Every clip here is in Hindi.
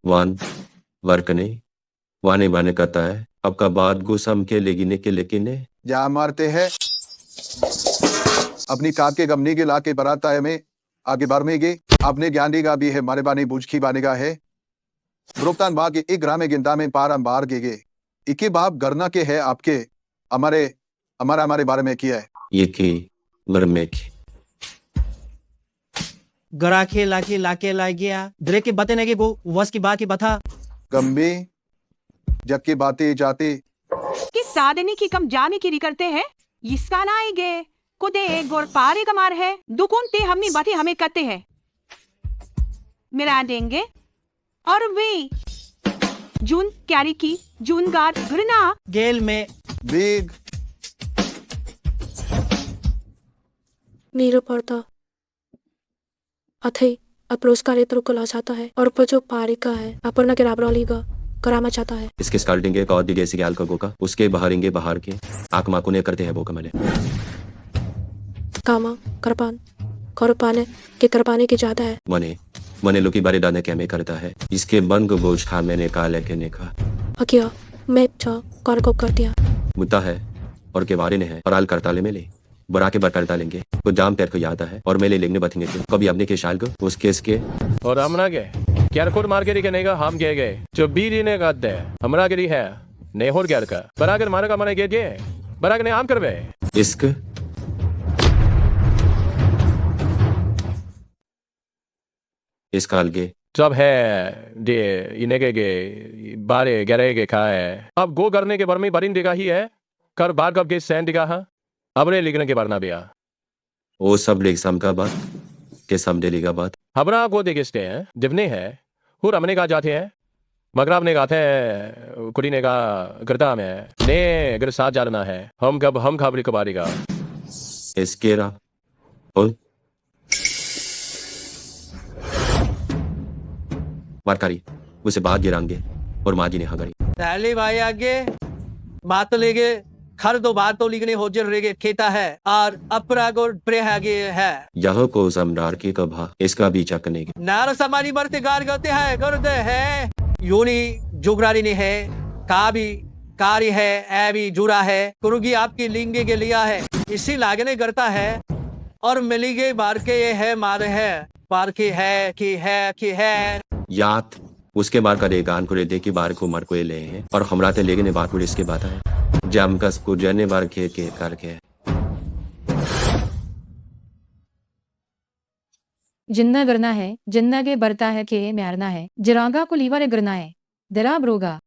वान वर्कने वाने वाने कहता है आपका बात गुस्साम के लेगिने के लेकिन जा मारते हैं अपनी कात के गमनी के लाके बराता है में आगे बार में गे अपने ज्ञान का भी है मारे बानी बूझ की बाने का है ब्रोक्तान बा के एक ग्राम गिनता में पार बार गे इके बाप गरना के है आपके हमारे हमारा हमारे बारे में किया है ये की मरमेक गराखे लाके लाके ला गया दरे के बातें नहीं वो वस की बात की बता गम्बे जब की बातें जाते कि साधने की कम जाने की करते हैं इसका ना आएगे कुदे एक गोर पारे कमार है दुकुन ते हमनी बातें हमें करते हैं मिला देंगे और वे जून क्यारी की जून गार घृणा गेल में बेग नीरो पड़ता अथे अप्रोस्कार इतरो को ला चाहता है और पर जो पारिका है अपना के राबरौली का करामा चाहता है इसके स्काल्डिंगे का और दिगे सिगाल का गोका उसके बहारेंगे बाहर के आंख माकुने करते हैं वो कमले कामा करपाने के करपाने की ज्यादा है मने मने लोकी बारे दाने क्या में करता है इसके बन को बोझ खा मैंने कहा लेके ने कहा अकिया मैं छा कर को कर दिया मुद्दा है और के बारे ने है और आल करता ले मेले बरा के बर करता लेंगे कुछ जाम पैर को याद है और मेले लेंगे बतेंगे कभी अपने के शाल को उसके इसके और हमना गए क्या खुद मार्केट के नेगा हम गए जो बीरी ने गाद दे हमरा गिरी है ने होर गैर का बरागर मारे का माने गे बरागर ने आम करवे इश्क इस काल के जब है दे इने के बारे गरे के खाए अब गो करने के बर में बरिन दिखा ही है कर बार कब के सैन दिखा हा अबरे लिखने के बरना बिया वो सब लेग सम का बात के सम डेली का बात हमरा को देखते हैं दिवने है हुर हमने कहा जाते हैं मगराब ने गाते हैं कुड़ी ने कहा गिरता में ने गिर साथ जाना है हम खबरी कबारी का इसके रा बोल मारकारी उसे बात गिरांगे और माजी ने हगड़ी पहले भाई आगे बात तो लेगे खर दो बात तो लिखने हो जर रेगे खेता है और अपराग और प्रे आगे है यह को सम्राट की कभा इसका भी चकने की नार समानी मरते गार करते हैं करते हैं योनी जुगरारी ने है का भी कार्य है ए भी जुड़ा है कुरुगी आपकी लिंगे के लिया है इसी लागने करता है और मिलीगे बार के ये है मारे है पार की है याद उसके बार का देगान को दे की बार को मर को ले हैं और हमरा ते लेगे ने बात को इसके बात है जम कस को जने बार के करके जिन्ना करना है जिन्ना के बरता है के म्यारना है जिरागा को लीवा रे करना है दराब रोगा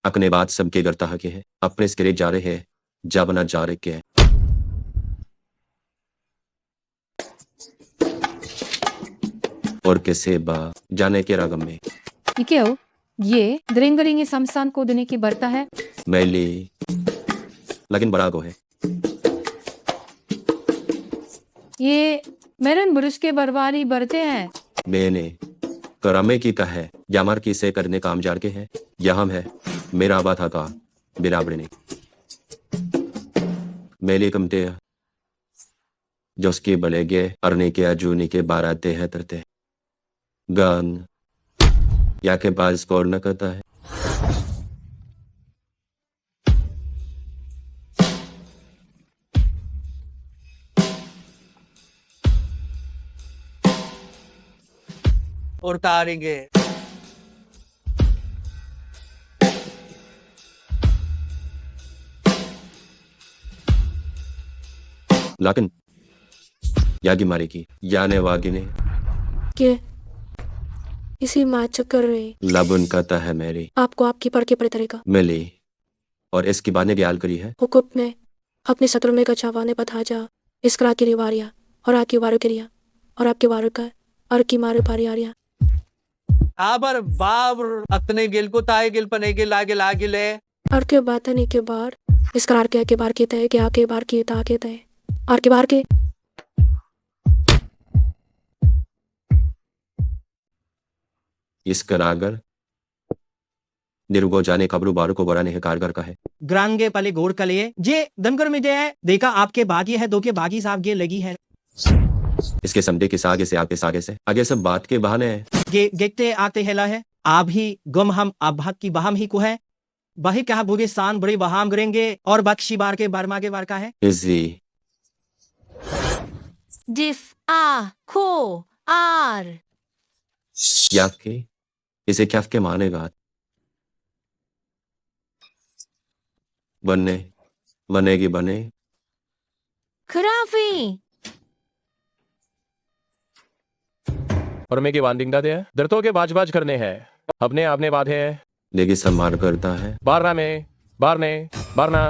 अपने बात सबके करता है के है अपने इसके जा रहे हैं जाबना जा रहे के है और किसे बा जाने के रागम में इके हो ये द्रिंगरिंग समसान को दुने की बरता है मैली लेकिन बड़ा को है ये मेरन बुरुष के बरवारी बरते हैं मैंने करमे की कहा है यामर की से करने काम जार के है यहाँ है मेरा बात था का बिराबड़े ने मेली कमते जो उसके बले गे अरने के अजूनी के बाराते हैं तरते गन या के पास स्कोर न करता है और तारेंगे लेकिन यागी मारेगी याने वागी ने के इसी माँ चक्कर रहे लबुन कहता है मेरी आपको आपकी पढ़ के पड़े तरीका मिली और इसकी बात ने ब्याल करी है हुकुम में अपने शत्रु में गचावा ने बता जा इसकरा की रिवारिया और आपकी वारो क्रिया और आपके वारो का और की मारो पारी आरिया आबर बाब अपने गिल को ताए गिल पने गिल लागे लागे ले और के बात नहीं के बार इसकरार के बार के तय के आके बार के ता के तय और के बार के इस करागर निरुगो जाने कब्रू बारू को बरा नहीं कारगर का है ग्रांगे पले घोड़ कलिए जे दमकर में जे है देखा आपके बागी है दो के बागी साहब गे लगी है इसके समझे के सागे से आपके सागे से आगे सब बात के बहाने है गे गेते आते हेला है आप ही गम हम आभात की बहाम ही को है बाही कहा भूगे सान बड़ी बहाम करेंगे और बख्शी बार के बारमा के बार का है इजी डिफ आ को आर याक के इसे क्या के मानेगा बनने बनेगी बने खराफी और मैं की वांडिंग दाते हैं दर्तों के बाज करने हैं अपने आपने बात है लेकिन सम्मान करता है बारना में बारने बारना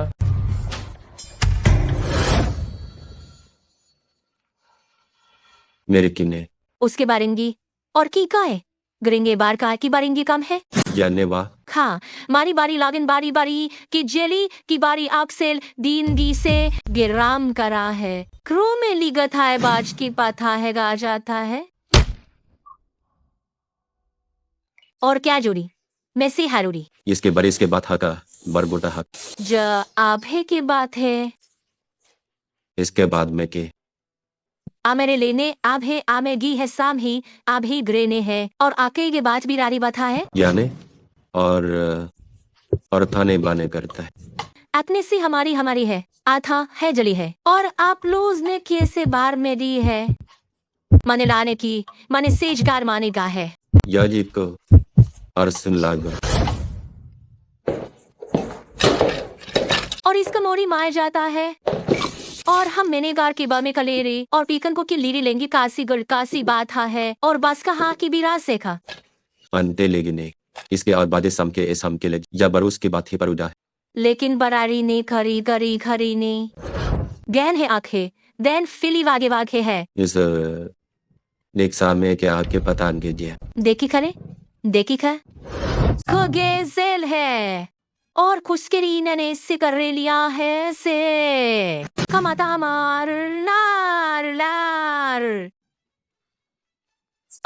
मेरे किन्ने उसके बारेंगी और की का है गरेंगे बार का की बारेंगी कम है याने वाह खा मारी बारी लागन बारी बारी की जेली की बारी आक्सेल दीनगी से गिराम करा है क्रू में लिगत है बाज की पाथा है गा जाता है और क्या जोड़ी मैसी हारूरी इसके बरिस के बात हका बरबुटा हक ज आप है की बात है इसके बाद में के आ मेरे लेने आप है आ में गी है साम ही आप ही ग्रेने है और आके के बात भी रारी बात है याने और थाने बाने करता है अपने से हमारी हमारी है आथा है जली है और आप लोग ने कैसे बार में दी है माने लाने की माने सेजगार मानेगा है याजी को और सुन लागो और इसका मोरी माया जाता है और हम मेनेगार के बामे का ले रहे और पीकन को की लीरी लेंगे कासी गुड़ कासी बात है और बस का हाँ की भी राज सेखा अंते लेकिन इसके और बादे सम के इस हम के लिए या बरूस की बात ही पर उड़ा है लेकिन बरारी ने खरी गरी खरी ने गैन है आंखें देन फिली वागे वागे है इस नेक सामने के आके पता नहीं दिया देखी खरे देखी खा गेजेल है और खुशकरी ने से कर लिया है से कमाता मार लार लार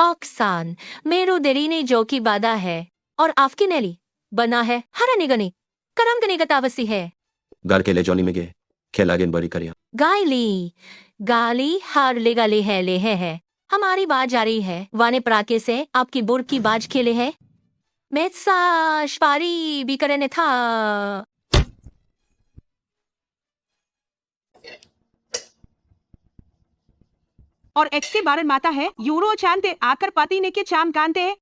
ऑक्सान मेरो देरी ने जो की बाधा है और आपकी नेली बना है हरा निगनी करम गने गतावसी है घर के ले जोनी में गए खेला गेन बड़ी करिया गायली गाली हार ले है हमारी बात जारी है वाने पराके से आपकी बुर की बाज खेले है मेसा शपारी भी करने था और एक्सी बारन माता है यूरो चांते आकर पाती ने के चाम कांते है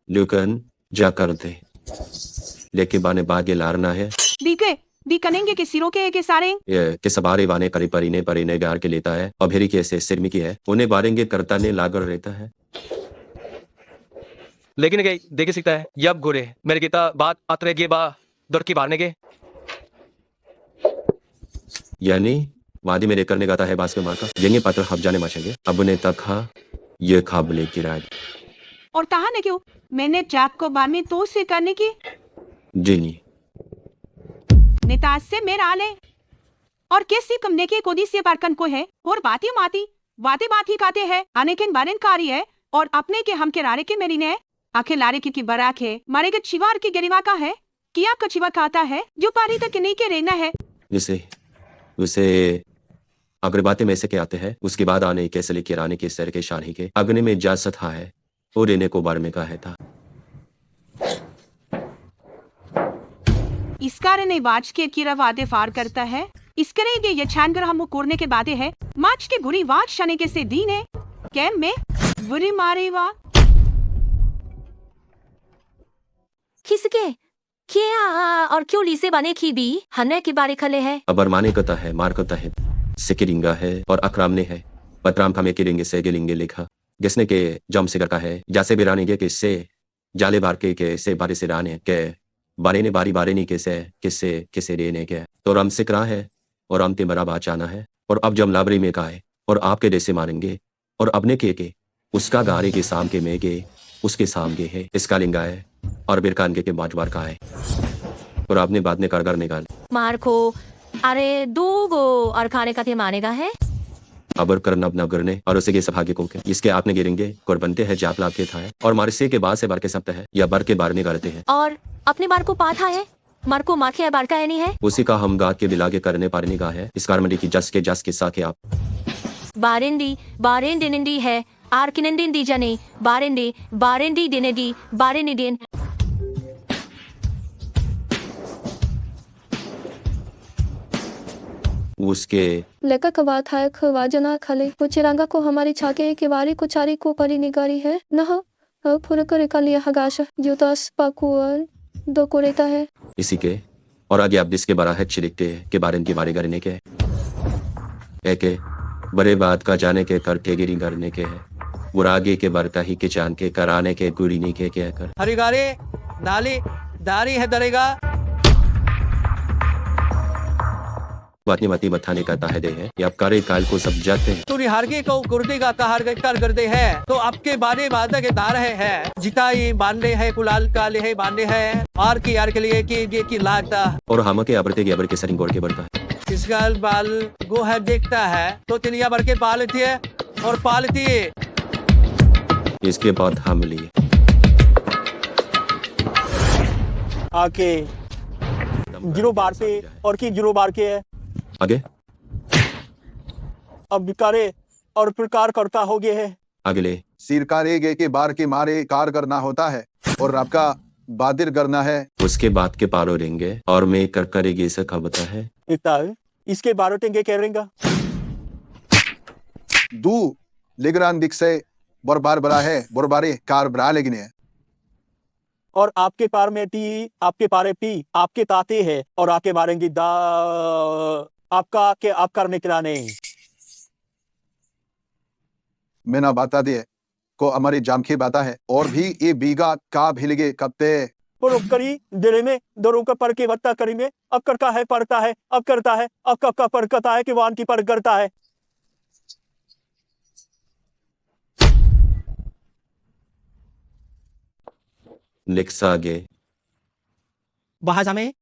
लुकन जा करते लेके बाने बागे लारना है दीके दी कनेंगे के सिरों के सारे ये के सबारे वाने करी परिने गार के लेता है और भेरी के से सिरमी की है उन्हें बारेंगे करता ने लागर रहता है लेकिन गई देखे सकता है यब गोरे मेरे गीता बात अतरे गे बा दौड़ की बारने के यानी वादी मेरे करने गाता है बास के मार का यंगे पात्र हब जाने माचेंगे अब ने तक खा ये खाबले की राज और कहा ने क्यों मैंने चाक को बार में तो से करने की जिनी नेताज से मेरा आले और कैसी कमने के कोदी से बारकन को है और बाती माती वाते बात ही काते है आने के बारन कारी है और अपने के हम के रारे के मेरी ने आखे लारे की बराक है मारे के चिवार की गरिमा का है किया का चिवा खाता है जो पारी तक नहीं के रहना है जिसे उसे अगर बातें में से के आते हैं उसके बाद आने के सली के रानी के सर के शाही के अग्नि में इजाजत है और रहने को बार में का है था इस कारण नहीं बाज के किरा वादे फार करता है इस करे ये छानगर हम कोरने के बातें है माच के बुरी वाच शने के से दीन है कैम में बुरी मारे वा किसके क्या और क्यों लीसे बने की भी हन्ने के बारे खले है अबर माने कता है मार कता है सिकिरिंगा है और अकराम ने है पतराम का में किरेंगे से गेलिंगे लिखा जिसने के जम से करता है जैसे भी रानी के से जाले बार के से बारे से राने के बारे ने बारी बारे नहीं किससे रेने के तो रम सिकरा है और हम ते बरा बाचाना है और अब जम लाबरी में का है और आपके जैसे मारेंगे और अपने के उसका गारे के साम के में के उसके सामगे है इसका लिंगा है और बिरकान के बाजवार का है और आपने बाद में कारगर निकाल मार को अरे दो गो और खाने का थे मानेगा है अबर करना अपना करने और उसे के सभाग्य को के इसके आपने गिरेंगे और बनते हैं जाप लाभ के था है और मारसे के बाद से बार के सप्त है या बर के बार में करते हैं और अपने बार को पाथा है मार को माखे बार का है नहीं है उसी का हम गात के बिलागे करने पारने निगाह है इस कारमंडी की जस के साथ आप बारेंदी बारेंदी निंदी है Arkinendin di jane, barendi dinedi, barenidin. उसके लेका कवा था खवा जना खाले वो चिरांगा को हमारी छाके के वारी को चारी को परी निगारी है न पूरे करे का लिया हगाश युतास पाकुअल दो को रहता है इसी के और आगे आप जिसके बड़ा है चिरिकते के बारे की बारे करने के एक बड़े बात का जाने के करके गिरी करने के है बुरागे के बरता ही के जान के कराने के गुड़ीनी के क्या कर हरिगारे नाली दारी है दरेगा वातनी वाती बथाने का ताहदे है या आप कार्य काल को सब जाते हैं तू निहारगे को गुर्दे का तहार कर करते हैं तो आपके बारे वादा के दार है जिताई बांधे है कुलाल काले है बांधे है और की यार के लिए की लागता और हम के अबरते के अबर के सरिंग गोड़ के बढ़ता है इसका बाल गो है देखता है तो तिनिया भर के पालती है और पालती है इसके बाद हम लिए आके जीरो बार पे और की जीरो बार के है आगे अब बिकारे और प्रकार करता हो गए है आगे ले सिरकारे गे के बार के मारे कार करना होता है और आपका बादिर करना है उसके बाद के पारो रेंगे और मैं कर करेगी ऐसा खबता है इतना है इसके बारो टेंगे कह रहेगा दू लिगरान दिख से बरबार बरा है बरबारे कार बरा लेकिन है और आपके पार में टी आपके पारे पी आपके ताते है और आके मारेंगी दा आपका के आप करने के नहीं मैं ना बाता दे को हमारी जामखी बाता है और भी ये बीगा का भिलगे कपते पर करी दिले में दोनों का पर के बत्ता करी में अब करता है पढ़ता है अब करता है अब कब का पर करता है कि वान की पर करता है लिखसा आगे बाहर में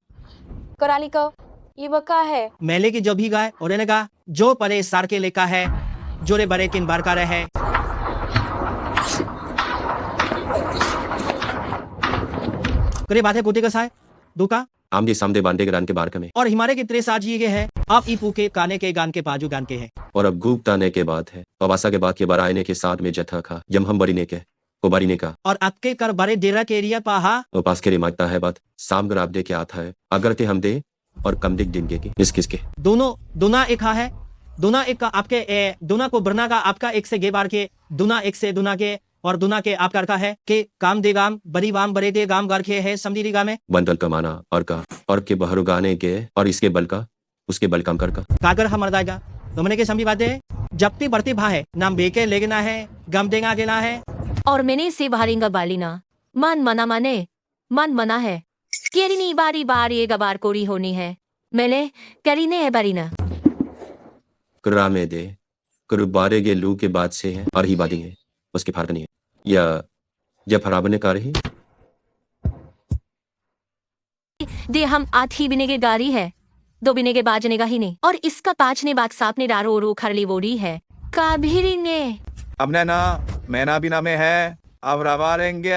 कराली का ये बका है मेले की जो भी गाय और ने कहा जो परे सार के लेका है जोरे बड़े किन बार का रहे करे बात है पोते का साय दुका आमदे सामदे बांधे ग्रान के बार कमे और हिमारे के त्रे साज ये है आप ई पूके काने के गान के पाजू गान के है और अब गूप ताने के बाद है पवासा के बाद के बरायने के साथ में जथा खा जम हम बरी ने के कोबारी ने का और आपके कर बड़े डेरा के एरिया पाहा वो पास के रिमागता है बात साम ग्राब दे के आता है अगर ते हम दे और कम दिख दिन के किस किसके दोना एक है दोना एक का आपके दोना को बरना का आपका एक से गे बार के दोना एक से दोना के और दोना के आप करका है के काम दे गाम बड़ी वाम बड़े दे गाम गार के है समझी गा में बंदल कमाना और का और के बहरू गाने के और इसके बल का उसके बल कम कर का कागर हम मरदाएगा तुमने के समझी बात है जब ती बढ़ती भा है नाम बेके लेगना है गम देगा गेना है और मैंने से भारेंगा बालिना मन मना है केरिनी बारी बार ये गबार कोरी होनी है मैंने करीने है बारीना कुर्रा में दे कुरु बारे के लू के बाद से है और ही बादी है उसके फारक नहीं है या जब हराब ने का रही दे हम आधी बिने के गारी है दो बिने के बाजने का ही नहीं और इसका पांचने बाग साप ने डारो रो खरली वोड़ी है काभीरी ने अब ना मैना बिना में है अब रवा रेंगे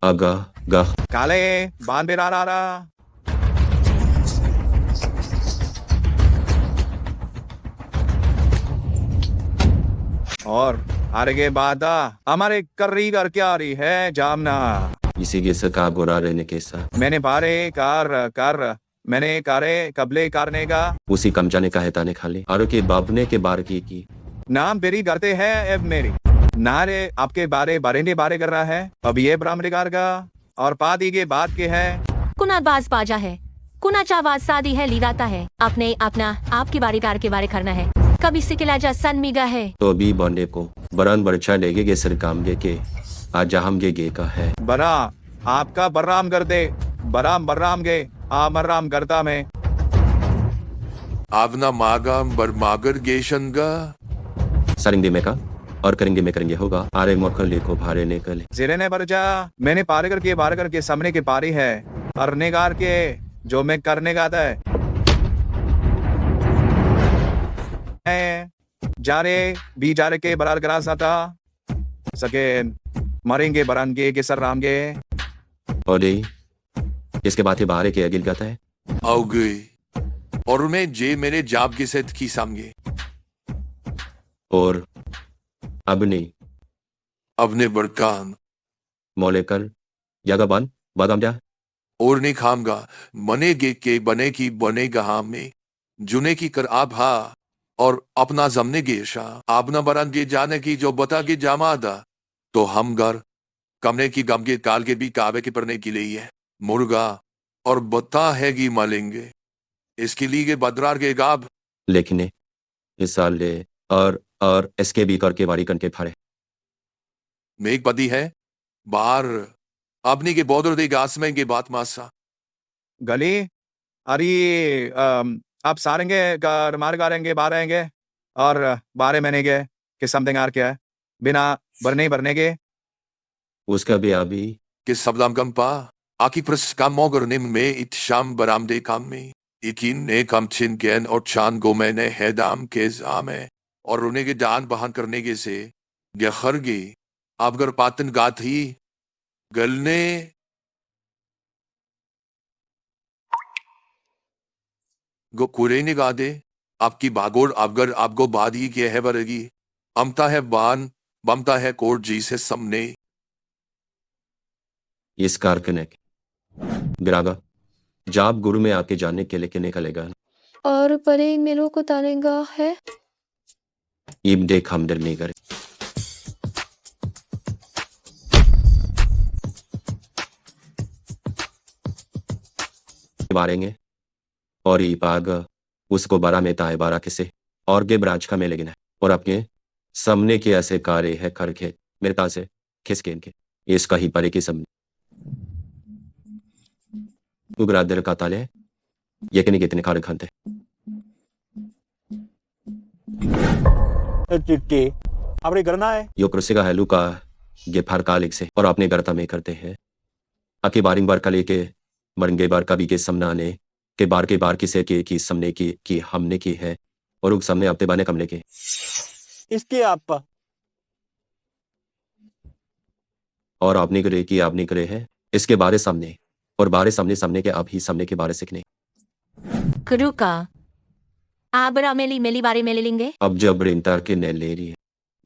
आगा गा काले बांध बेरा रहा और आगे बादा हमारे कर्री कर क्या रही है जामना इसी के सका गोरा रहने के साथ मैंने बारे कर मैंने कारे कबले करने का उसी कम जाने का है ताने खाली और के बाबने के बार की नाम बेरी करते हैं अब मेरी नारे आपके बारे बारेंडे बारे कर रहा है अब ये ब्राह्मणिकार का और पादी के बाद के है कुना बाज बाजा है कुना चावाज शादी है लीदाता है अपने अपना आपकी बारी कार के बारे करना है कभी सिकिलाजा सन मिगा है तो अभी बंदे को बरान बरछा लेगे गे सर काम गे के आज हम गे का है बरा आपका बर्राम कर दे बर्राम गे आ मर्राम करता में आवना मागाम बरमागर गेशनगा सरिंगे में का और करेंगे होगा आरे मोखल लेको भारे निकले जिरे ने बरजा मैंने पारे करके सामने के पारी है अरनेगार के जो मैं करने का था जारे बी जारे के बरार करा था सके मरेंगे बरानगे के सर रामगे और इसके बाद ही बाहर के अगिल गाता है आओ गई और मैं जे मेरे जाब के साथ की सामगे और अब नहीं अपने बरकान मोलेकर यागाबान बागामजा और नहीं खामगा मने गे के बने की बनेगा हम में जुने की कर आप हा और अपना जमने गेशा आपना बरान गे जाने की जो बता के जामादा तो हम घर कमने की गम के काल के भी काबे के पढ़ने के लिए है मुर्गा और बता है गी मालेंगे इसके लिए बदरार के गाब लेकिन इस साल ले और इसके भी करके बारी कन के फाड़े मेघ पदी है बाहर अपनी के बॉर्डर दे गास में के बात मासा गली अरे आप सारेंगे मार गारेंगे बारेंगे और बारे महीने के कि समथिंग आर क्या है बिना भरने के उसका भी अभी कि सबदाम कम पा आकी प्रस काम मोगर निम में इत शाम बराम दे काम में इकिन ने कम छिन गैन और चांद गो मैंने है दाम के जामे और रोने के जान बहान करने के से गखरगी आप घर पातन गात ही गलने गो कुरे ने गा दे आपकी बागोर आपगर आपको बाद ही के है बरगी अमता है बान बमता है कोर जी से समने इस कारकने गिरागा जाप गुरु में आके जानने के लिए निकलेगा और परे मेरों को तारेगा है ईब देख हम डर नहीं करे मारेंगे और ये पाग उसको बारा में ताए बारा किसे और गे ब्राज का में लेगिन है और आपके सामने के ऐसे कार्य है करके मेरे पास से खिसके इनके इसका ही परे के सामने उग्रादर का ताले ये कि नहीं कितने खारे खाते चिट्टे अपने करना है यो कृषि का हेलू का ये फार कालिक से और अपने गरता में करते हैं आके बारिंग बार का लेके मरंगे बार का भी के समनाने के बार किसे की समने की हमने की है और उस सामने अपने बाने कमले के इसके आप और आपने करे कि आपने करे है इसके बारे सामने और बारे सामने के आप ही सामने के बारे सीखने करू का आबरा मेली बारे में ले लेंगे अब जब रिंतार के ने ले रही है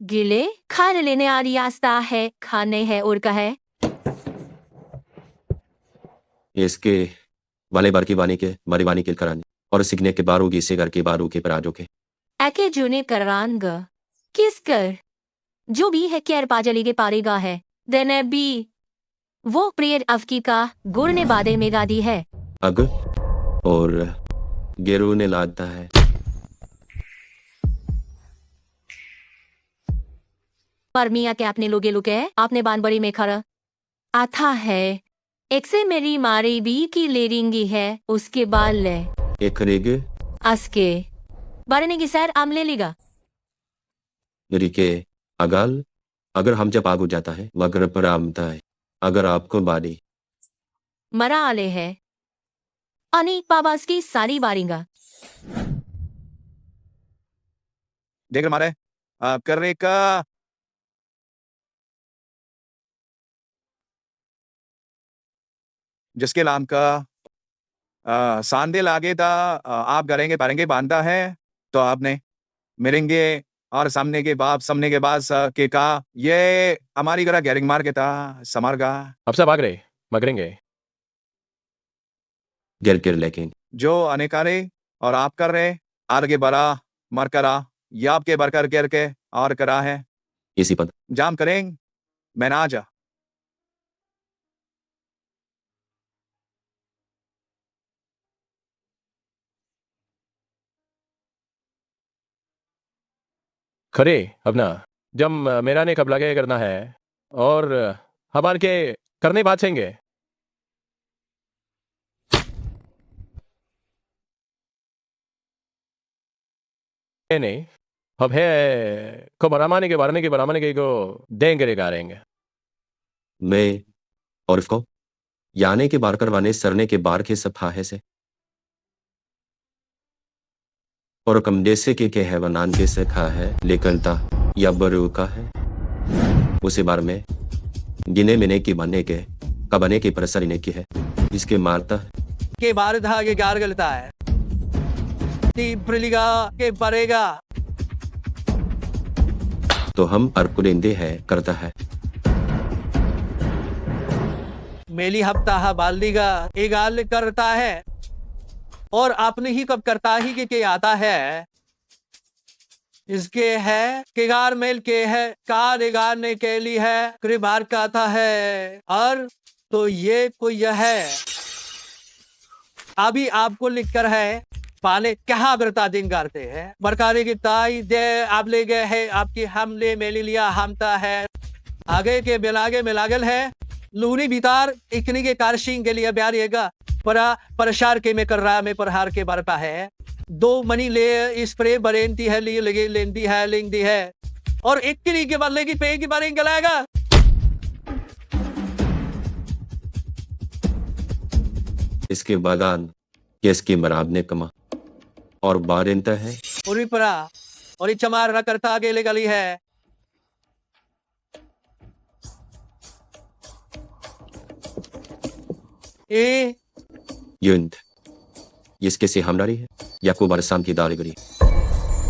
गिले खाने लेने आ रही आस्था है खाने है और का है इसके वाले बार की वानी के मारी वानी के कराने और सीखने के बारू की से घर के बारू के पराजो के एके जूने करांग किस कर जो भी है केर पाजली के पारेगा है देने भी वो प्रिय अफकी का गुर ने बादे में गादी है अग और गेरू ने लादता है पर मियाँ के अपने लोगे लुके आपने बानबरी में खड़ा आता है एक से मेरी मारी भी की ले रिंगी है उसके बाल ले एक रेग असके बारने की सैर आम ले लेगा रिके अगाल अगर हम जब आगू जाता है मगर पर आमता है अगर आपको बारी मरा आले है अनी पाबास की सारी बारिंगा देख मारे कर रहे का जिसके नाम का सांदे लागे था आप करेंगे पारेंगे बांधा है तो आपने मिलेंगे और सामने के बाप सामने के बाद के का ये हमारी गरा गैरिंग मार के था समारगा अब सब भाग रहे मगरेंगे गिर लेकिन जो अनेकारे और आप कर रहे आगे बरा मर करा या आपके बरकर गिर के और करा है इसी पद जाम करेंगे मैं ना जा खरे अपना जब मेरा ने कब लगे करना है और हमारे के करने बात सेंगे नहीं अब है को बरामाने के बरामाने के को देंगे रे गारेंगे मैं और इसको याने के बार करवाने सरने के बार के सब फाहे से और कम जैसे के है वनान के से खा है लेकिन ता या बरू का है उसी बार में गिने मिने की बनने के कबने की परसरीने की है इसके मारता के बार था के कार गलता है प्रिलिगा के परेगा तो हम अर्कुलेंदे है करता है मेली हफ्ता बाल्दीगा एगाल करता है और आपने ही कब करता ही के आता है इसके है केगार मेल के है कार एगारने के लिए है कृबार का आता है और तो ये कोई यह है अभी आपको लिखकर है पाले क्या बरता दिन करते हैं बरकारे की ताई दे आप ले गए है आपकी हमले मेली लिया हमता है आगे के बेलागे मिलागल है लूनी बितार इकनी के कारशिंग के लिए ब्यारिएगा परशार के में कर रहा में परहार के बरता है दो मनी ले स्प्रे बरेंती है लिए लगे लेंदी है लिंगदी है और एक किरी के बदले की पे की बारे गलाएगा इसके बागान इसकी मराब ने कमा और बारिंता है पूरी परा और चमार न करता आगे ले गली है ए युंद इसके से हमनारी है या को बरसाम की दारिगरी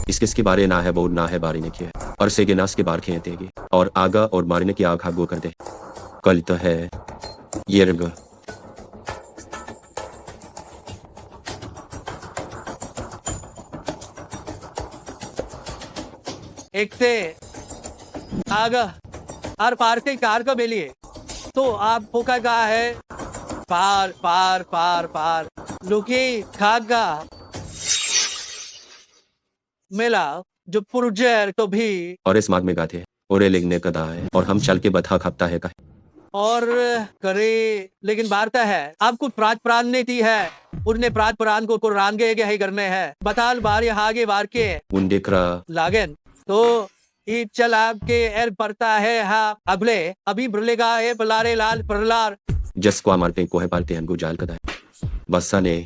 इसके बारे ना है बोल ना है बारी ने किया और से नास के बार खेतेगी और आगा और मारने की आग गो कर दे कल तो है ये रंग एक से आगा और पार के कार का बेलिए तो आप फोका गा है पार पार पार पार लुकी खागा मेला जो पुरुजर तो भी और इस मार्ग में गाते हैं और लिखने कदा है और हम चल के बथा खपता है का और करे लेकिन वार्ता है आपको प्राण नहीं थी है उसने प्राण को रानगे के ही करने हैं बताल बार आगे वार के उन देख रहा लागन तो ये चल आपके एर पड़ता है हाँ अगले अभी बुलेगा है पलारे लाल प्रलार जस को मारते को है पालते हैं गुजाल कदा है बस्सा ने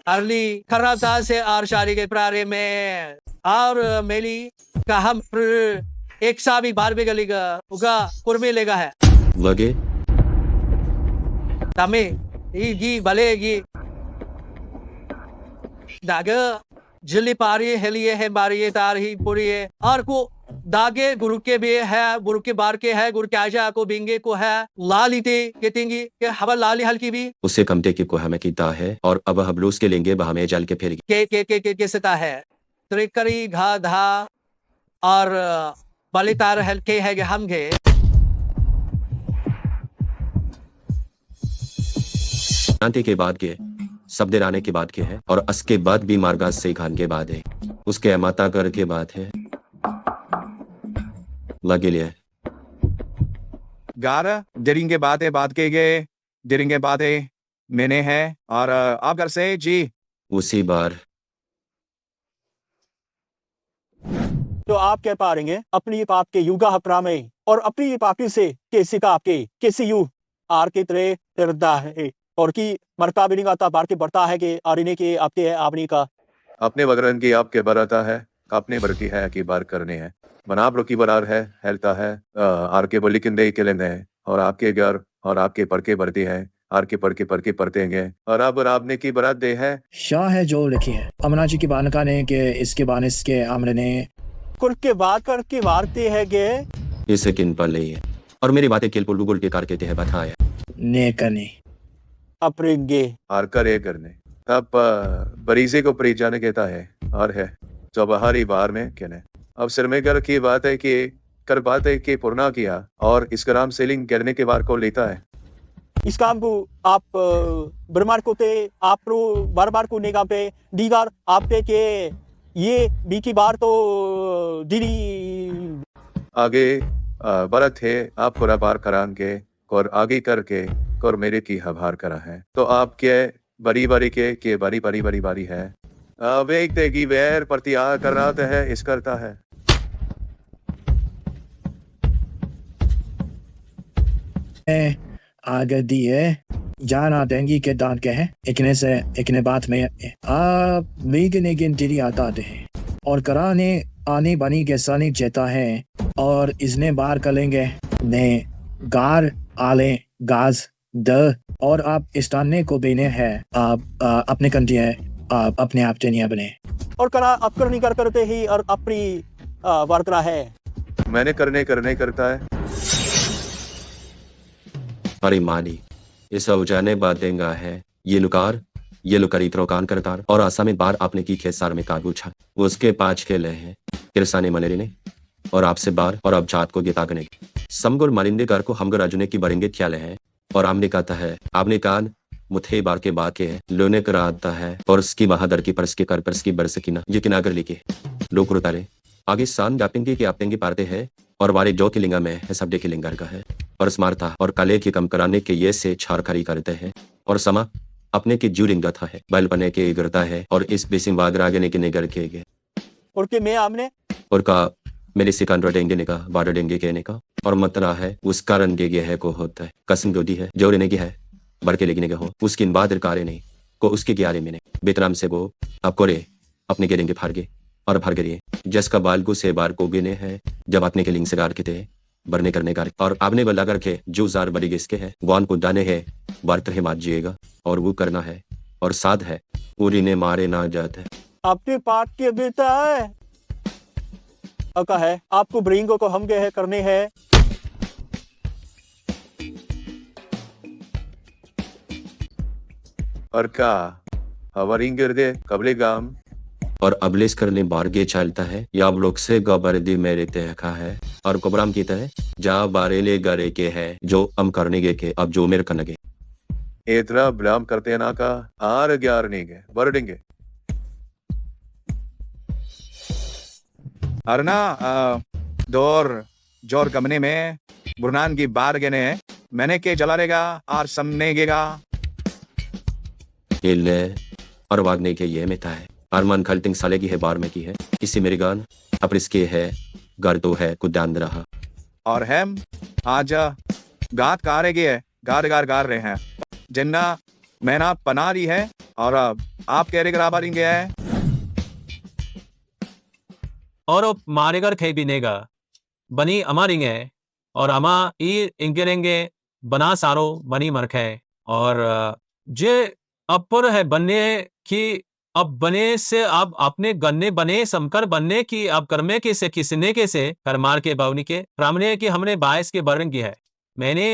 अरली खराबता से आरशारी के प्रारे में और मेली का हम एक सा भी बार भी गलीगा उगा कुर्मे लेगा है लगे तमे ये भलेगी दागे जल्दी पारी हेलिए है बारिये तार ही पूरी है और को दागे गुरु के भी है गुरु के बार के है गुरु के आजा को बिंगे को है लालीते के तिंगी के हवा लाली हल्की भी उससे कमते की को हमें कीता है और अब हबलूस के लेंगे बहमे जल के फिर के सता है त्रिकरी घा धा और बलितार हल्के है कि हम गे शांति के बाद के शब्द आने के बाद के है और उसके बाद भी मार्गा से खान के बाद है उसके माता कर के बाद है लगे लिए गार डिरिंग के बाद है बात के गए डिरिंग के बाद है मैंने है और आप घर से जी उसी बार तो आप कह पा रहे हैं अपनी पाप के युगा हपरा में और अपनी पापी से कैसी का आपके कैसी यू आर के तरह तिरदा है और की मरता भी नहीं आता बार के बढ़ता है कि आरिने के आपके है आपनी का अपने बगरन की आपके बराता है अपने बर की है कि बार करने हैं मनाब रो की बरार है हेलता है आर के बोली किंदे के लेने हैं और आपके घर और आपके पड़के बढ़ते हैं आर के पड़के पड़ते हैं और अब आपने की बरात दे है शाह है जो लिखी है अमना जी की बानका ने के इसके बानिस के आमरे ने कुल के बाद करके वारते है गे इसे किन पर ले है और मेरी बातें केल पुलगुल के कार के तह बताया ने करनी अपरेंगे आर करे करने तब बरीजे को प्रीत जाने कहता है और है जो बाहरी बार में कहने अब सिरमेगर की बात है कि कर बात है कि पुरना किया और इस ग्राम सेलिंग करने के बार को लेता है इस काम को आप ब्रह्मांड को पे आप बार बार को निगाह पे दीगार आप पे के ये बी की बार तो दीदी आगे बरत है आप पूरा बार करान के और आगे करके और मेरे की हभार करा है तो आपके बड़ी बड़ी के बड़ी बड़ी बड़ी बारी है वेग देगी वैर प्रतिया करना है इस करता है आगे दिए जाना देंगी के दान के हैं इकने से इकने बात में आप मीगने गिनती आता हैं और कराने आने बनी के सानी जेता है और इसने बार करेंगे ने गार आले गाज द और आप इस्ताने को बेने हैं आप अपने कंटी है आप अपने आप टेनिया बने और करा अब करनी कर करते ही और अपनी वार्ता है मैंने करने करता है परिमाणी इस उजाने बातेंगा है ये लुकारी त्रोकान करतार और आशा में बार आपने की खेसार में कागूछा उसके 5 खेले हैं किरसाने मनेरी ने और आपसे बार और अब जात को गितागने समगुर मरिंदे कर को हमगर अजुने की बरेंगे ख्याले हैं और आमने कहता है आपने कान मुथे बार के बाके लोने करा आता है और उसकी बहादुर की परस के कर परस की बरस की ना ये किनागर लिखे लोग रुतारे आगे सान जापेंगे कि आपतेंगे पारते हैं और वारे जो की लिंगा में है सब की लिंगार का है और स्मारता और काले की कम कराने के ये से छार खरी करते हैं और समा अपने की जू रिंगा था है बैल बने के गिरता है और इस बेसिंग वाग आगे के निगर के गए और कि मैं आमने और का मेरे सिकान रोटेंगे ने का बार डेंगे कहने का और मतरा है उस कारण गे है को होता है कसम जोदी है जो रहने की है बढ़ के लेकिन हो उसकी बाद कारे नहीं को उसके ग्यारे में बेतराम से वो आपको रे अपने गिरेंगे फारगे और भर गिरिए जिसका बालगू से बार को गिने है जब अपने के लिंग से गार के थे बरने करने का और आपने बल्ला करके जो जार बड़ी किसके है वान को दाने है बार तरह मात जिएगा और वो करना है और साध है पूरी ने मारे ना जाते आपके पाठ के बेटा है अका है आपको ब्रिंगो को हम गए है करने हैं और का हवरिंग दे कबले गाम और अबलेस करने बारगे चलता है या अब लोग से गबरदी मेरे तहखा है और कुबराम की तरह जा बारेले गरे के है जो हम करने के अब जो मेरे कनगे इतना ब्लाम करते ना का आर ग्यार नहीं गए बरडेंगे अरना दौर जोर गमने में बुरनान की बार गने मैंने के जला रेगा और समने गेगा हिलने और वागने के ये में था है अरमान खलतिंग साले की है बार में की है इसी मेरी गान अब इसके है घर तो है कुदान रहा और हम आज गात कारे गए गार गार गार रहे हैं जिन्ना मैना पना रही है और आप कह रहे गराबा रिंगे है और अब मारे घर खे बिनेगा बनी अमारिंगे और अमा ई इंगेरेंगे बना सारो बनी मरखे और जे अपर है बनने की अब बने से अब अपने गन्ने बने समकर बनने की अब कर्मे के से किसने के से करमार के बावनी के रामने की हमने बायस के बरंग की है मैंने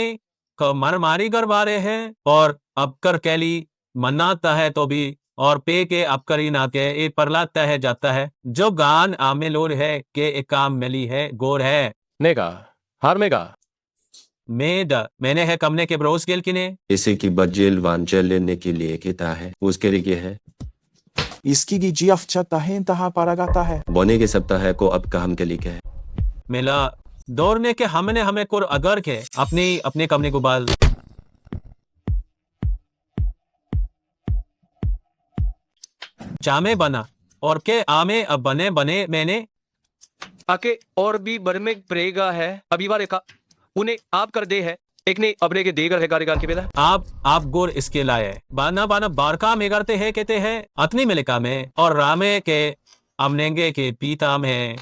मर मारी कर बारे हैं और अब कर कैली मनाता है तो भी और पे के अब करी ना के ये परलाता है जाता है जो गान आमे लोर है के एक काम मिली है गोर है नेगा हार मेगा मैंने है कमने के ब्रोस गेल किने इसी की बजेल वांचल लेने के लिए कहता है उसके लिए है इसकी की जी अफचता है तहा पारा गाता है बोने के सप्ताह है को अब काम के लिए है मिला दौड़ने के हमने हमें कुर अगर के अपने कमने को बाल चामे बना और के आमे अब बने बने मैंने आके और भी बर में पड़ेगा है अभी बार का उन्हें आप कर दे है एक ने अपने के देगर है गारिगार के बेला आप गोर इसके लाए बाना बाना बारका में करते हैं कहते हैं अतनी मिलिका में और रामे के आमनेंगे के पीताम है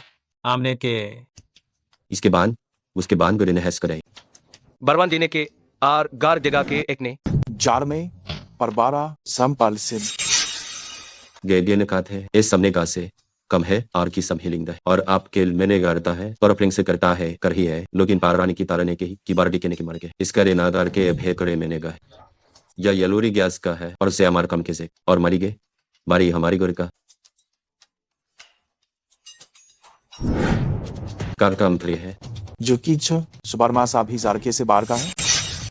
आमने के इसके बाद उसके बाद गुरु ने हैस कराई बरवान देने के आर गार देगा के एक ने जार में परबारा संपाल से गेडियन ने कहा थे इस सबने का से कम है आर की सब हिलिंग है और आपके मैंने करता है और अपने से करता है कर ही है लेकिन पारानी की तारने के की बार डिके के मर गए इसका रेनादार के भे करे मैंने गा या यलोरी गैस का है और से हमार कम के से और मरी गए बारी हमारी गोर का कार काम प्रिय है जो की सुबार मास अभी जारके से बार का है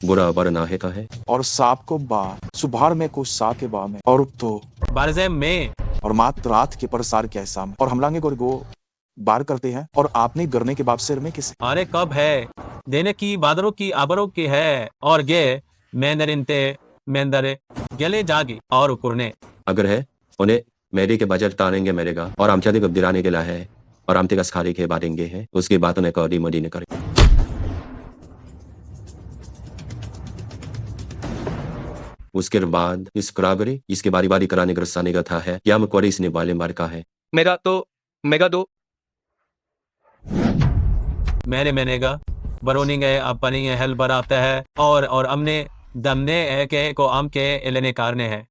बुरा बर ना है का है और सांप को बार सुबह में कुछ सा के बा में और तो बारजे में और मात्र रात के प्रसार के ऐसा और हमलांगे गो बार करते हैं और आपने गरने के बाप सिर में किसे अरे कब है देने की बादरों की आबरों की है और गे मेंदरिनते मेंदरे गले जागी और उकुरने अगर है उन्हें मेरी के बजट तानेंगे मेरेगा और आमचादी को दिराने के ला है और आमते का खारी के बातेंगे है उसकी बात उन्हें कौड़ी मोदी ने करी उसके बाद इस करागरी इसके बारी बारी कराने ग्रसाने का था है या मकवारी इसने वाले मार का है मेरा तो मेगा दो मैंने गा बरोनी गए आप पनी हेल बराता है और हमने दमने है के को आम के लेने कारने है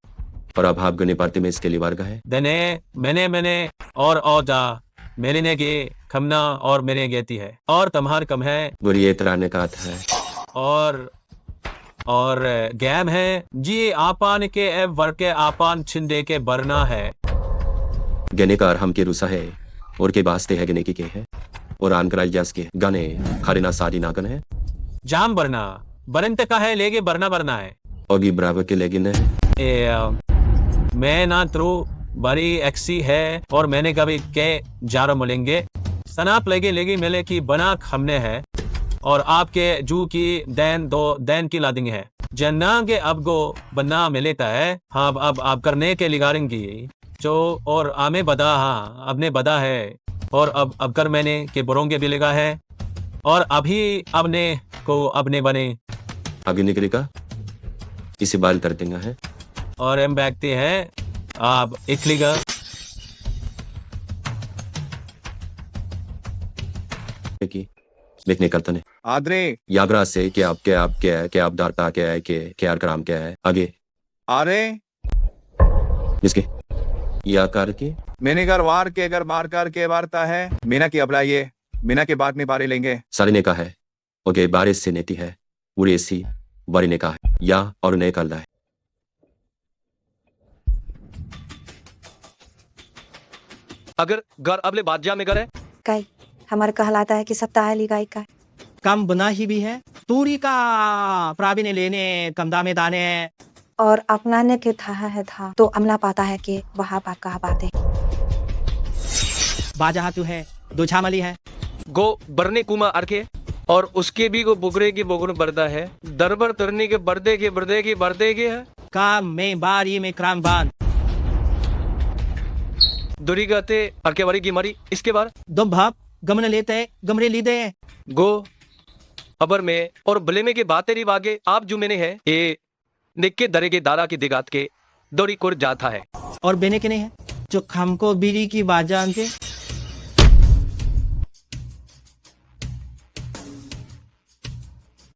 और अब आप गने पार्टी में इसके लिए वार का है दने मैंने और जा मेरे ने गे खमना और मेरे गेती है और तम्हार कम है बुरी तरह ने कहा था और और गैम है जी आपान के वर्ग के आपान छिंदे के बरना है गने का हम के रुसा है और के वास्ते है गने की के है और आन कराल जास के गने खरीना सारी नागन है जाम बरना बरंत का है लेगे बरना बरना है और ब्राव के लेगिन है मैं ना त्रो बड़ी एक्सी है और मैंने कभी के जारो मिलेंगे सनाप लेगे लेगी मिले की बना हमने है और आपके जू की दैन दो दैन की लादिंग है जन्ना के अब गो बना मिलेता है हाँ अब आप करने के लिगारेंगी जो और आमे बदा हाँ अब ने बदा है और अब कर मैंने के बुरोंगे भी लगा है और अभी अब ने को अब ने बने आगे निकलेगा इसी बाल कर देंगे है और हम बैठते हैं आप इकलीगा की देखने करते ने आदरे यागरा से कि आप क्या आप दारता क्या है कि क्या कराम क्या है आगे अरे जिसके या कार की मैंने घर वार के अगर मार कर के वारता है मीना की अपना ये मीना के बाद में बारे लेंगे सारी ने कहा है ओके बारिश से नेती है पूरी सी बारी ने कहा है या और उन्हें कल है अगर घर अबले बादजा में घर है काई हमारे कहलाता है कि सप्ताह लिगाई का कम बना ही भी है तूरी का प्रावी ने लेने कम दामे दाने और अपनाने के था तो अमला पाता है कि वहाँ बात कहा बात है बाजा तू है दो छामली है गो बरने कुमा अर्के और उसके भी को बुगरे की बोगुन बरदा है दरबर तरनी के बरदे के है काम में बारी में क्राम बान दुरी गते अर्के वारी की मारी इसके बार दम भाप गमन लेते हैं गमरे लीदे गो अबर में और बले में के बातेरी वागे आप जो मैंने है ये निक्के दरे के दारा की दिगात के दौरी कुर जाता है और बेने के नहीं है जो हमको बीड़ी की बाजा अंते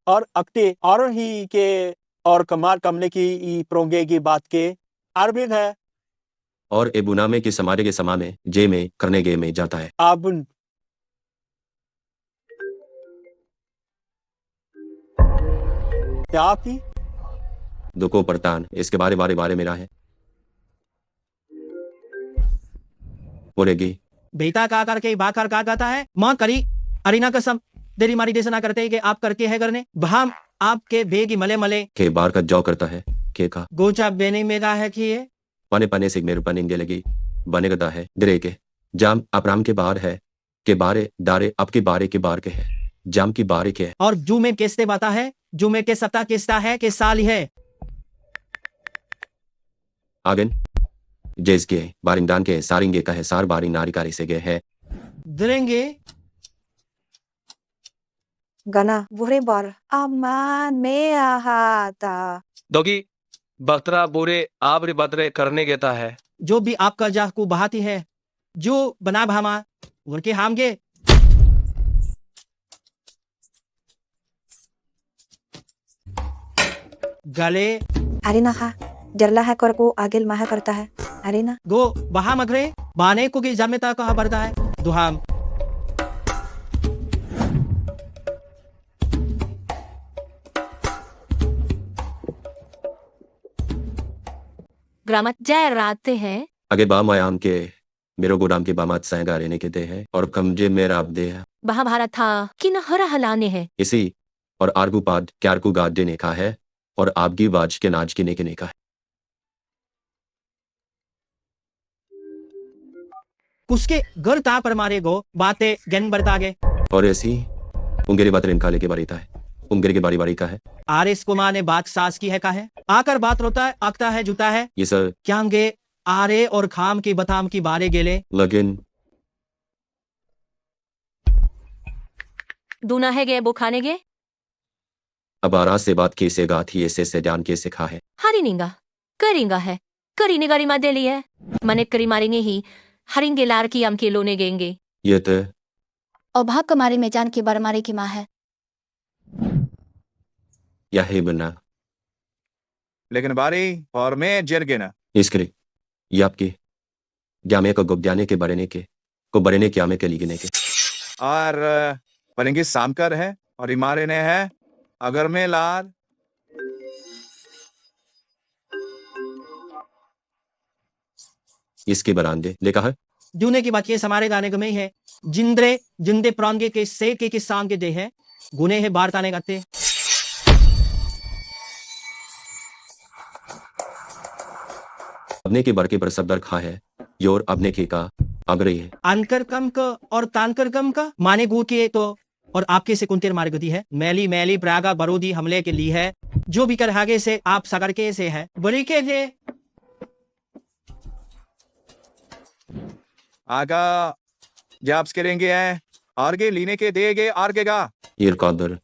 और अक्टे और ही के और कमार कमले की प्रोंगे की बात के आरबिन है और ए बुनामे के समारे के समा में जे में करने गे में जाता है अब क्या आपकी दुखो परतान इसके बारे मेरा है बोलेगी बेटा का करके बाकर का कहता है माँ करी अरीना कसम देरी मारी देश ना करते कि आप करके है करने हम आपके बेगी मले मले के बार का जौ करता है के का गोचा बेने मेरा है कि ये पाने पाने से मेरे पनिंगे लगी बने गदा है दरे के जाम अपराम के बार है के बारे दारे आपके बारे के बार के है जाम की बारे के है और जू में किसते बाता है जू में के सप्ताह किस्ता है के साल है आगन जेस के बारिंदान के सारिंगे का है सार बारी नारिकारी से गए है दरेंगे गना बुरे बार अमान में आहाता दोगी बख्तरा बुरे आबरे बदरे करने गेता है जो भी आपका जाह को बहाती है जो बना भामा उनके हामगे गले अरीना खा जरला है कर को आगिल महा करता है अरीना गो बहा मगरे बाने को की जामेता कहा बढ़ता है दुहाम ग्रामत जय राते हैं आगे बाम आयाम के मेरो गोदाम के बामात सायगा रहने के दे है और कमजे मेरा आप दे है महाभारत था कि न हरा हलाने है इसी और आर्गुपाद क्यारकू गाद देने का है और आपकी बाज के नाच के नेके का है उसके घर ता पर मारे गो बातें गन बरता गे और ऐसी उंगेरी बात रिनकाले के बारी था है उंगेरी के बारी का है आरिस कुमार ने बात सास की है का है आकर बात रोता है आकता है जुता है ये सर क्या गे आरे और खाम की बताम की बारे गेले लेकिन दूना है गे वो खाने गे अब आराज से बात की से गाथी ऐसे से जान के सिखा है हारी निंगा करिंगा है करी निगारी मा देली है मने करी मारेंगे ही हरिंगे लार की हम के लोने गेंगे ये तो और भाग कमारी में जान की बरमारी की माँ है या है बना लेकिन बारी और मैं जर गए ना इसके ये आपकी जामे को गुब्जाने के बरने के को बरने के आमे के लिखने के और परेंगे सामकर है और इमारे ने है अगर मैं लार इसके बरामदे लिखा है जूने की बात ये समारे गाने में है जिंद्रे जिंदे प्रांगे के से के किसान के दे है गुने है बार ताने गाते अपने के बरके पर सब खा है योर अपने के का आग्रही है अनकर कम का और तानकर कम का माने गु के तो और आपके से कुंतेर मार्गदी है मैली मैली प्रागा बरोदी हमले के लिए है जो भी कर आगे से आप सगर के से है बड़ी के लिए आगा जॉब्स करेंगे हैं आगे लेने के देंगे आगे का ईर कौदर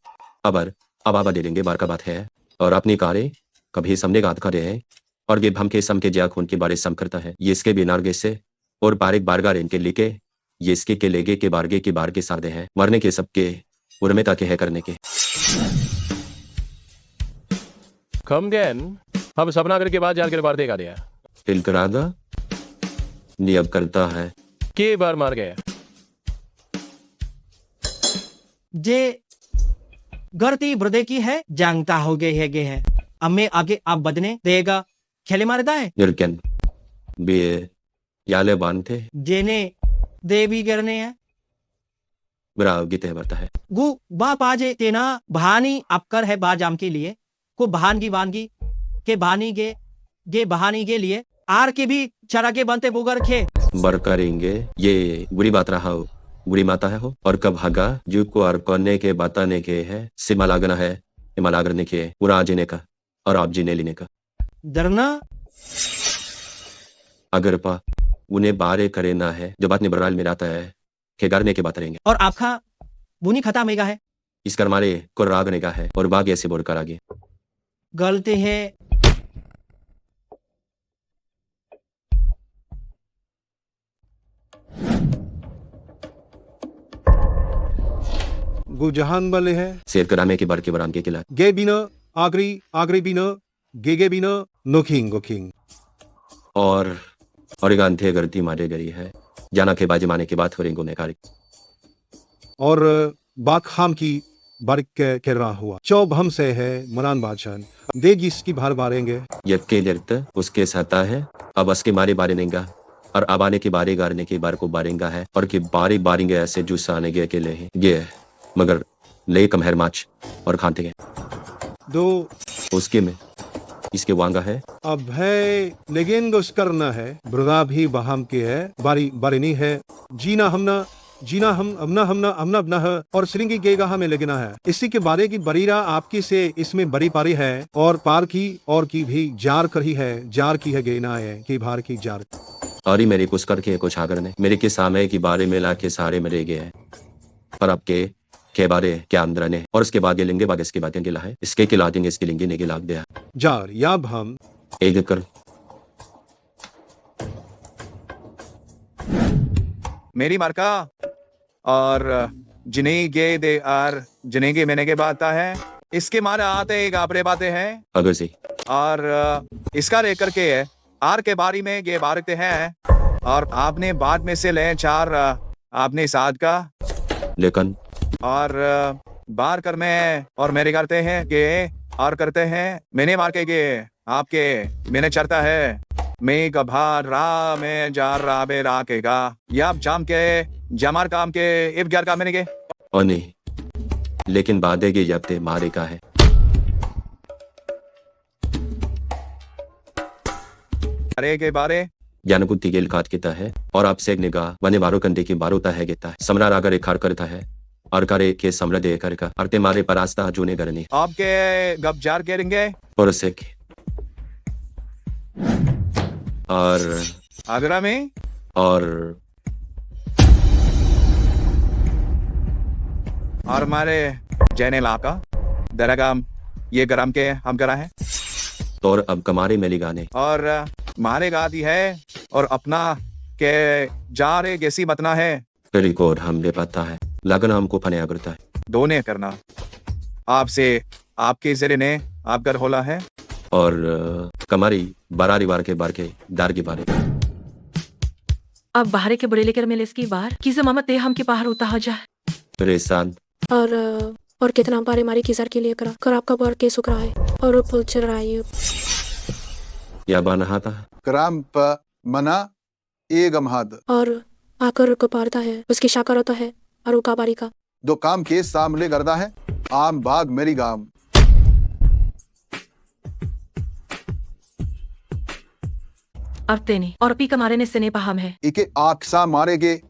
अबर अब आबा दे देंगे बार का बात है और अपनी कारे कभी समने गात करे है और ये भम के सम के ज्या खून के बारे सम करता है ये इसके बिनारगे से और बारिक बारगार इनके लिखे ये इसके के लेगे के बारगे के बार के सादे हैं मरने के सबके उर्मिता के है करने के कम देन हम सपना करके बाद जाल कर बार देगा दिया तिलकरागा नियब करता है के बार मार गया जे गरती ब्रदे की है जानता हो गए है अम्मे आगे आप बदने देगा खेले मारता है निर्कन बे याले बान थे जेने देवी करने हैं ब्राव गीते बरता है गु बा पाजे तेना बहानी अपकर है बाजाम के लिए को बहान की वानगी के बहानी गे बहानी के लिए आर के भी चरा के बनते बुगर खे बर करेंगे ये बुरी बात रहा हो बुरी माता है हो और कब हगा जू को और करने के बताने के है सिमा लागना है हिमा करने के पूरा जीने का और आप जीने लेने का डरना अगर पा उन्हें बारे करे ना है जो बात निबराल में आता है के गारने के बात रहेंगे और आपका बुनी खता मेगा है इस कर मारे को रागने का है और बाग ऐसे बोल कर आगे गलती है गुजहान वाले है शेर करामे के बार के बराम के किला गे बिना आगरी आगरी बिना गे बिना नोखिंग और गांधे गलती मारे गई है जाना के बाजी माने के बाद हो रेंगो ने कारी और बाखाम की बारिक के रहा हुआ चौब हम से है मरान बादशाह दे जिसकी भार बारेंगे यक्के दर्द उसके सहता है अब उसके मारे बारे नेगा और अब आने के बारे गारने के बार को बारेंगा है और कि बारी बारेंगे ऐसे जूस आने गए के ले ये मगर ले कमहर माच और खाते गए दो उसके में इसके वांगा है अब है लेकिन गुस करना है ब्रदा भी बहाम के है बारी बारी नहीं है जीना हम अपना है और श्रृंगी गेगा हमें लगना है इसी के बारे की बरीरा आपकी से इसमें बड़ी पारी है और पार की और की भी जार करी है जार की है गेना है कि भार की जार और ही मेरी कुछ करके कुछ आगर ने मेरे के सामने की बारे में लाके सारे मरे गए हैं पर आपके के बारे क्या अंदर ने और उसके बाद ये लिंगे बाद इसके बाद गिला है इसके खिला देंगे इसके लिंगे ने गिला दिया जार या हम एक कर मेरी मार्का और जिन्हें गे दे आर जिन्हें गे मैंने के बात है इसके मारे आते एक आपरे बातें हैं अगर से और इसका लेकर के है आर के बारी में ये बारते हैं और आपने बाद में से ले चार आपने साथ का लेकिन और बार कर में और मेरे करते हैं कि और करते हैं मैंने मार के आपके मैंने चरता है मैं गभा रा में जा रा बे रा के गा या जाम के जमार काम के इब ग्यार का मैंने के और नहीं लेकिन बादे के जब ते मारे का है अरे के बारे ज्ञान को तिगेल काट केता है और आपसे एक निगाह वने बारो कंदे की बारोता है गेता है समरा अगर एक खार करता है और करे के समरा दे कर का अरते मारे परास्ता जूने करने आपके गप जार करेंगे और से और आगरा में और हमारे जैन इलाका दरगाम ये गरम के हम करा है तो और अब कमारे में लिगाने और मारे गाती है और अपना के जा रे कैसी बतना है रिकॉर्ड हमने पता है लगन हमको फने करता है दोने करना आपसे आपके जरिए ने आप घर होला है और कमारी बरारी बार के दार की बारे अब बाहर के बड़े लेकर मिले इसकी बार किस मामा ते हम के बाहर होता हो जाए परेशान और कितना बारे मारी किसर के लिए करा कर आपका बार के सुकरा है और पुल चल रहा है या बानहा था कराम प मना एगम हाद और आकर को पारता है उसकी शाकर होता है और काबारी का दो काम के सामने करता है आम बाग मेरी गाम अब तेनी और पी कमारे ने सिने पहाम है इके आक्सा मारेगे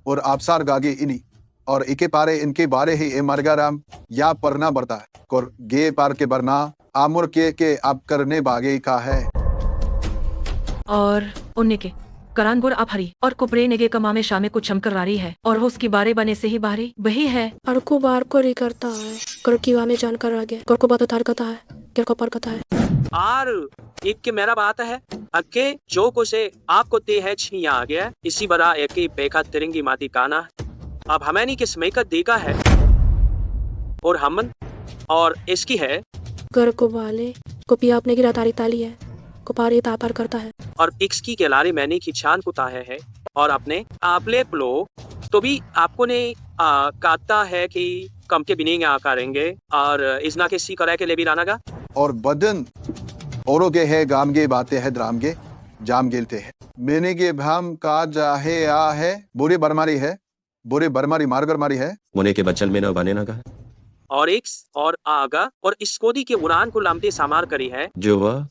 और आपसार गागे इनी और इके पारे इनके बारे ही ए मरगा राम या परना बरता है और गे पार के बरना आमुर के आप करने बागे का है और उन्ने के करानगुर आप हरी और कुपरे नेगे कमा में शामे कुछ चमकर रही है और वो उसकी बारे बने से ही बारी वही है और को बार को री करता है कर की में जानकर आ गया कर को बात उतार करता है कर को पर करता है और एक के मेरा बात है अक्के जो को से आपको ते है छिया आ गया इसी बरा एक बेखा तिरंगी माती काना अब हमें नहीं किस मेकत देखा है और हमन और इसकी है कर को वाले को पिया अपने की रातारी ताली है को पारी तापर करता है और इक्सकी के लारे मैंने की छान कुताया है और अपने आपले प्लो तो भी आपको ने काटता है कि कम के बिनेंगे आ करेंगे और इसना के सी करा के ले भी राना का और बदन औरों के है गाम के बातें है द्राम के जाम गेलते है मैंने के भाम का जाहे आ है बुरी बरमारी है बुरी बरमारी मारगर मारी है मुने के बच्चन में न बने ना कहा और एक्स और आगा और इसकोदी के उड़ान को लामते सामार करी है जो वह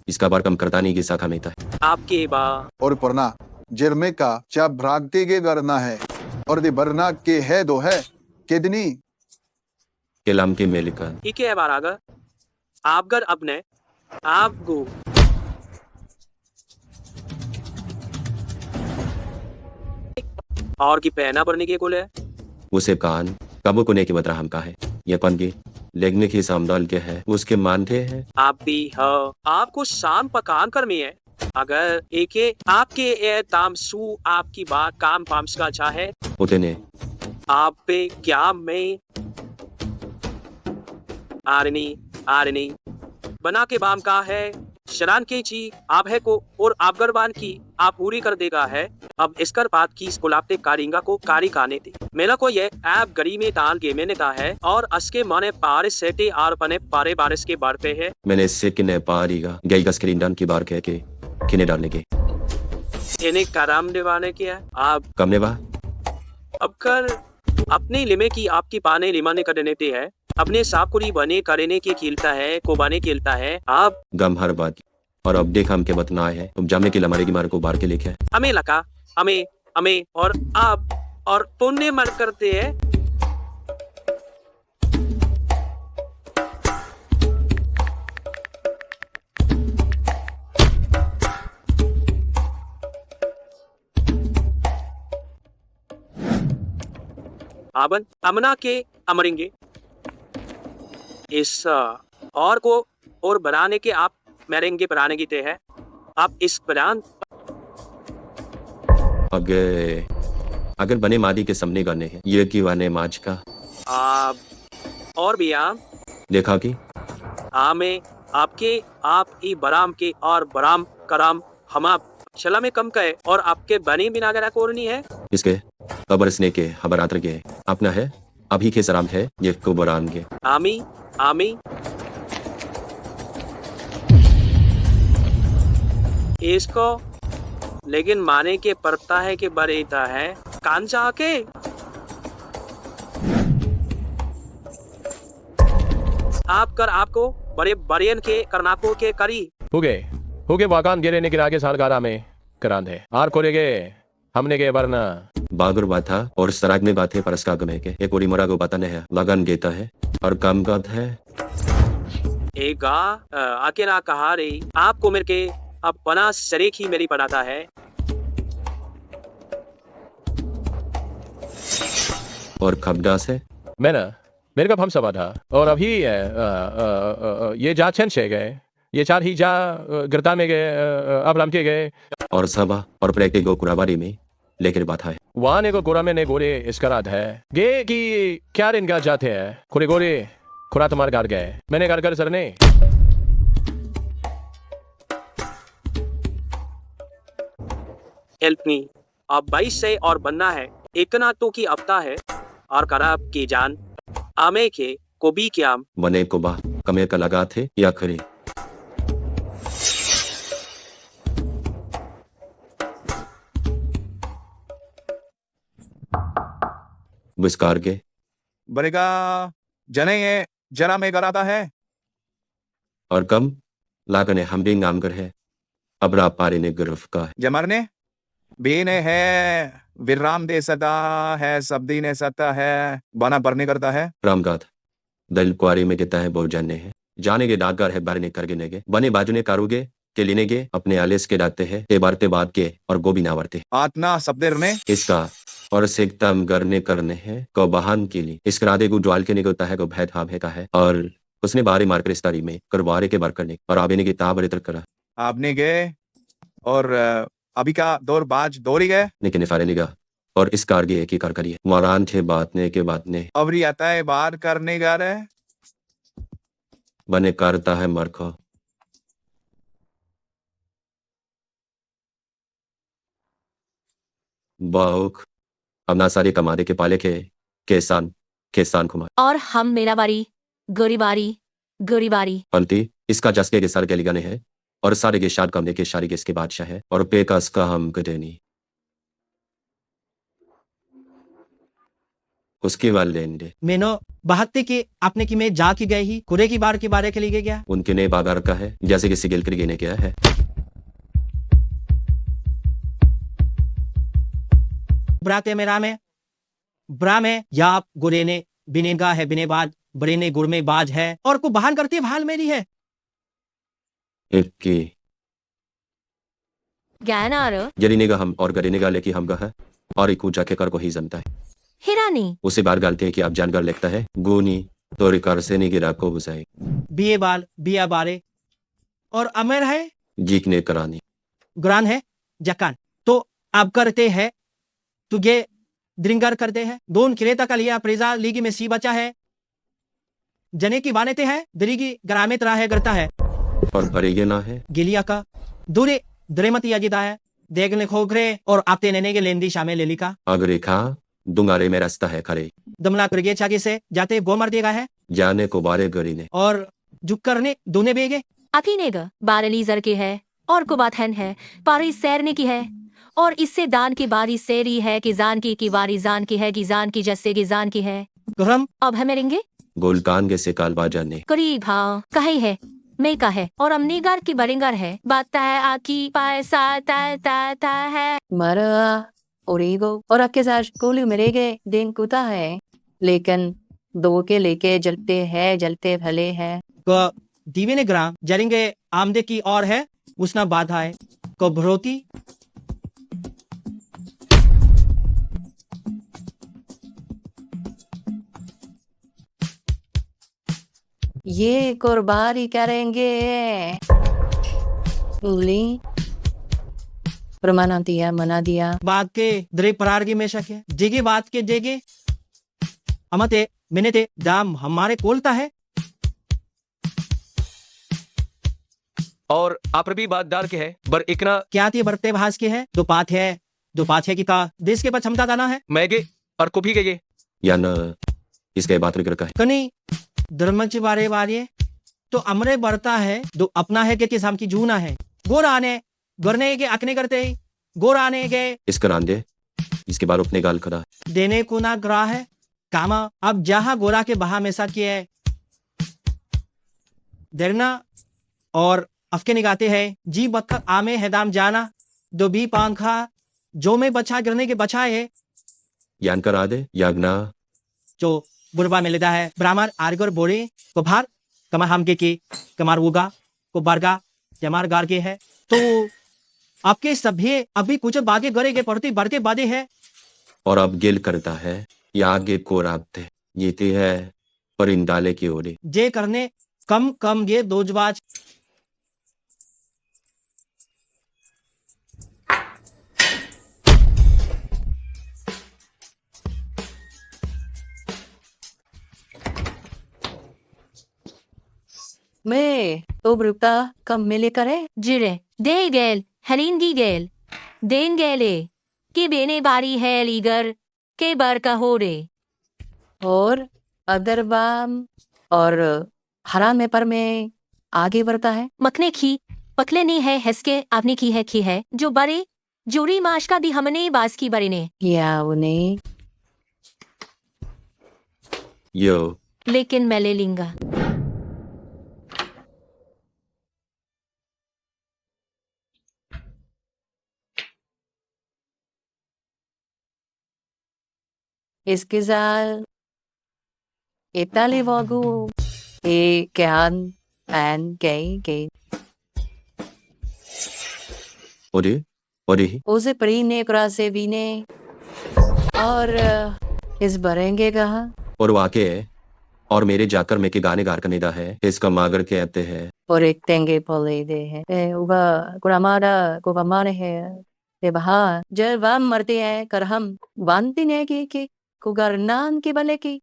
इसका बार कम करता नहीं की शाखा में था आपके बा और पुरना जिरमे का चा भ्रागते के करना है और दे बरना के है दो है कितनी के लाम के मेल का इके है बार आगा आपगर अपने आप गो और की पहना पड़ने के कोले उसे कान कबू कोने की बतरा हम का है ये पन की लेगने की सामदाल के है उसके मानते हैं आप भी हो आपको शाम पकान कर में है अगर एके आपके ए तामसू आपकी बात काम पाम्स का चाहे उतने आप पे क्या में आरनी बना के बाम का है शरान के ची आप है को और आप गरबान की आप पूरी कर देगा है अब इसकर बात की गुलाबते कारिंगा को कारी काने थे मेला को ये ऐप गरी में ताल गे मैंने कहा है और असके माने पारे सेटे आर पने पारे बारिश के बार पे है मैंने इससे किने पारीगा गई का स्क्रीन डान की बार कह के किने डालने के इन्हें कराम दिवाने की है आप कमने बा अब कर अपने लिमे की आपकी पाने लिमाने कर देने है अपने साकुरी बने करने के खिलता है को बने खिलता है आप गम हर बात और अब देख हम के बतना है तुम जामे की लमारे की मार को बार के लेके हमें लगा हमें और आप और पुण्य मर करते हैं आबन अमना के अमरेंगे इस और को और बनाने के आप मरेंगे बनाने की तय है आप इस बयान अगर बने मादी के सामने गाने हैं ये की वाने माज का आप और भी आप देखा कि में आपके आप ई बराम के और बराम कराम हम आप शला में कम कहे और आपके बने बिना गरा कोरनी है इसके बरसने के हबरात्र के अपना है अभी के सराम है ये को बराम के आमी इसको लेकिन माने के पड़ता है कि बरेता है कान जाके आप कर आपको बड़े बरियन के करनाको के करी हो गए वाकान गिरे ने गिरा के सालगारा में करान है आर कोरेगे हमने के वरना बागुर बात और सराग में बात है परस्का गमे के एक ओरी मोरा को बताने है लगन गेता है और काम गात है एक आके ना कहा रे आपको मेरे के अब बना सरेख ही मेरी पढ़ाता है और खबडास है मैं ना मेरे का हम सभा था और अभी ये जा छन से गए ये चार ही जा गिरता में गए अब लाम के गए और सभा और प्रैक्टिक को कुराबारी में लेकर बात है वहाँ ने को गोरा में ने गोरे इसका रात है गे की क्या इनका जाते हैं खुरे गोरे खुरा तुम्हारे घर गए मैंने घर कर सरने हेल्प मी अब 22 से और बनना है इतना तो की अपता है और खराब की जान आमे के को भी क्या बने को बा कमे का लगा थे या खरी विस्कार के बरेगा जने ये जरा में कराता है और कम लागने हम भी नामगर है अबरा पारे ने गिरफ का है जमरने बीने है विराम दे सता है सब्दी ने सता है बना भरने करता है रामगाथ दल क्वारी में देता है बोल जाने है जाने के डाकगर है बारे ने कर गिने के बने बाजू ने कारूगे के लेने के अपने आलेस के डाते हैं ते बारते बाद के और गोभी ना वरते आतना शब्देर ने इसका और सिकतम करने करने हैं को बहान के लिए इस करादे को ज्वाल के निकलता है को भय थाम है का है और उसने बारे मार कर इस तारी में करवारे के बार करने और आबे ने की ताब तक करा आपने गए और अभी का दौर बाज दौरी गए लेकिन फारे निगाह और इस कारगे एक ही कार करिए मारान थे बातने के बात ने अवरी आता है बार करने गा रहे बने करता है मरखो बाहुक अपना सारी कमादे के पाले के केसान कुमार और हम मेरा बारी गरीबारी पंती इसका जस्के के सर के लिगाने है और सारे के शाद कमने के शारी के इसके बादशाह है और पेकास का हम गदेनी उसकी वाल लेंदे मैंने बहत्ते के आपने की मैं जा की गई ही कुरे की बार के बारे के लिए गया उनके ने बागार का है जैसे कि सिगिल कर गिने गया है ब्राते में राम है ब्रा में या आप गुरेने बिनेगा है बिनेबाद बरेने गुर में बाज है और को बहान करती भाल मेरी है एक की ज्ञानार जरीनेगा हम और गरेनेगा लेकी हम है और एक ऊंचा के कर को ही जमता है हिरानी उसे बार गालते हैं कि आप जानकर लिखता है गोनी तो रिकार से नहीं गिरा को बुझाए बिये बाल बिया बारे और अमर है जीकने करानी ग्रान है जकान तो आप करते हैं तुझे द्रिंगर करते हैं दोन किरेता का लिया प्रेजा लीगी में सी बचा है जने की बानेते हैं दरीगी ग्रामे तरह है करता है और भरेगे ना है गिलिया का दूरे द्रेमती अजिता है देखने खोखरे और आपते नेने के लेंदी शामिल लेली का अगर खा दुंगारे में रास्ता है खरे दमला करगे चागे से जाते गो मर देगा है जाने को बारे गरी ने और जुक करने दोने बेगे अभी नेगा बारली जर के है और को बात है पारी सैरने की है और इससे दान की बारी सेरी है कि जान की बारी जान की है कि जान की जैसे की जान की है गरम अब हमें रेंगे गोलकान के से काल बाजाने करीब हाँ कही है मैं का है और अमनीगार की बरिंगर है बात है आकी पैसा ता है मरा ओरिगो और आपके साथ कोली मरेगे दिन कुता है लेकिन दो के लेके जलते भले है को दीवे ने ग्राम जरेंगे आमदे की और है उसना बाधा है को भरोती ये कुर्बानी करेंगे उली प्रमाण दिया मना दिया बात के द्रे परार की में शक है जेगे बात के जेगे अमते मैंने ते दाम हमारे कोलता है और आप भी बात डाल के है बर इकना क्या थी बरते भास के है दो पाथ है कि का देश के पास क्षमता दाना है मैगे और कुपी के या न इसके बात रिकर का है कनी धर्मच बारे तो अमरे बरता है दो अपना है कि किस हम की जूना है गोर आने गरने के अकने करते ही गोर आने के इसका रांदे इसके बाद अपने गाल खड़ा देने को ना ग्राह है कामा अब जहां गोरा के बहा में साथ किए देरना और अफके निगाते हैं जी बक्का आमे हैदाम जाना दो बी पान खा जो में बचा गिरने के बचाए है यान करा दे यागना जो बुरबा में लेता है ब्राह्मण आर्गर बोरे को भार कमा हम के कमार उगा को बारगा जमार गार के है तो आपके सभी अभी कुछ बागे गरे के पड़ती बढ़ते बादे है और अब गिल करता है या आगे को राबते ये ते है परिंदाले की ओरे जे करने कम ये दोजबाज मैं तो ब्रुकता कम मिले करे जिरे दे गेल हलीन की गेल देन गेले के बेने बारी है लीगर के बर का हो रे और अदरबाम और हराम में पर में आगे बढ़ता है मखने की पकले नहीं है हंसके आपने की है जो बरे जोरी माश का भी हमने बास की बरे ने या उन्हें यो लेकिन मैं ले लूंगा। इसके साथ Italy vagu e can and gay ओरे ओरे ही उसे प्रीने क्रॉसे बीने और इस बरेंगे कहा और वाके है और मेरे जाकर में के गाने गार कनेदा है इसका मागर कहते हैं और एक तेंगे पोले दे है उगा कुरामारा को बमाने है ते बहा जब हम मरते हैं कर हम वांती ने की कुगरनान की बने की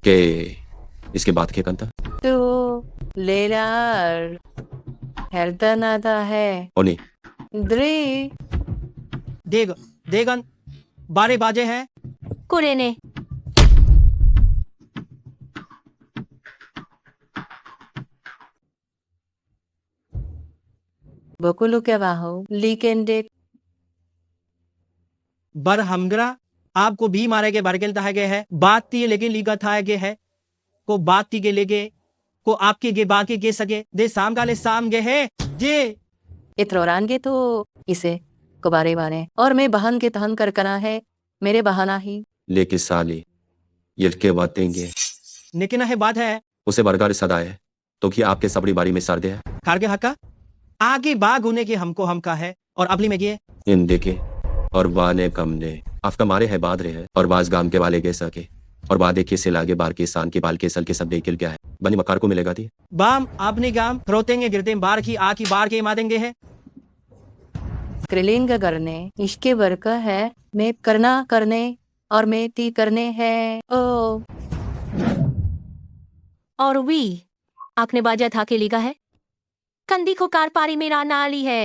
के इसके बाद के कंता तो लेलार हेल्ता नाता है ओनी द्री देगन 12 बाजे हैं। कुरेने बकुलु के बाहो लीकेन डेक बर हमगरा आपको भी मारे के बरकेल था गए है बात थी लेकिन लीगा था गए है को बात थी के लेके को आपके गे बाकी के सके दे साम गाले साम गे है जे इतरोरान के तो इसे कुबारे बाने और मैं बहन के तहन कर कना है मेरे बहाना ही लेके साली ये के बातेंगे लेकिन है बात है उसे बरगार सदा है तो कि आपके सबड़ी बारी में सर दे है खार के हक्का आगे बाग होने के हमको हमका है और अपनी में गे इन देखे और वाने कम ने आपका मारे है बाद रहे है और बाज गाम के वाले के सके और बाद देखिए से लागे बार के सान के बाल के सल के सब देकिल क्या है बनी मकार को मिलेगा थी बाम अपने गाम रोतेंगे गिरते बार की आकी बार के मा देंगे है क्रिलिंग करने इसके बरका है मैं करना करने और मैं ती करने है ओ और वी आंखने बाजा था के लिखा है कंदी को कार पारी मेरा नाली है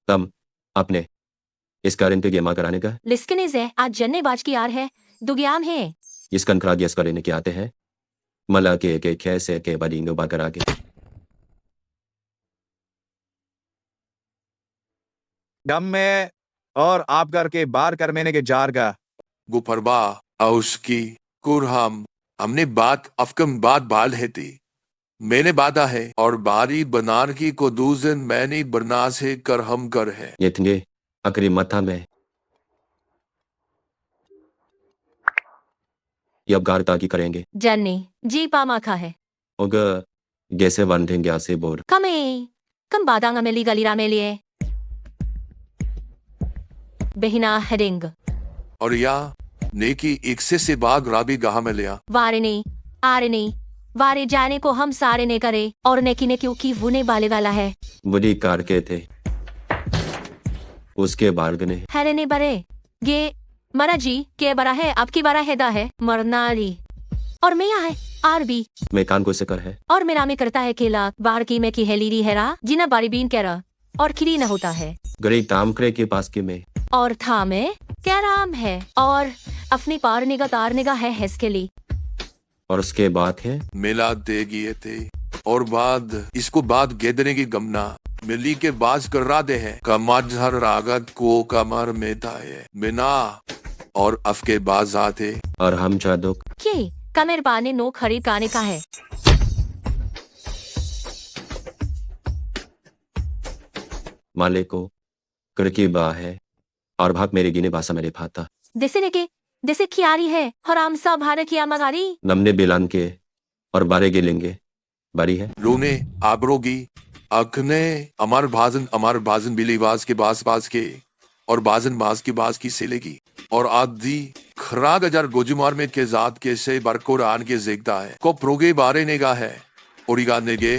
तम आपने इस कारण के गेमा कराने का लिस्कने से आज जन्ने बाज की यार है दुग्याम है इस कनखरा गैस करने के आते हैं मला के कैसे के बड़ींगो बा करा के गम में और आप घर के बार कर मैंने के जारगा गुफरबा औसकी कुरहम हमने बात अफकम बात बाल है थी मैंने बाधा है और बारी बनार की को दूजन मैंने बरना से कर हम कर है ये थंगे अकरी मथा में ये अब गारता की करेंगे जन्ने जी पामा खा है ओग जैसे वन थे गया से बोर कमे कम बादांगा मेली गलीरा में लिए बेहिना हेडिंग और या नेकी एक से बाग राबी गाह में लिया वारे नहीं आरे नहीं वारे जाने को हम सारे ने करे और नेकी ने क्योंकि वुने बाले वाला है बुरी कार के थे उसके बालगने हैरे ने बरे गे मरा जी के बरा है आपकी बरा हैदा है मरनाली और मैं यहाँ है आर बी मैं कान को से कर है और मेरा में करता है केला बार की में की हेलीरी हैरा जिना बारी बीन कह रहा और खिरी न होता है गरी ताम करे के पास के में और था में क्या राम है और अपनी पार निगा तार निगा है हैस के लिए और उसके बाद है मिला देगी ये थे और बाद इसको बाद गेदने की गमना मिली के बाज कर रहा दे है कमर रागत को कमर में था है बिना और अफके बाज आते और हम चादुक के कमेर बाने नो खरीद गाने का है माले को करकी बा है और भाग मेरे गिने बासा मेरे फाता जैसे खियारी है हराम सा भारत किया मगारी नमने बिलान के और बारे गिलेंगे बारी है रोने आबरोगी अखने अमर भाजन बिलीवास के बास के और बाजन बाज की सेलेगी और आदि खराग अजार गोजुमार में के जात के से बरकोर आन के जेगता है को प्रोगे बारे नेगा है ओरिगा नेगे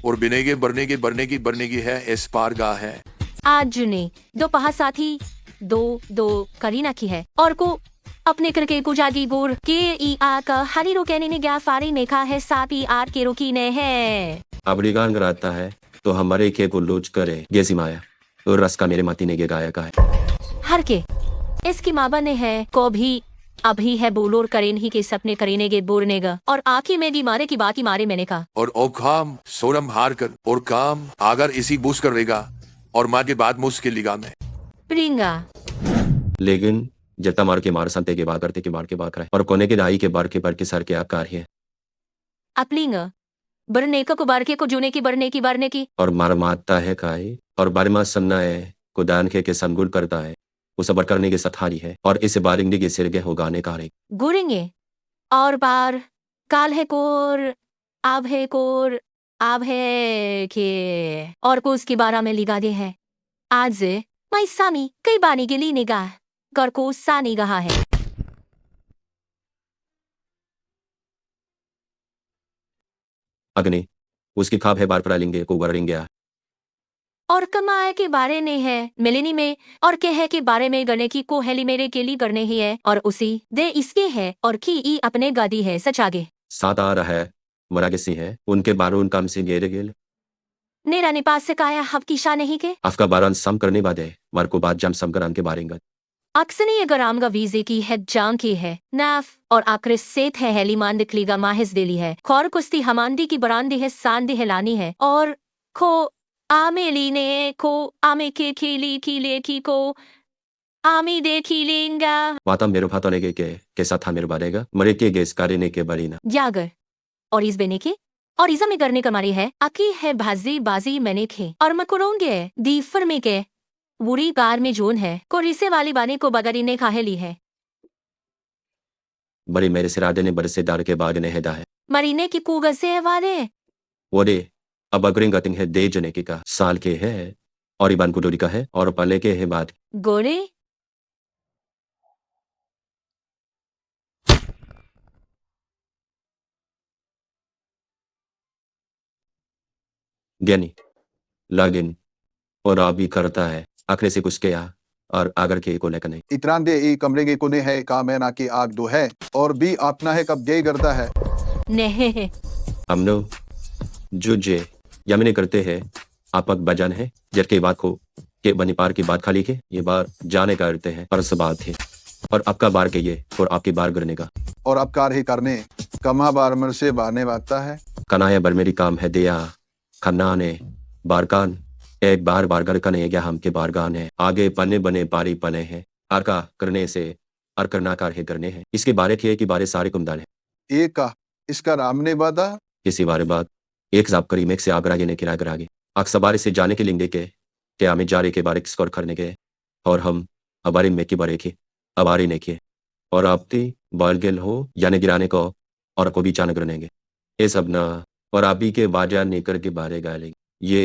और बिनेगे बरने की है एस पार गा है आज जुने दो पहा साथी दो करीना की है और को अपने करके कुजागी गोर के ई आ का हरी रो कहने ने गया फारी नेखा है सापी आर के रोकी ने है अब रिगान कराता है तो हमारे के को लोच करे गेसी माया और रस का मेरे माती ने गे गाया का है हर के इसकी माँ ने है को भी अभी है बोलोर करेन ही के सपने करेने के बोरनेगा और आखिर में भी मारे की बाकी मारे मैंने कहा और ओखाम सोरम हार कर और काम अगर इसी बूस करेगा और माँ के बाद मुश्किल लिगा में प्रिंगा लेकिन जता मार के मार संते के बाद करते के मार के बाद करे और कोने के दाई के बार के सर के आकार है अपलिंग बरने को बारके को जूने की बरने की बारने की और मार मारता है काय और बारमा सन्ना है को दान के संगुल करता है वो सबर करने के सथारी है और इसे बारिंग के सिर के हो गाने का गुरेंगे और बार काल है कोर आब है कोर आब है के और को उसकी बारा में लिगा दे है आज मैं सामी कई बानी के लिए निगाह कर को सा निगाह है अग्नि उसकी खाब है बार परालिंगे को वरेंगे और कमाए के बारे में है मिलेनी में और कहे के बारे में गने की को हेली मेरे के लिए करने ही है और उसी दे इसके है और की ई अपने गादी है सच आगे साथ आ रहा है मरागसी है उनके बारून काम से गेरे गेल नेरा ने पास से काया हब की शाह नहीं के आपका बारान सम करने बाद है मार को बाद जम सम करान के बारेंगे अक्सनी अगर आमगा वीजे की है जांग की है नाफ और आखिर सेत है हेली मान निकलीगा माहिस देली है खौर कुश्ती हमांदी की बरांदी है सांदी हिलानी है और खो आमेली ने को आमे के खीली खीले की को आमी दे खीलेंगा वाता मेरे भातो ने के साथ था मेरे बारेगा मरे के गेस कार्य के बड़ी ना जागर और इस बेने के और इजा में करने कमारी है अकी है भाजी बाजी मैंने खे और मकुरोंगे दीफर में के बुरी कार में जोन है को रिसे वाली बाने को बगरी ने खाहे ली है बड़ी मेरे सिरादे ने बरसे दार के बाद ने हेदा है मरीने की कूगा से वाले वो दे अब अग्रिंग गतिंग है दे जने की का साल के है और इबान कुडोरी का है और पले के है बाद गोरे ज्ञानी लागिन और अभी करता है आखिर से कुछ किया और आगर के को लेकर नहीं इतरान दे ई कमरे के कोने है काम है ना कि आग दो है और भी अपना है कब गई करता है नहीं हम लोग जो जे यमने करते हैं आपक बजान है जर के बात को के बनी पार की बात खाली के ये बार जाने का करते हैं पर बात है और आपका बार के ये और आपकी बार करने का और अब कार ही करने कमा बार मर से बारने बागता है कनाया बर मेरी काम है दिया खन्ना ने बारकान एक बार बारगर का नहीं गया हम के बारगान है आगे पन्ने बने पारी पने हैं आर का करने से आर करना कार है करने हैं इसके बारे किए कि बारे सारे कुमदाल है एक का इसका राम ने बादा किसी बारे बात एक जाब करीम एक से आगरा ने किरा आगे अक्सर बारे से जाने के लिंगे के हमें जारे के बारे स्कोर करने के और हम अबारी में की बारे की अबारी ने किए और आपती बालगेल हो यानी गिराने को और को भी चानक रनेंगे ये सब ना और आप ही के बाजार नेकर के बारे गाले ये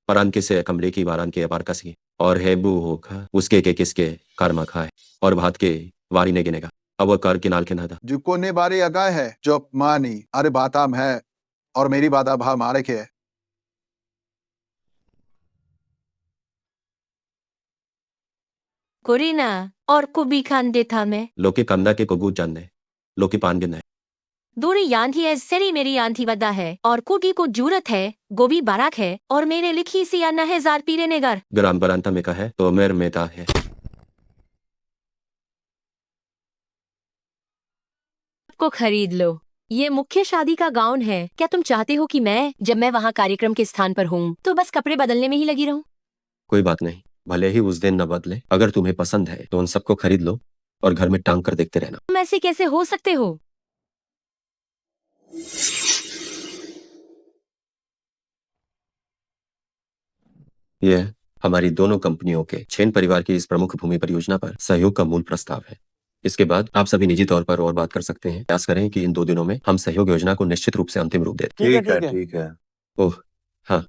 परान के से कमरे की बारान के अपार कसी और हेबू होगा उसके के किसके कर्म खाए और भात के वारी ने गिनेगा अब वह कर किनाल के ना था जुको ने बारे अगाए है जो मानी अरे बाताम है और मेरी बात भा मारे के है कोरिना और को भी खान दे था मैं लोके कंदा के कोगू जानने लोके पान गिना दूरी यान थी है सेरी मेरी यान थी वदा है और कुकी को जरूरत है गोभी बाराक है और मेरे लिखी सी याना है जार पीरे नेगर ग्राम बरांता में का है तो मेर मेता है को खरीद लो ये मुख्य शादी का गाउन है क्या तुम चाहते हो कि मैं जब मैं वहाँ कार्यक्रम के स्थान पर हूँ तो बस कपड़े बदलने में ही लगी रहूं कोई बात नहीं भले ही उस दिन न बदले अगर तुम्हें पसंद है तो उन सबको खरीद लो और घर में टांग कर देखते रहना तुम ऐसे कैसे हो सकते हो यह हमारी दोनों कंपनियों के छेन परिवार की इस प्रमुख भूमि परियोजना पर सहयोग का मूल प्रस्ताव है इसके बाद आप सभी निजी तौर पर और बात कर सकते हैं प्रयास करें कि इन 2 दिनों में हम सहयोग योजना को निश्चित रूप से अंतिम रूप दें ठीक है ओह हाँ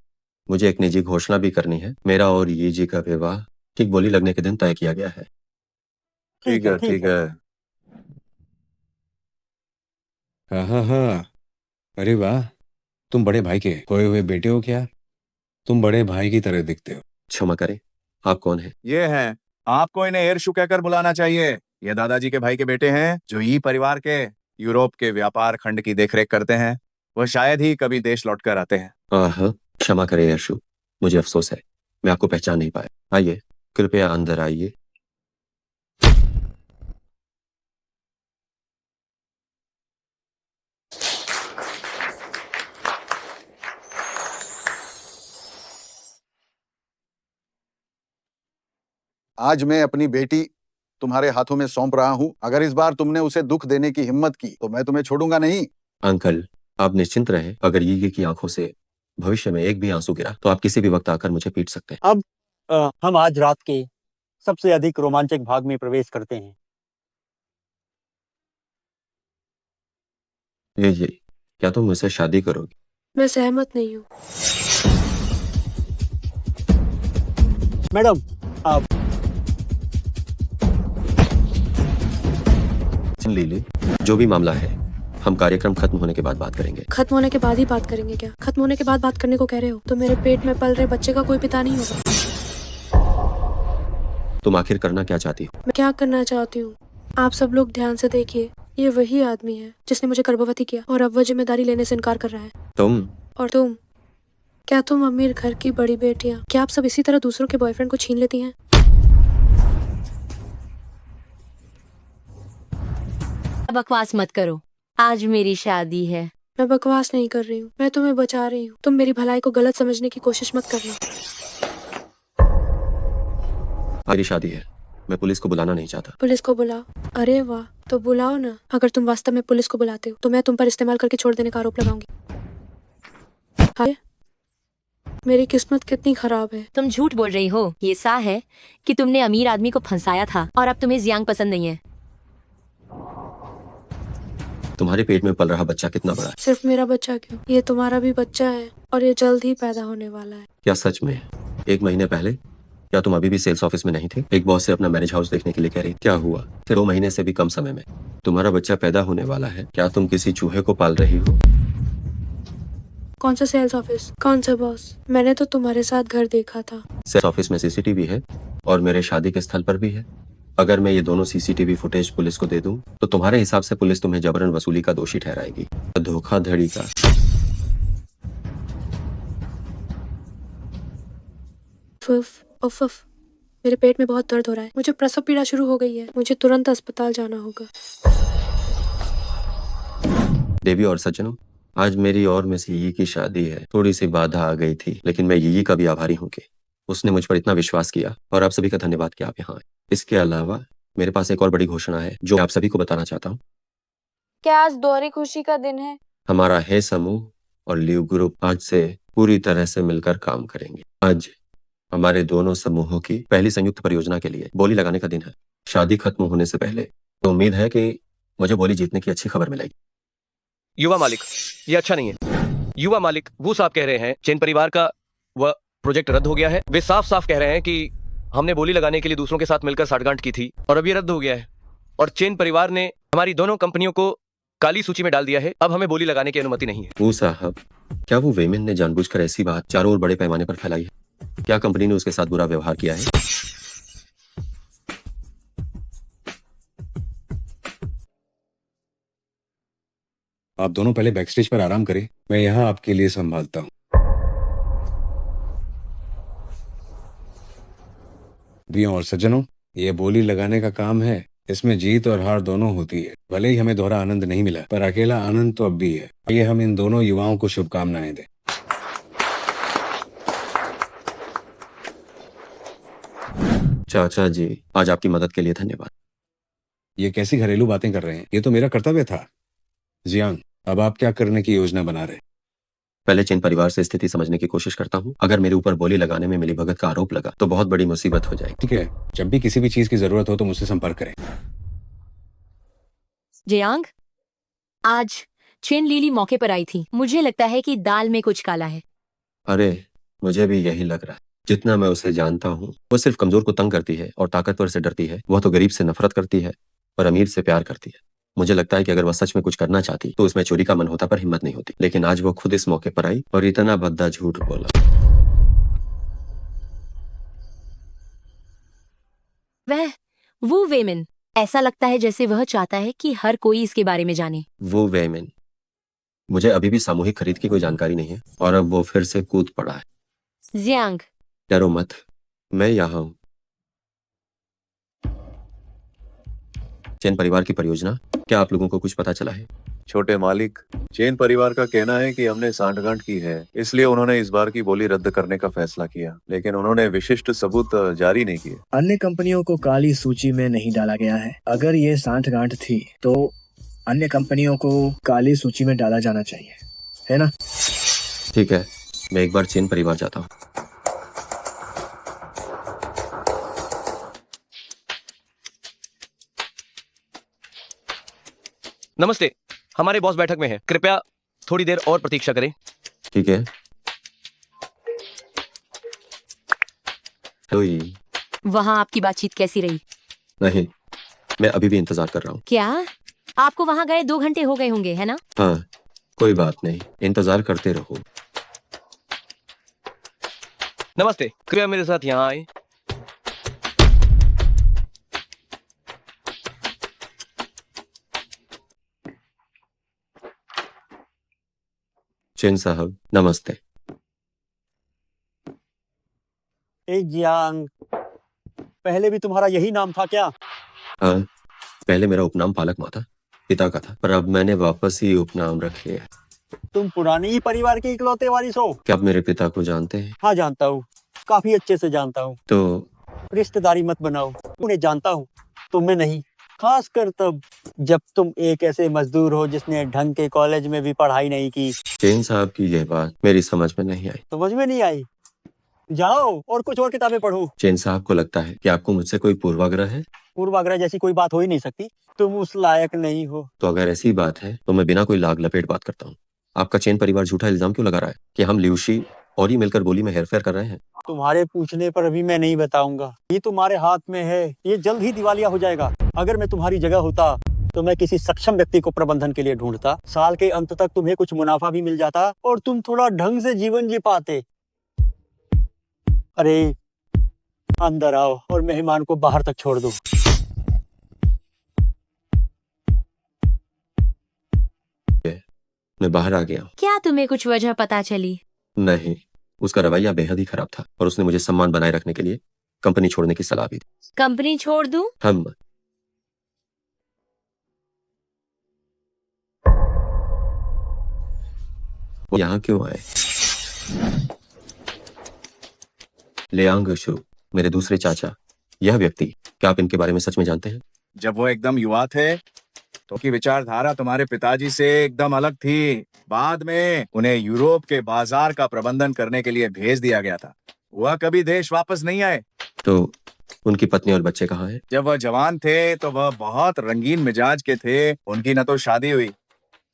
मुझे एक निजी घोषणा भी करनी है मेरा और ये जी का विवाह ठीक बोली लगने के दिन तय किया गया है ठीक है हाँ अरे वाह तुम बड़े भाई के खोए हुए बेटे हो क्या तुम बड़े भाई की तरह दिखते हो क्षमा करें आप कौन है ये है आपको इन्हें एयरशु कहकर बुलाना चाहिए ये दादाजी के भाई के बेटे हैं जो ई परिवार के यूरोप के व्यापार खंड की देखरेख करते हैं वह शायद ही कभी देश लौटकर आते हैं क्षमा करें यशु मुझे अफसोस है मैं आपको पहचान नहीं पाया आइए कृपया अंदर आइए आज मैं अपनी बेटी तुम्हारे हाथों में सौंप रहा हूँ। अगर इस बार तुमने उसे दुख देने की हिम्मत की तो मैं तुम्हें छोड़ूंगा नहीं। अंकल, आप निश्चिंत रहे, अगर ये की आंखों से भविष्य में एक भी आंसू गिरा तो आप किसी भी वक्त आकर मुझे पीट सकते हैं। अब हम आज रात के सबसे अधिक रोमांचक भाग में प्रवेश करते हैं। ये क्या तुम मुझसे शादी करोगे? मैं सहमत नहीं हूँ। मैडम, आप लीली, जो भी मामला है हम कार्यक्रम खत्म होने के बाद बात करेंगे। खत्म होने के बाद ही बात करेंगे क्या? खत्म होने के बाद बात करने को कह रहे हो तो मेरे पेट में पल रहे बच्चे का कोई पिता नहीं होगा। तुम आखिर करना क्या चाहती हो? मैं क्या करना चाहती हूँ? आप सब लोग ध्यान से देखिए, ये वही आदमी है जिसने मुझे गर्भवती किया और अब वह जिम्मेदारी लेने से इनकार कर रहा है। तुम क्या तुम अमीर घर की बड़ी बेटियाँ, क्या आप सब इसी तरह दूसरों के बॉयफ्रेंड को छीन लेती हैं? बकवास मत करो, आज मेरी शादी है। मैं बकवास नहीं कर रही हूँ, मैं तुम्हें बचा रही हूँ। तुम मेरी भलाई को गलत समझने की कोशिश मत करना। मेरी शादी है, मैं पुलिस को बुलाना नहीं चाहता। पुलिस को बुलाओ? अरे वाह, तो बुलाओ ना। अगर तुम वास्तव में पुलिस को बुलाते हो तो मैं तुम पर इस्तेमाल करके छोड़ देने का आरोप लगाऊंगी। हाय, मेरी किस्मत कितनी खराब है। तुम झूठ बोल रही हो। ये सा है कि तुमने अमीर आदमी को फंसाया था और अब तुम्हें जियांग पसंद नहीं है। तुम्हारे पेट में पल रहा बच्चा कितना बड़ा है? सिर्फ मेरा बच्चा क्यों, ये तुम्हारा भी बच्चा है और ये जल्द ही पैदा होने वाला है। क्या सच में? 1 महीने पहले? क्या तुम अभी भी सेल्स ऑफिस में नहीं थे? एक बॉस से अपना मैरिज हाउस देखने के लिए कह रही। क्या हुआ? फिर 2 महीने से भी कम समय में तुम्हारा बच्चा पैदा होने वाला है। क्या तुम किसी चूहे को पाल रही हो? कौन सा सेल्स ऑफिस, कौन सा बॉस? मैंने तो तुम्हारे साथ घर देखा था। सेल्स ऑफिस में सीसीटीवी है और मेरे शादी के स्थल पर भी है। अगर मैं ये दोनों सीसीटीवी फुटेज पुलिस को दे दूं तो तुम्हारे हिसाब से पुलिस तुम्हें जबरन वसूली का दोषी ठहराएगी, धोखाधड़ी का। उफ, मेरे पेट में बहुत दर्द हो रहा है। मुझे प्रसव पीड़ा शुरू हो गई है। मुझे तुरंत अस्पताल जाना होगा। देवी और सज्जनों, आज मेरी और मिस यी की शादी है। थोड़ी सी बाधा आ गई थी, लेकिन मैं यी का भी आभारी हूँ कि उसने मुझ पर इतना विश्वास किया और आप सभी का धन्यवाद कि आप यहाँ आए। इसके अलावा मेरे पास एक और बड़ी घोषणा है जो आप सभी को बताना चाहता हूँ। क्या आज दोहरी खुशी का दिन है? हमारा है समूह और लीव ग्रुप आज से पूरी तरह से मिलकर काम करेंगे। आज हमारे दोनों समूहों की पहली संयुक्त परियोजना के लिए बोली लगाने का दिन है। शादी खत्म होने से पहले तो उम्मीद है कि मुझे बोली जीतने की अच्छी खबर मिलेगी। युवा मालिक, ये अच्छा नहीं है। युवा मालिक वो साहब कह रहे हैं चेन परिवार का वह प्रोजेक्ट रद्द हो गया है। वे साफ साफ कह रहे हैं कि हमने बोली लगाने के लिए दूसरों के साथ मिलकर साठगांठ की थी और अब ये रद्द हो गया है और चेन परिवार ने हमारी दोनों कंपनियों को काली सूची में डाल दिया है। अब हमें बोली लगाने की अनुमति नहीं है। वो साहब, क्या वो वेमेन ने जानबूझकर ऐसी बात चारों ओर बड़े पैमाने पर फैलाई है? क्या कंपनी ने उसके साथ बुरा व्यवहार किया है? आप दोनों पहले बैकस्टेज पर आराम करें, मैं यहाँ आपके लिए संभालता हूँ। और सज्जनों, ये बोली लगाने का काम है। इसमें जीत और हार दोनों होती है। भले ही हमें दोहरा आनंद नहीं मिला, पर अकेला आनंद तो अब भी है। आइए हम इन दोनों युवाओं को शुभकामनाएं दें। चाचा जी, आज आपकी मदद के लिए धन्यवाद। ये कैसी घरेलू बातें कर रहे हैं? ये तो मेरा कर्तव्य था। जियांग, अब आप क्या करने की योजना बना रहे? पहले चेन परिवार से स्थिति समझने की कोशिश करता हूँ। अगर मेरे ऊपर बोली लगाने में मिलीभगत का आरोप लगा तो बहुत बड़ी मुसीबत हो जाएगी। ठीक है, जब भी किसी भी चीज की जरूरत हो तो मुझसे संपर्क करें। जियांग, आज चेन लीली मौके पर आई थी। मुझे लगता है कि दाल में कुछ काला है। अरे, मुझे भी यही लग रहा है। जितना मैं उसे जानता हूँ, वो सिर्फ कमजोर को तंग करती है और ताकतवर से डरती है। वह तो गरीब से नफरत करती है और अमीर से प्यार करती है। मुझे लगता है कि अगर वह सच में कुछ करना चाहती तो उसमें चोरी का मन होता, पर हिम्मत नहीं होती। लेकिन आज वो खुद इस मौके पर आई और इतना भद्दा झूठ बोला। वो वेमेन, ऐसा लगता है जैसे वह चाहता है कि हर कोई इसके बारे में जाने। वो वेमेन, मुझे अभी भी सामूहिक खरीद की कोई जानकारी नहीं है और अब वो फिर से कूद पड़ा है। जियांग, डरो मत, मैं यहाँ हूँ। चेन परिवार की परियोजना, क्या आप लोगों को कुछ पता चला है? छोटे मालिक, चेन परिवार का कहना है कि हमने सांठगांठ की है, इसलिए उन्होंने इस बार की बोली रद्द करने का फैसला किया, लेकिन उन्होंने विशिष्ट सबूत जारी नहीं किए। अन्य कंपनियों को काली सूची में नहीं डाला गया है। अगर ये सांठगांठ थी तो अन्य कंपनियों को काली सूची में डाला जाना चाहिए, है ना? ठीक है, मैं एक बार चेन परिवार जाता हूँ। नमस्ते, हमारे बॉस बैठक में हैं। कृपया थोड़ी देर और प्रतीक्षा करें। ठीक है। कोई वहाँ आपकी बातचीत कैसी रही? नहीं, मैं अभी भी इंतजार कर रहा हूँ। क्या आपको वहाँ गए 2 घंटे हो गए होंगे, है ना? हाँ, कोई बात नहीं, इंतजार करते रहो। नमस्ते, कृपया मेरे साथ यहाँ आए। चेन साहब, नमस्ते। ए जियांग, पहले भी तुम्हारा यही नाम था क्या? हाँ, पहले मेरा उपनाम पालक माँ था, पिता का था, पर अब मैंने वापस ही उपनाम रख लिया। तुम पुराने ही परिवार के इकलौते वारिस हो? क्या आप मेरे पिता को जानते हैं? हाँ, जानता हूँ, काफी अच्छे से जानता हूँ। तो रिश्तेदारी मत बनाओ, उन्हें जानता हूँ, तुम्हें नहीं। खासकर तब जब तुम एक ऐसे मजदूर हो जिसने ढंग के कॉलेज में भी पढ़ाई नहीं की। चेन साहब की यह बात मेरी समझ में नहीं आई। समझ में नहीं आई? जाओ और कुछ और किताबें पढ़ो। चेन साहब को लगता है कि आपको मुझसे कोई पूर्वाग्रह है? पूर्वाग्रह जैसी कोई बात हो ही नहीं सकती, तुम उस लायक नहीं हो। तो अगर ऐसी बात है तो मैं बिना कोई लाग लपेट बात करता हूँ। आपका चेन परिवार झूठा इल्जाम क्यों लगा रहा है कि हम ल्यूशी और ही मिलकर बोली में हेरफेर कर रहे हैं? तुम्हारे पूछने पर अभी मैं नहीं बताऊंगा, ये तुम्हारे हाथ में है, ये जल्द ही दिवालिया हो जाएगा। अगर मैं तुम्हारी जगह होता तो मैं किसी सक्षम व्यक्ति को प्रबंधन के लिए ढूंढता, साल के अंत तक तुम्हें कुछ मुनाफा भी मिल जाता और तुम थोड़ा ढंग से जीवन जी पाते। अरे अंदर आओ और मेहमान को बाहर तक छोड़ दो। मैं बाहर आ गया हूँ। क्या तुम्हें कुछ वजह पता चली? नहीं, उसका रवैया बेहद ही खराब था और उसने मुझे सम्मान बनाए रखने के लिए कंपनी छोड़ने की सलाह भी दी। कंपनी छोड़ दूं? हम वो यहाँ क्यों आए? लियांग शु, मेरे दूसरे चाचा, यह व्यक्ति, क्या आप इनके बारे में सच में जानते हैं? जब वो एकदम युवा थे तो की विचारधारा तुम्हारे पिताजी से एकदम अलग थी। बाद में उन्हें यूरोप के बाजार का प्रबंधन करने के लिए भेज दिया गया था। वह कभी देश वापस नहीं आए। तो उनकी पत्नी और बच्चे कहाँ हैं? जब वह जवान थे तो वह बहुत रंगीन मिजाज के थे। उनकी न तो शादी हुई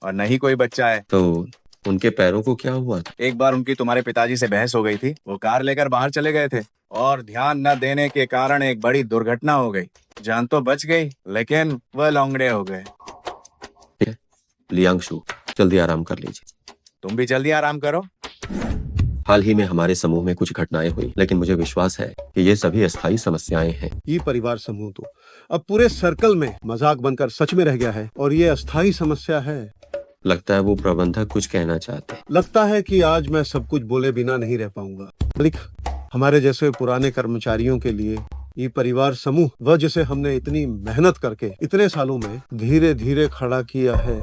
और न ही कोई बच्चा है। तो उनके पैरों को क्या हुआ था? एक बार उनकी तुम्हारे पिताजी से बहस हो गई थी। वो कार लेकर बाहर चले गए थे और ध्यान न देने के कारण एक बड़ी दुर्घटना हो गई। जान तो बच गई लेकिन वह लौंगड़े हो गए। लियांग शु, जल्दी आराम कर लीजिए। तुम भी जल्दी आराम करो। हाल ही में हमारे समूह में कुछ घटनाएं हुई, लेकिन मुझे विश्वास है कि ये सभी अस्थायी समस्याएं हैं। ये परिवार समूह तो अब पूरे सर्कल में मजाक बनकर सच में रह गया है और ये अस्थायी समस्या है। लगता है वो प्रबंधक कुछ कहना चाहते हैं। लगता है कि आज मैं सब कुछ बोले बिना नहीं रह पाऊंगा। मालिक, हमारे जैसे पुराने कर्मचारियों के लिए ये परिवार समूह, वह जिसे हमने इतनी मेहनत करके इतने सालों में धीरे धीरे खड़ा किया है,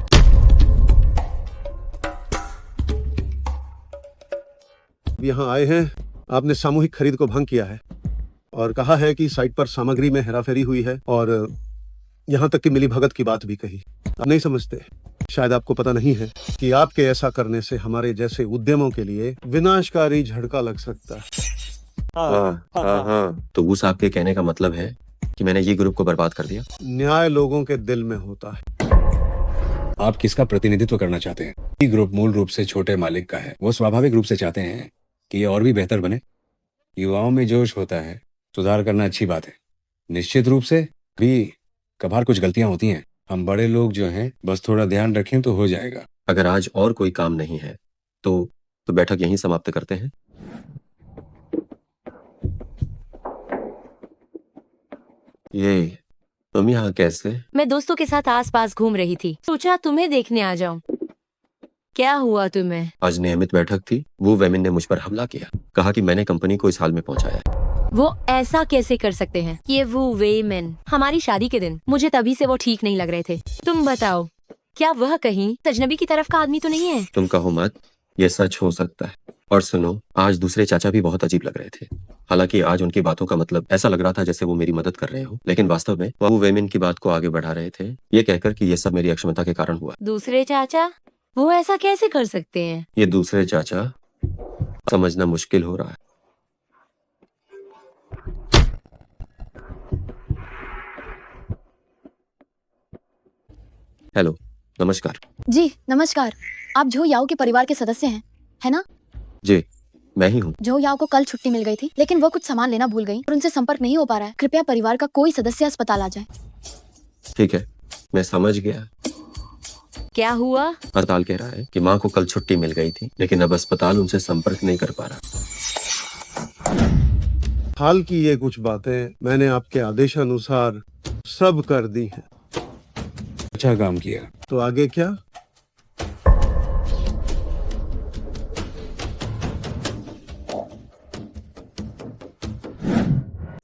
यहाँ आए हैं। आपने सामूहिक खरीद को भंग किया है और कहा है कि साइट पर सामग्री में हेराफेरी हुई है और यहाँ तक कि मिली भगत की बात भी कही। आप नहीं समझते, शायद आपको पता नहीं है कि आपके ऐसा करने से हमारे जैसे उद्यमों के लिए विनाशकारी झटका लग सकता है। तो उस आपके कहने का मतलब है कि मैंने ये ग्रुप को बर्बाद कर दिया? न्याय लोगों के दिल में होता है। आप किसका प्रतिनिधित्व करना चाहते हैं? ये ग्रुप मूल रूप से छोटे मालिक का है। वो स्वाभाविक रूप से चाहते हैं कि ये और भी बेहतर बने। युवाओं में जोश होता है, सुधार करना अच्छी बात है। निश्चित रूप से भी कभार कुछ गलतियां होती हैं। हम बड़े लोग जो हैं बस थोड़ा ध्यान रखें तो हो जाएगा। अगर आज और कोई काम नहीं है तो बैठक यहीं समाप्त करते हैं। ये तुम यहाँ कैसे? मैं दोस्तों के साथ आसपास घूम रही थी, सोचा तुम्हें देखने आ जाऊं। क्या हुआ तुम्हें? आज नियमित बैठक थी, वो वेमिन ने मुझ पर हमला किया, कहा कि मैंने कंपनी को इस हाल में पहुंचाया। वो ऐसा कैसे कर सकते हैं? ये वो वेमेन हमारी शादी के दिन, मुझे तभी से वो ठीक नहीं लग रहे थे। तुम बताओ क्या वह कहीं अजनबी की तरफ का आदमी तो नहीं है? तुम कहो मत, ये सच हो सकता है। और सुनो, आज दूसरे चाचा भी बहुत अजीब लग रहे थे। हालांकि आज उनकी बातों का मतलब ऐसा लग रहा था जैसे वो मेरी मदद कर रहे हो, लेकिन वास्तव में वो वेमेन की बात को आगे बढ़ा रहे थे, ये कहकर कि ये सब मेरी अक्षमता के कारण हुआ। दूसरे चाचा? वो ऐसा कैसे कर सकते हैं? ये दूसरे चाचा समझना मुश्किल हो रहा है। हेलो, नमस्कार। जी नमस्कार। आप झो याओ के परिवार के सदस्य हैं, है ना? जी, मैं ही हूँ। झो याओ को कल छुट्टी मिल गई थी, लेकिन वो कुछ सामान लेना भूल गई और उनसे संपर्क नहीं हो पा रहा है। कृपया परिवार का कोई सदस्य अस्पताल आ जाए। ठीक है, मैं समझ गया। क्या हुआ? अस्पताल कह रहा है कि माँ को कल छुट्टी मिल गई थी, लेकिन अब अस्पताल उनसे संपर्क नहीं कर पा रहा। हाल की ये कुछ बातें मैंने आपके आदेशानुसार सब कर दी हैं। अच्छा काम किया। तो आगे क्या?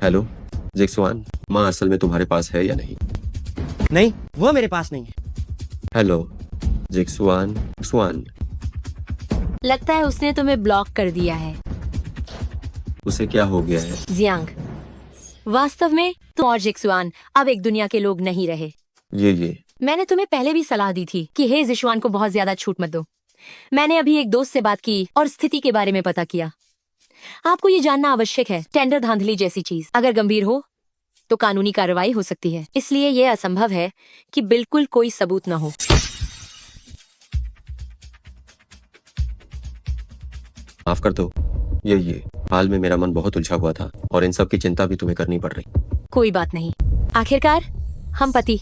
हेलो जिक्सवान, माँ असल में तुम्हारे पास है या नहीं? नहीं, वो मेरे पास नहीं है। हेलो जिक्सवान। स्वान, लगता है उसने तुम्हें ब्लॉक कर दिया है। उसे क्या हो गया है? जियांग, वास्तव में तुम और जिक्सुआन अब एक दुनिया के लोग नहीं रहे। ये मैंने तुम्हें पहले भी सलाह दी थी कि हे जिशवान को बहुत ज्यादा छूट मत दो। मैंने अभी एक दोस्त से बात की और स्थिति के बारे में पता किया। आपको ये जानना आवश्यक है, टेंडर धांधली जैसी चीज अगर गंभीर हो तो कानूनी कार्रवाई हो सकती है। इसलिए यह असंभव है कि बिल्कुल कोई सबूत न हो। माफ कर दो। ये हाल में मेरा मन बहुत उलझा हुआ था और इन सब की चिंता भी तुम्हें करनी पड़ रही। कोई बात नहीं, आखिरकार हम पति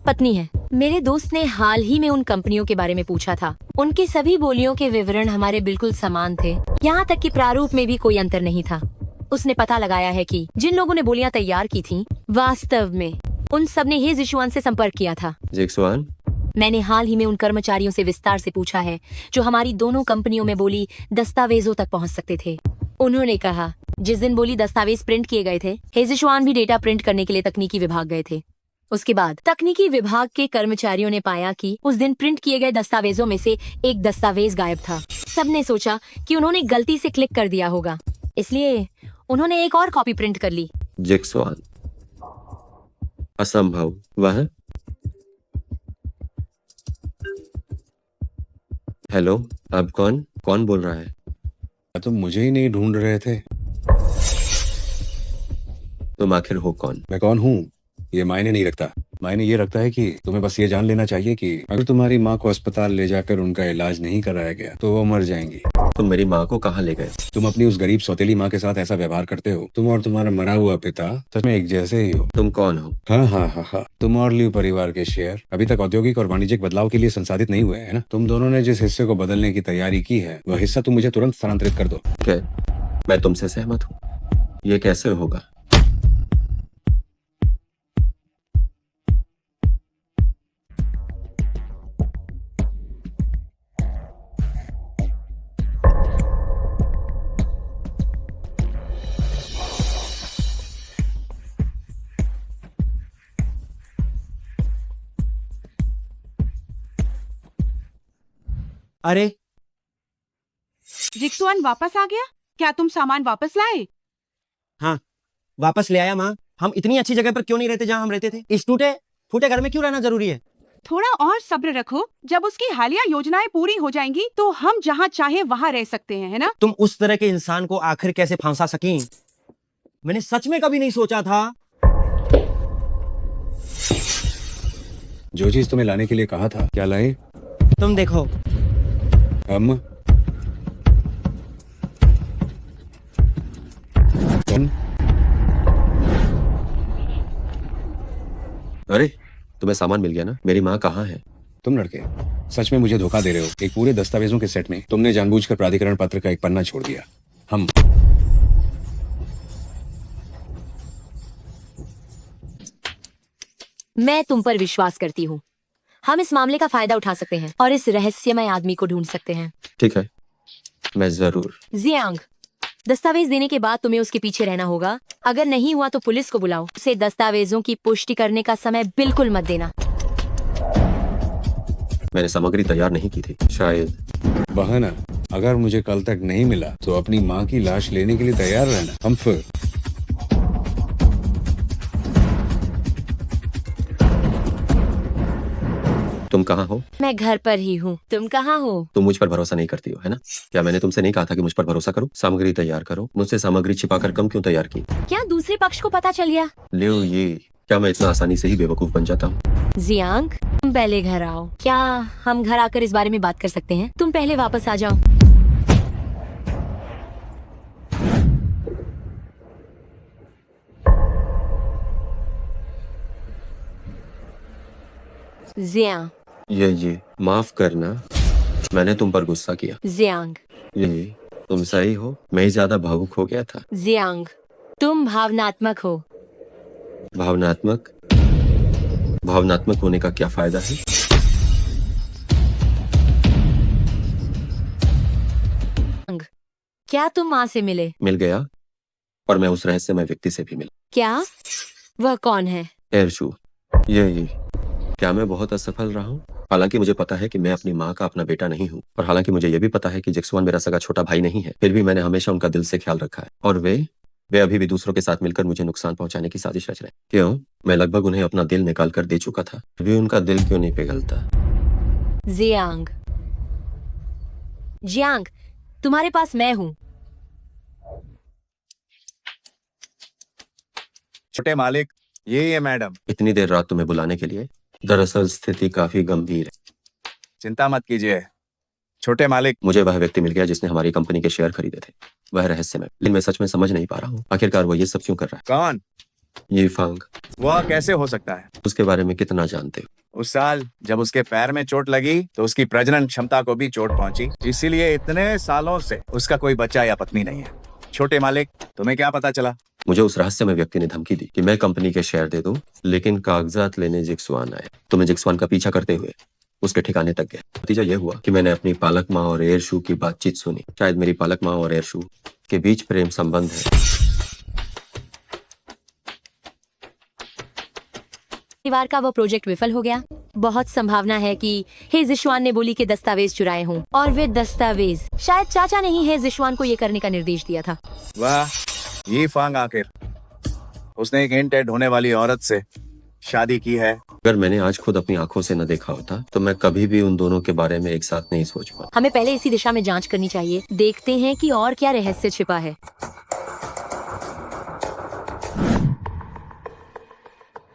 पत्नी हैं। मेरे दोस्त ने हाल ही में उन कंपनियों के बारे में पूछा था। उनकी सभी बोलियों के विवरण हमारे बिल्कुल समान थे, यहाँ तक कि प्रारूप में भी कोई अंतर नहीं था। उसने पता लगाया है कि जिन लोगों ने बोलियां तैयार की थीं, वास्तव में उन सब ने हे जिशुआन से संपर्क किया था। जिक्सवान? मैंने हाल ही में उन कर्मचारियों से विस्तार से पूछा है जो हमारी दोनों कंपनियों में बोली दस्तावेजों तक पहुंच सकते थे। उन्होंने कहा जिस दिन बोली दस्तावेज प्रिंट किए गए थे, हे जिशुआन भी डेटा प्रिंट करने के लिए तकनीकी विभाग गए थे। उसके बाद तकनीकी विभाग के कर्मचारियों ने पाया कि उस दिन प्रिंट किए गए दस्तावेजों में से एक दस्तावेज गायब था। सबने सोचा कि उन्होंने गलती से क्लिक कर दिया होगा, इसलिए उन्होंने एक और कॉपी प्रिंट कर ली। जिक्सवान, असंभव। वह हेलो, अब कौन बोल रहा है? तुम मुझे ही नहीं ढूंढ रहे थे? तुम आखिर हो कौन? मैं कौन हूँ ये मायने नहीं रखता। मायने ये रखता है कि तुम्हें बस ये जान लेना चाहिए कि अगर तुम्हारी माँ को अस्पताल ले जाकर उनका इलाज नहीं कराया गया तो वो मर जाएंगी। तुम मेरी माँ को कहाँ ले गए? तुम अपनी उस गरीब सौतेली माँ के साथ ऐसा व्यवहार करते हो। तुम और तुम्हारा मरा हुआ पिता सच में एक जैसे ही हो। तुम कौन हो? हाँ। तुम और लियू परिवार के शेयर अभी तक औद्योगिक और वाणिज्यिक बदलाव के लिए संसाधित नहीं हुए है ना? तुम दोनों ने जिस हिस्से को बदलने की तैयारी की है वह हिस्सा तुम मुझे तुरंत स्थानांतरित कर दो। मैं तुमसे सहमत हूँ। ये कैसे होगा? अरे जिक्सुआन वापस आ गया? क्या तुम सामान वापस लाए? हाँ, वापस ले आया माँ। हम इतनी अच्छी जगह पर क्यों नहीं रहते जहाँ हम रहते थे? इस टूटे फूटे घर में क्यों रहना जरूरी है? थोड़ा और सब्र रखो, जब उसकी हालिया योजनाएं पूरी हो जाएंगी तो हम जहाँ चाहे वहाँ रह सकते हैं, है ना? तुम उस तरह के इंसान को आखिर कैसे फांसा सकी? मैंने सच में कभी नहीं सोचा था। जो चीज तुम्हें लाने के लिए कहा था, क्या लाए? तुम देखो। हम अरे तुम्हें सामान मिल गया ना? मेरी माँ कहाँ है? तुम लड़के सच में मुझे धोखा दे रहे हो। एक पूरे दस्तावेजों के सेट में तुमने जानबूझकर प्राधिकरण पत्र का एक पन्ना छोड़ दिया। हम मैं तुम पर विश्वास करती हूँ। हम इस मामले का फायदा उठा सकते हैं और इस रहस्यमय आदमी को ढूंढ सकते हैं। ठीक है, मैं जरूर। जियांग, दस्तावेज देने के बाद तुम्हें उसके पीछे रहना होगा। अगर नहीं हुआ तो पुलिस को बुलाओ। उसे दस्तावेजों की पुष्टि करने का समय बिल्कुल मत देना। मैंने सामग्री तैयार नहीं की थी, शायद। बहाना, अगर मुझे कल तक नहीं मिला तो अपनी माँ की लाश लेने के लिए तैयार रहना। हम फिर तुम कहाँ हो? मैं घर पर ही हूँ। तुम कहाँ हो? तुम मुझ पर भरोसा नहीं करती हो, है ना? क्या मैंने तुमसे नहीं कहा था कि मुझ पर भरोसा करो? सामग्री तैयार करो। मुझसे सामग्री छिपाकर कम क्यों तैयार की? क्या दूसरे पक्ष को पता चल गया? लियो, ये क्या मैं इतना आसानी से ही बेवकूफ बन जाता हूँ? जियांग, तुम पहले घर आओ। क्या हम घर आकर इस बारे में बात कर सकते हैं? तुम पहले वापस आ जाओ। जियांग, ये माफ करना, मैंने तुम पर गुस्सा किया। जियांग, ये तुम सही हो, मैं ही ज्यादा भावुक हो गया था। जियांग, तुम भावनात्मक हो। भावनात्मक? भावनात्मक होने का क्या फायदा है? क्या तुम माँ से मिले? मिल गया, और मैं उस रहस्यमय व्यक्ति से भी मिला। क्या? वह कौन है? एरशु। ये क्या मैं बहुत असफल रहा हूँ? हालांकि मुझे पता है कि मैं अपनी माँ का अपना बेटा नहीं हूँ, और हालांकि मुझे यह भी पता है कि जिक्सुआन मेरा सगा छोटा भाई नहीं है, फिर भी मैंने हमेशा उनका दिल से ख्याल रखा है। और वे अभी भी दूसरों के साथ मिलकर मुझे नुकसान पहुंचाने की साजिश रच रहे हैं। क्यों? मैं लगभग उन्हें अपना दिल निकाल कर दे चुका था, अभी उनका दिल क्यों नहीं पिघलता? जियांग, जियांग, तुम्हारे पास मैं हूँ। छोटे मालिक, ये है मैडम। इतनी देर रात तुम्हें बुलाने के लिए? दरअसल स्थिति काफी गंभीर है। चिंता मत कीजिए छोटे मालिक। मुझे वह व्यक्ति मिल गया जिसने हमारी कंपनी के शेयर खरीदे थे। वह रहस्यमय, लेकिन मैं सच में समझ नहीं पा रहा हूँ आखिरकार वो ये सब क्यों कर रहा है। कौन? ये फांग। वह कैसे हो सकता है? उसके बारे में कितना जानते हो? उस साल जब उसके पैर में चोट लगी तो उसकी प्रजनन क्षमता को भी चोट पहुंची, इसीलिए इतने सालों से उसका कोई बच्चा या पत्नी नहीं है। छोटे मालिक, तुम्हें क्या पता चला? मुझे उस रहस्यमय व्यक्ति ने धमकी दी कि मैं कंपनी के शेयर दे दूं, लेकिन कागजात लेने जिक्सुआन आए। तो मैं जिक्सुआन का पीछा करते हुए उसके ठिकाने तक गया। नतीजा यह हुआ कि मैंने अपनी पालक माँ और एरशु की बातचीत सुनी। शायद मेरी पालक माँ और एरशु के बीच प्रेम संबंध है। परिवार का वो प्रोजेक्ट विफल हो गया। बहुत संभावना है कि हे जिशवान ने बोली के दस्तावेज चुराए हों, और वे दस्तावेज शायद चाचा ने ही हे जिशवान को ये करने का निर्देश दिया था। वाह, ये फांग आखिर उसने एक हिंटेड होने वाली औरत से शादी की है। अगर मैंने आज खुद अपनी आंखों से न देखा होता तो मैं कभी भी उन दोनों के बारे में एक साथ नहीं सोच पाता। हमें पहले इसी दिशा में जांच करनी चाहिए। देखते हैं कि और क्या रहस्य छिपा है।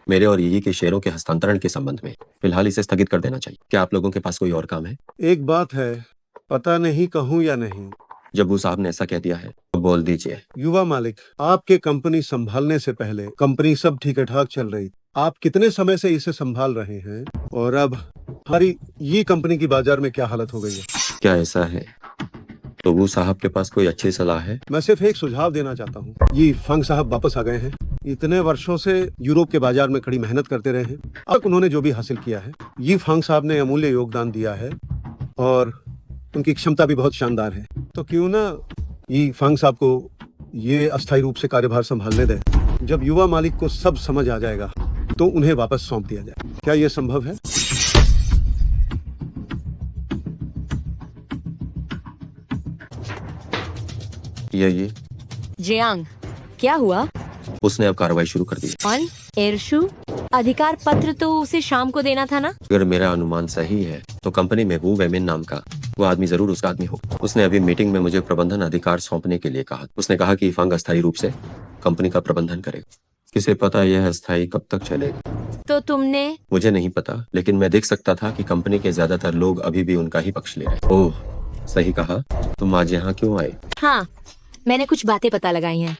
मेरे और यी के शेयरों के हस्तांतरण के संबंध में फिलहाल इसे स्थगित कर देना चाहिए। क्या आप लोगों के पास कोई और काम है? एक बात है, पता नहीं कहूँ या नहीं। जब साहब ने ऐसा कह दिया है तो बोल दीजिए। युवा मालिक, आपके कंपनी संभालने से पहले कंपनी सब ठीक ठाक चल रही। आप कितने समय से इसे संभाल रहे हैं, और अब हमारी ये कंपनी की बाजार में क्या हालत हो गई है? क्या ऐसा है? तो वो साहब के पास कोई अच्छी सलाह है? मैं सिर्फ एक सुझाव देना चाहता हूँ। ये फंग साहब वापस आ गए हैं। इतने वर्षों से यूरोप के बाजार में कड़ी मेहनत करते रहे हैं। अब उन्होंने जो भी हासिल किया है, ये फंग साहब ने अमूल्य योगदान दिया है, और उनकी क्षमता भी बहुत शानदार है। तो क्यों ना ये फंग साहब को ये अस्थायी रूप से कार्यभार संभालने दें। जब युवा मालिक को सब समझ आ जाएगा तो उन्हें वापस सौंप दिया जाए। क्या ये संभव है? ये जियांग, क्या हुआ? उसने अब कार्रवाई शुरू कर दी। कौन? एरशु? अधिकार पत्र तो उसे शाम को देना था ना? अगर मेरा अनुमान सही है तो कंपनी में वो वेमिन नाम का वो आदमी जरूर उसका आदमी हो। उसने अभी मीटिंग में मुझे प्रबंधन अधिकार सौंपने के लिए कहा। उसने कहा कि फंग अस्थायी रूप से कंपनी का प्रबंधन करेगा। किसे पता यह अस्थायी कब तक चलेगा? तो तुमने? मुझे नहीं पता, लेकिन मैं देख सकता था कि कंपनी के ज्यादातर लोग अभी भी उनका ही पक्ष ले रहे। ओह, सही कहा। तुम आज यहाँ क्यों आए? हाँ, मैंने कुछ बातें पता लगाई हैं।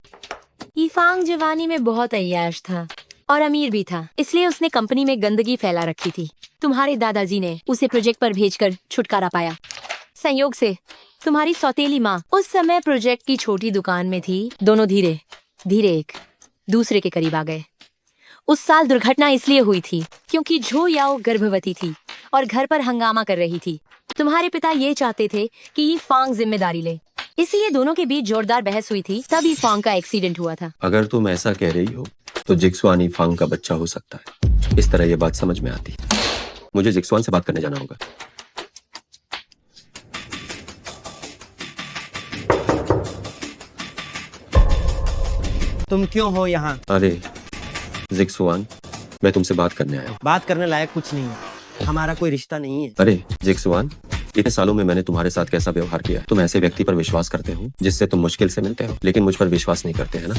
ईफांग जवानी में बहुत अय्याश था और अमीर भी था, इसलिए उसने कंपनी में गंदगी फैला रखी थी। तुम्हारे दादाजी ने उसे प्रोजेक्ट पर भेजकर छुटकारा पाया। संयोग से तुम्हारी सौतेली माँ उस समय प्रोजेक्ट की छोटी दुकान में थी। दोनों धीरे धीरे एक दूसरे के करीब आ गए। उस साल दुर्घटना इसलिए हुई थी क्योंकि झो याओ गर्भवती थी और घर पर हंगामा कर रही थी। तुम्हारे पिता ये चाहते थे कि ये फांग जिम्मेदारी ले, इसलिए दोनों के बीच जोरदार बहस हुई थी। तभी फांग का एक्सीडेंट हुआ था। अगर तुम ऐसा कह रही हो तो जिक्सुआन फांग का बच्चा हो सकता है। इस तरह ये बात समझ में आती। मुझे जिक्सवान से बात करने जाना होगा। तुम क्यों हो यहाँ? अरे जिक्सवान, मैं तुमसे बात करने आया हूँ। बात करने लायक कुछ नहीं है, हमारा कोई रिश्ता नहीं है। अरे जिक्सवान, इतने सालों में मैंने तुम्हारे साथ कैसा व्यवहार किया। तुम ऐसे व्यक्ति पर विश्वास करते हो जिससे तुम मुश्किल से मिलते हो, लेकिन मुझ पर विश्वास नहीं करते, है ना?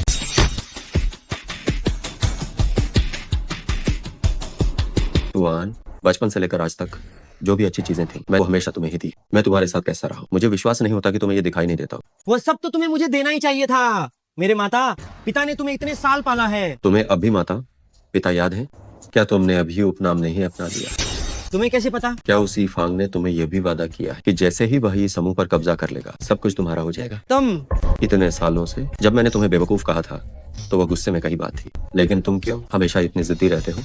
वान, बचपन से लेकर आज तक जो भी अच्छी चीजें थी मैं वो हमेशा तुम्हें ही दी। मैं तुम्हारे साथ कैसा रहा हूँ, मुझे विश्वास नहीं होता कि तुम्हें ये दिखाई नहीं देता। वो सब तो तुम्हें मुझे देना ही चाहिए था। मेरे माता पिता ने तुम्हें इतने साल पाला है। तुम्हें अभी माता पिता याद है? क्या तुमने अभी उपनाम नहीं अपना लिया? तुम्हें कैसे पता? क्या उसी फांग ने तुम्हें यह भी वादा किया है कि जैसे ही वह इस समूह पर कब्जा कर लेगा सब कुछ तुम्हारा हो जाएगा? तुम इतने सालों से जब मैंने तुम्हें बेवकूफ कहा था तो वह गुस्से में कही बात थी, लेकिन तुम क्यों हमेशा इतने जिद्दी रहते हो?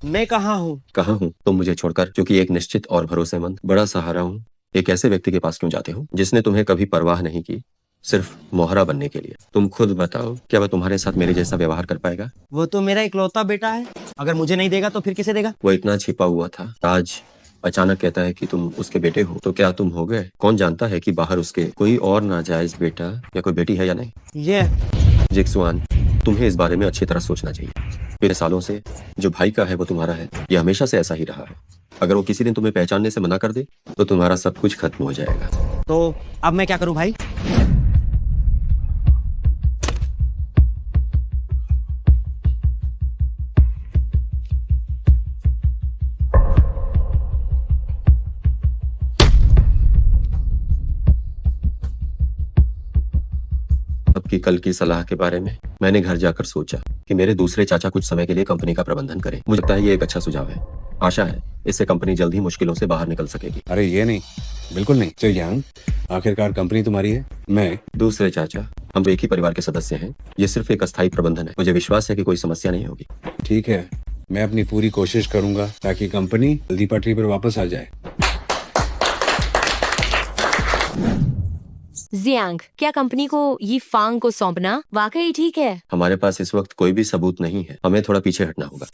मैं कहाँ हूँ? कहाँ हूँ? तुम मुझे छोड़कर, क्योंकि एक निश्चित और भरोसेमंद बड़ा सहारा हूँ, एक ऐसे व्यक्ति के पास क्यों जाते हो जिसने तुम्हें कभी परवाह नहीं की, सिर्फ मोहरा बनने के लिए? तुम खुद बताओ, क्या वह तुम्हारे साथ मेरे जैसा व्यवहार कर पाएगा? वो तो मेरा इकलौता बेटा है, अगर मुझे नहीं देगा तो फिर किसे देगा? वो इतना छिपा हुआ था, आज अचानक कहता है कि तुम उसके बेटे हो, तो क्या तुम हो गए? कौन जानता है कि बाहर उसके कोई और नाजायज बेटा या कोई बेटी है या नहीं? ये जिक्सवान, तुम्हें इस बारे में अच्छी तरह सोचना चाहिए। इतने सालों से जो भाई का है वो तुम्हारा है, ये हमेशा से ऐसा ही रहा है। अगर वो किसी दिन तुम्हें पहचानने से मना कर दे तो तुम्हारा सब कुछ खत्म हो जाएगा। तो अब मैं क्या करूं भाई? अब की कल की सलाह के बारे में मैंने घर जाकर सोचा कि मेरे दूसरे चाचा कुछ समय के लिए कंपनी का प्रबंधन करें। मुझे लगता है ये एक अच्छा सुझाव है। आशा है इससे कंपनी जल्द ही मुश्किलों से बाहर निकल सकेगी। अरे ये नहीं, बिल्कुल नहीं। चल यांग, आखिरकार कंपनी तुम्हारी है, मैं दूसरे चाचा, हम तो एक ही परिवार के सदस्य हैं। ये सिर्फ एक अस्थायी प्रबंधन है। मुझे विश्वास है कि कोई समस्या नहीं होगी। ठीक है, मैं अपनी पूरी कोशिश करूंगा ताकि कंपनी जल्दी पटरी पर वापस आ जाए। जियांग, क्या कंपनी को ये फांग को सौंपना वाकई ठीक है? हमारे पास इस वक्त कोई भी सबूत नहीं है, हमें थोड़ा पीछे हटना होगा।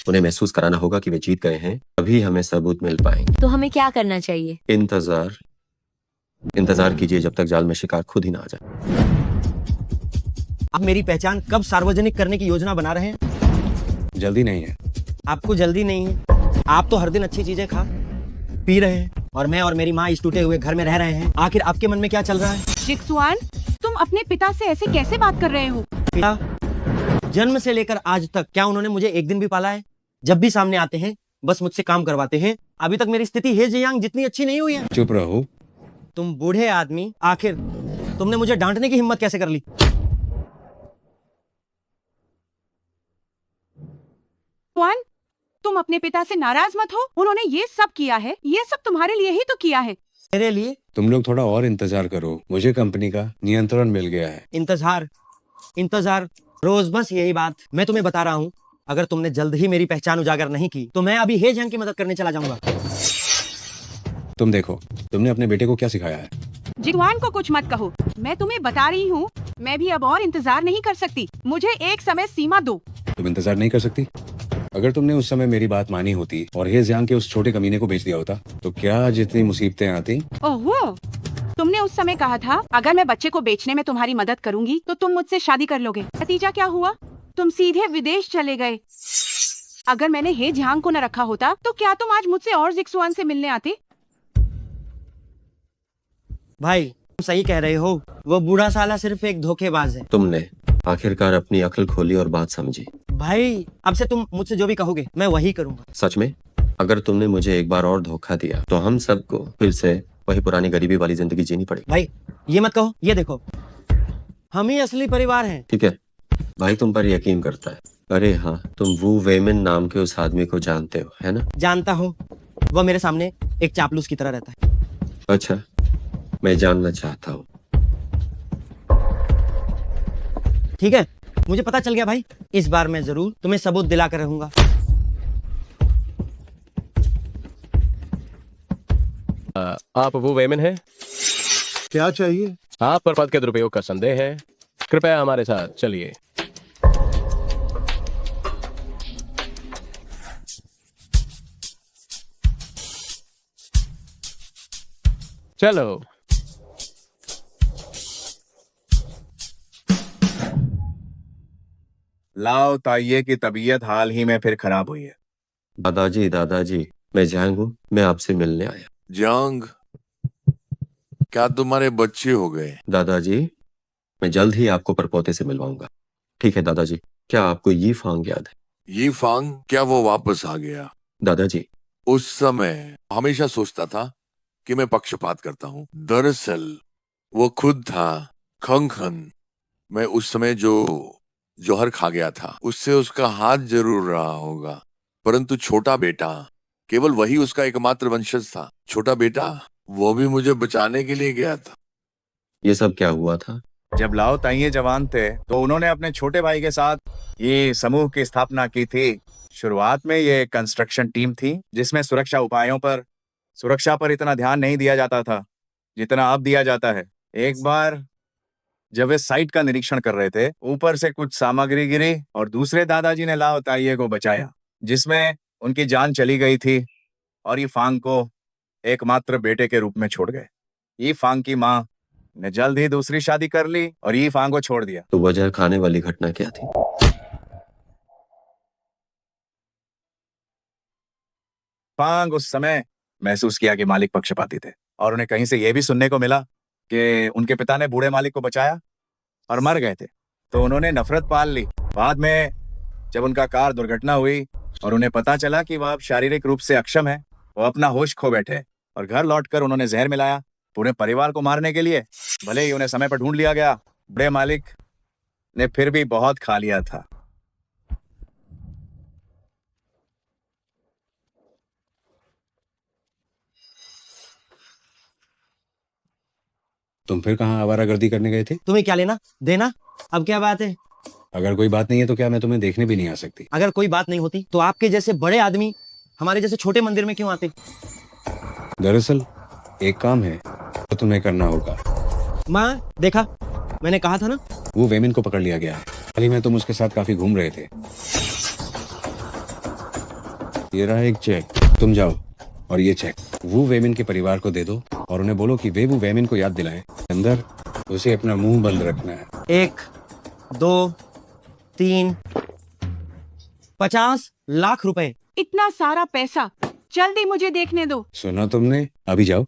उन्हें महसूस कराना होगा कि वे जीत गए हैं, तभी हमें सबूत मिल पाएंगे। तो हमें क्या करना चाहिए? इंतजार कीजिए जब तक जाल में शिकार खुद ही ना आ जाए। आप मेरी पहचान कब सार्वजनिक करने की योजना बना रहे हैं? जल्दी नहीं है। आपको जल्दी नहीं है? आप तो हर दिन अच्छी चीजें खा पी रहे हैं और मैं और मेरी माँ इस टूटे हुए घर में रह रहे हैं। आखिर आपके मन में क्या चल रहा है? जिक्सवान, तुम अपने पिता से ऐसे कैसे बात कर रहे हो? पिता? जन्म से लेकर आज तक क्या उन्होंने मुझे एक दिन भी पाला है? जब भी सामने आते हैं बस मुझसे काम करवाते हैं। अभी तक मेरी स्थिति हे जियांग जितनी अच्छी नहीं हुई है। चुप रहो। तुम बूढ़े आदमी, आखिर तुमने मुझे डांटने की हिम्मत कैसे कर ली? जिक्सवान, तुम अपने पिता से नाराज मत हो। उन्होंने ये सब किया है, ये सब तुम्हारे लिए ही तो किया है। मेरे लिए? तुम लोग थोड़ा और इंतजार करो, मुझे कंपनी का नियंत्रण मिल गया है। इंतजार रोज बस यही बात। मैं तुम्हें बता रहा हूँ, अगर तुमने जल्द ही मेरी पहचान उजागर नहीं की तो मैं अभी हे जंग की मदद करने चला जाऊंगा। तुम देखो, तुमने अपने बेटे को क्या सिखाया है? जिक्सवान को कुछ मत कहो, मैं तुम्हें बता रही हूँ। मैं भी अब और इंतजार नहीं कर सकती, मुझे एक समय सीमा दो। तुम इंतजार नहीं कर सकती? अगर तुमने उस समय मेरी बात मानी होती और हे जियांग के उस छोटे कमीने को बेच दिया होता तो क्या जितनी मुसीबतें आती। ओहो, तुमने उस समय कहा था अगर मैं बच्चे को बेचने में तुम्हारी मदद करूंगी तो तुम मुझसे शादी कर लोगे। नतीजा क्या हुआ? तुम सीधे विदेश चले गए। अगर मैंने हे जियांग को न रखा होता तो क्या तुम आज मुझसे और जिक्सवान से मिलने आते? भाई तुम सही कह रहे हो, वो बूढ़ा साला सिर्फ एक धोखेबाज है। तुमने आखिरकार अपनी अक्ल खोली और बात समझी। भाई अब से तुम मुझसे जो भी कहोगे मैं वही करूंगा। सच में? अगर तुमने मुझे एक बार और धोखा दिया तो हम सबको फिर से वही पुरानी गरीबी वाली जिंदगी जीनी पड़ेगी। भाई ये मत कहो, ये देखो हम ही असली परिवार हैं। ठीक है भाई, तुम पर यकीन करता है। अरे हाँ, तुम वू वेमिन नाम के उस आदमी को जानते हो, है ना? जानता हूँ, वो मेरे सामने एक चापलूस की तरह रहता है। अच्छा, मैं जानना चाहता हूँ। ठीक है, मुझे पता चल गया भाई। इस बार मैं जरूर तुम्हें सबूत दिला कर रहूंगा। आप वो वेमन हैं? क्या चाहिए? आप पर पद के दुरुपयोग का संदेह है, कृपया हमारे साथ चलिए। चलो। लाओ ताइये की तबीयत हाल ही में फिर खराब हुई है। दादाजी, मैं जैंग हूँ, मैं आपसे मिलने आया। जंग, क्या तुम्हारे बच्चे हो गए? दादाजी, मैं जल्द ही आपको परपोते से मिलवाऊंगा। ठीक है दादाजी, क्या आपको ये फांग याद है? ये फांग, क्या वो वापस आ गया? दादाजी, उस समय हमेशा सोचता था कि मैं पक्षपात करता हूँ। दरअसल वो खुद था खंगखन। मैं उस समय जो जौहर खा गया था, उससे उसका हाथ जरूर रहा होगा, परंतु छोटा बेटा, केवल वही उसका एकमात्र वंशज था। छोटा बेटा, वो भी मुझे बचाने के लिए गया था। ये सब क्या हुआ था? जब लाओ ताइये जवान थे तो उन्होंने अपने छोटे भाई के साथ ये समूह की स्थापना की थी। शुरुआत में ये कंस्ट्रक्शन टीम थी जिसमें सुरक्षा पर इतना ध्यान नहीं दिया जाता था जितना अब दिया जाता है। एक बार जब वे साइट का निरीक्षण कर रहे थे, ऊपर से कुछ सामग्री गिरी और दूसरे दादाजी ने लाओ ताइये को बचाया, जिसमें उनकी जान चली गई थी और ये फांग को एकमात्र बेटे के रूप में छोड़ गए। ये फांग की माँ ने जल्द ही दूसरी शादी कर ली और ये फांग को छोड़ दिया। तो वजह खाने वाली घटना क्या थी? फांग उस समय महसूस किया कि मालिक पक्षपाती थे और उन्हें कहीं से यह भी सुनने को मिला कि उनके पिता ने बूढ़े मालिक को बचाया और मर गए थे, तो उन्होंने नफरत पाल ली। बाद में जब उनका कार दुर्घटना हुई और उन्हें पता चला कि वह अब शारीरिक रूप से अक्षम है, वो अपना होश खो बैठे और घर लौटकर उन्होंने जहर मिलाया पूरे परिवार को मारने के लिए। भले ही उन्हें समय पर ढूंढ लिया गया, बूढ़े मालिक ने फिर भी बहुत खा लिया था। तुम फिर कहाँ आवारागर्दी करने गए थे? तुम्हें क्या लेना देना? अब क्या बात है? अगर कोई बात नहीं है तो क्या मैं तुम्हें देखने भी नहीं आ सकती? अगर कोई बात नहीं होती तो आपके जैसे बड़े आदमी हमारे जैसे छोटे मंदिर में क्यों आते? दरअसल एक काम है तो तुम्हें करना होगा। माँ, देखा, मैंने कहा था ना। वो वेमिन को पकड़ लिया गया है। हाल ही में तुम उसके साथ काफी घूम रहे थे। ये रहा एक चेक, तुम जाओ और ये चेक वो वेमिन के परिवार को दे दो और उन्हें बोलो कि वे वो वेमिन को याद दिलाएं। अंदर उसे अपना मुंह बंद रखना है। 1, 2, 3, 50 लाख रुपए। इतना सारा पैसा, जल्दी मुझे देखने दो। सुना तुमने? अभी जाओ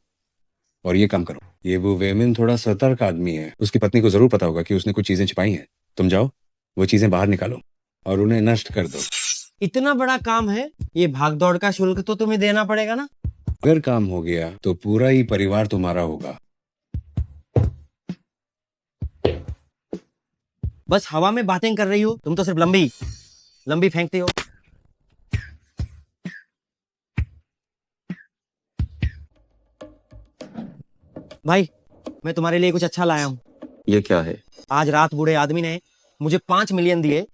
और ये काम करो। ये वो वेमिन थोड़ा सतर्क आदमी है, उसकी पत्नी को जरूर पता होगा कि उसने कुछ चीजें छिपाई हैं। तुम जाओ, वो चीजें बाहर निकालो और उन्हें नष्ट कर दो। इतना बड़ा काम है, ये भाग दौड़ का शुल्क तो तुम्हें देना पड़ेगा ना। अगर काम हो गया तो पूरा ही परिवार तुम्हारा होगा। बस हवा में बातें कर रही हो, तुम तो सिर्फ लंबी फेंकते हो। भाई, मैं तुम्हारे लिए कुछ अच्छा लाया हूँ। ये क्या है? आज रात बूढ़े आदमी ने मुझे 5 मिलियन दिए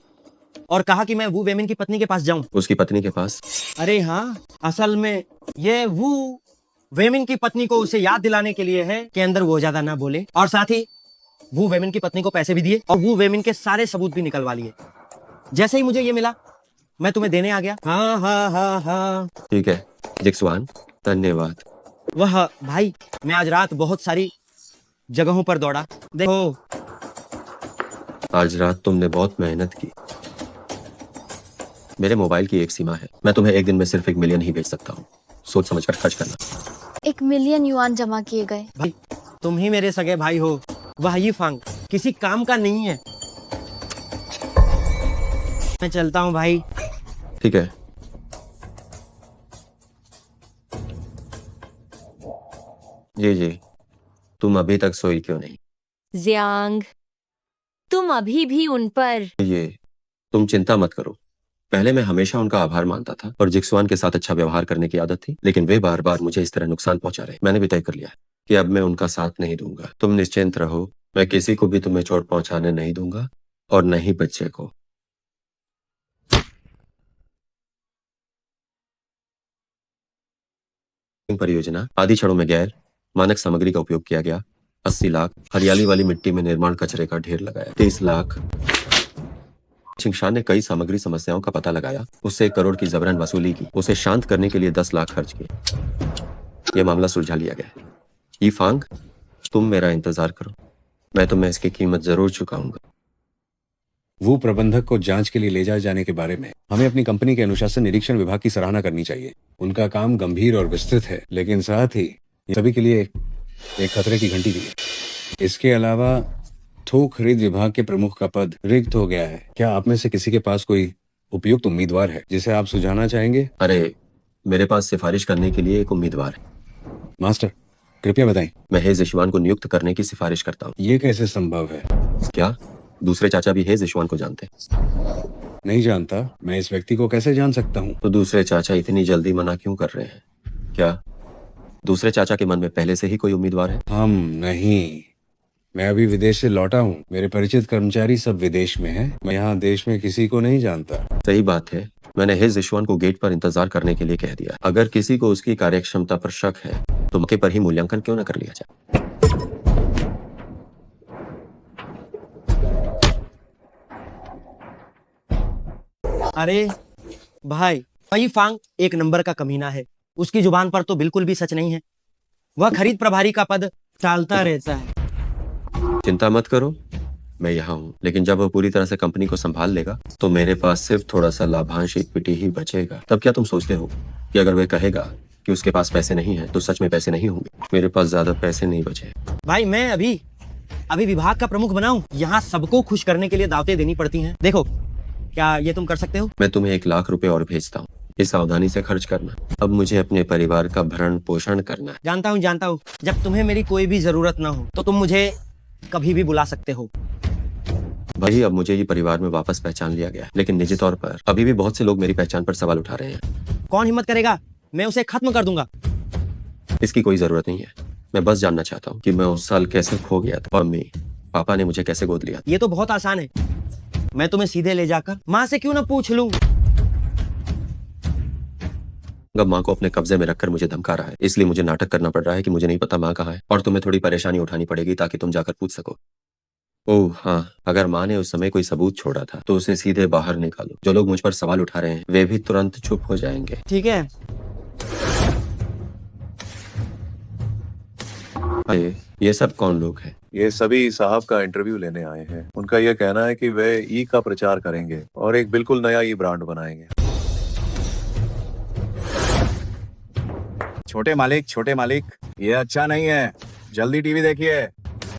और कहा कि मैं वू वेमिन की पत्नी के पास जाऊं। उसकी पत्नी के पास? अरे हाँ, असल में ये वू वेमिन की पत्नी को उसे याद दिलाने के लिए है कि अंदर वो ज्यादा ना बोले, और साथ ही वू वेमिन की पत्नी को पैसे भी दिए और वू वेमिन के सारे सबूत भी निकलवा लिए। जैसे ही मुझे ये मिला, मैं तुम्हें देने आ गया। हाँ हाँ हाँ हाँ। ठीक है जिक्सवान, धन्यवाद। वह भाई, मैं आज रात बहुत सारी जगहों पर दौड़ा। देखो, आज रात तुमने बहुत मेहनत की। मेरे मोबाइल की एक सीमा है, मैं तुम्हें एक दिन में सिर्फ 1 मिलियन ही भेज सकता हूँ। सोच समझ कर खर्च करना। 1 मिलियन युआन जमा किए गए। भाई, तुम ही मेरे सगे भाई हो। वह ये फांग किसी काम का नहीं है। मैं चलता हूँ भाई। ठीक है। जी, तुम अभी तक सोई क्यों नहीं? जियांग, तुम अभी भी उन पर। तुम चिंता मत करो। पहले मैं हमेशा उनका आभार मानता था और जिक्सवान के साथ अच्छा व्यवहार करने की आदत थी, लेकिन वे बार बार मुझे इस तरह नुकसान पहुंचा रहे। मैंने भी तय कर लिया कि अब मैं उनका साथ नहीं दूंगा। तुम निश्चिंत रहो, मैं किसी को भी तुम्हें चोट पहुंचाने नहीं दूंगा और न ही बच्चे को। परियोजना आदि क्षणों में गैर मानक सामग्री का उपयोग किया गया। 80 लाख हरियाली वाली मिट्टी में निर्माण कचरे का ढेर लगाया। 30 लाख छिंगशान ने कई सामग्री समस्याओं का पता लगाया, उससे 1 करोड़ की जबरन वसूली की, उसे शांत करने के लिए 10 लाख खर्च किए। यह मामला सुलझा लिया गया। ये फांग, तुम मेरा इंतजार करो, मैं तुम्हें इसकी कीमत जरूर चुकाऊंगा। वो प्रबंधक को जांच के लिए ले जाए जाने के बारे में हमें अपनी कंपनी के अनुशासन निरीक्षण विभाग की सराहना करनी चाहिए। उनका काम गंभीर और विस्तृत है, लेकिन साथ ही ये सभी के लिए एक खतरे की घंटी भी है। इसके अलावा थोक खरीद विभाग के प्रमुख का पद रिक्त हो गया है। क्या आप में से किसी के पास कोई उपयुक्त उम्मीदवार है जिसे आप सुझाना चाहेंगे? अरे, मेरे पास सिफारिश करने के लिए एक उम्मीदवार है। मास्टर, कृपया बताएं। मैं हेज इशवान को नियुक्त करने की सिफारिश करता हूँ। ये कैसे संभव है? क्या दूसरे चाचा भी हेज इशवान को जानते हैं? नहीं जानता। मैं इस व्यक्ति को कैसे जान सकता हूँ? तो दूसरे चाचा इतनी जल्दी मना क्यों कर रहे हैं? क्या दूसरे चाचा के मन में पहले से ही कोई उम्मीदवार है? हम नहीं, मैं अभी विदेश से लौटा हूँ। मेरे परिचित कर्मचारी सब विदेश में हैं। मैं यहाँ देश में किसी को नहीं जानता। सही बात है, मैंने हेज इशवान को गेट पर इंतजार करने के लिए कह दिया। अगर किसी को उसकी कार्यक्षमता पर शक है तो मौके पर ही मूल्यांकन क्यों न कर लिया जाए। अरे भाई, वही फांग एक नंबर का कमीना है। उसकी जुबान पर तो बिल्कुल भी सच नहीं है। वह खरीद प्रभारी का पद टालता रहता है। चिंता मत करो, मैं यहाँ हूँ। लेकिन जब वो पूरी तरह से कंपनी को संभाल लेगा तो मेरे पास सिर्फ थोड़ा सा लाभांश इक्विटी ही बचेगा। तब क्या तुम सोचते हो कि अगर वह कहेगा कि उसके पास पैसे नहीं है तो सच में पैसे नहीं होंगे? मेरे पास ज्यादा पैसे नहीं बचे। भाई मैं अभी विभाग का प्रमुख बना हूँ। यहाँ सबको खुश करने के लिए दावतें देनी पड़ती हैं। देखो, क्या ये तुम कर सकते हो? मैं तुम्हें 1 लाख रुपए और भेजता हूँ। इस सावधानी से खर्च करना। अब मुझे अपने परिवार का भरण पोषण करना है। जानता हूँ। जब तुम्हें मेरी कोई भी जरूरत ना हो तो तुम मुझे कभी भी बुला सकते हो। भाई, अब मुझे ये परिवार में वापस पहचान लिया गया है, लेकिन निजी तौर पर अभी भी बहुत से लोग मेरी पहचान पर सवाल उठा रहे हैं। कौन हिम्मत करेगा? मैं उसे खत्म कर दूंगा। इसकी कोई जरूरत नहीं है। मैं बस जानना चाहता हूँ कि मैं उस साल कैसे खो गया था और मम्मी पापा ने मुझे कैसे गोद लिया। ये तो बहुत आसान है। मैं तुम्हें सीधे ले जाकर माँ से क्यों ना पूछ लूं। अब माँ को अपने कब्जे में रखकर मुझे धमका रहा है, इसलिए मुझे नाटक करना पड़ रहा है कि मुझे नहीं पता माँ कहाँ है, और तुम्हें थोड़ी परेशानी उठानी पड़ेगी ताकि तुम जाकर पूछ सको। ओह हाँ, अगर माँ ने उस समय कोई सबूत छोड़ा था तो उसे सीधे बाहर निकालो। जो लोग मुझ पर सवाल उठा रहे हैं वे भी तुरंत चुप हो जाएंगे। ठीक है। अरे, ये सब कौन लोग हैं? ये सभी साहब का इंटरव्यू लेने आए हैं। उनका यह कहना है कि वे ई का प्रचार करेंगे और एक बिल्कुल नया ई ब्रांड बनाएंगे। छोटे मालिक, ये अच्छा नहीं है। जल्दी टीवी देखिए।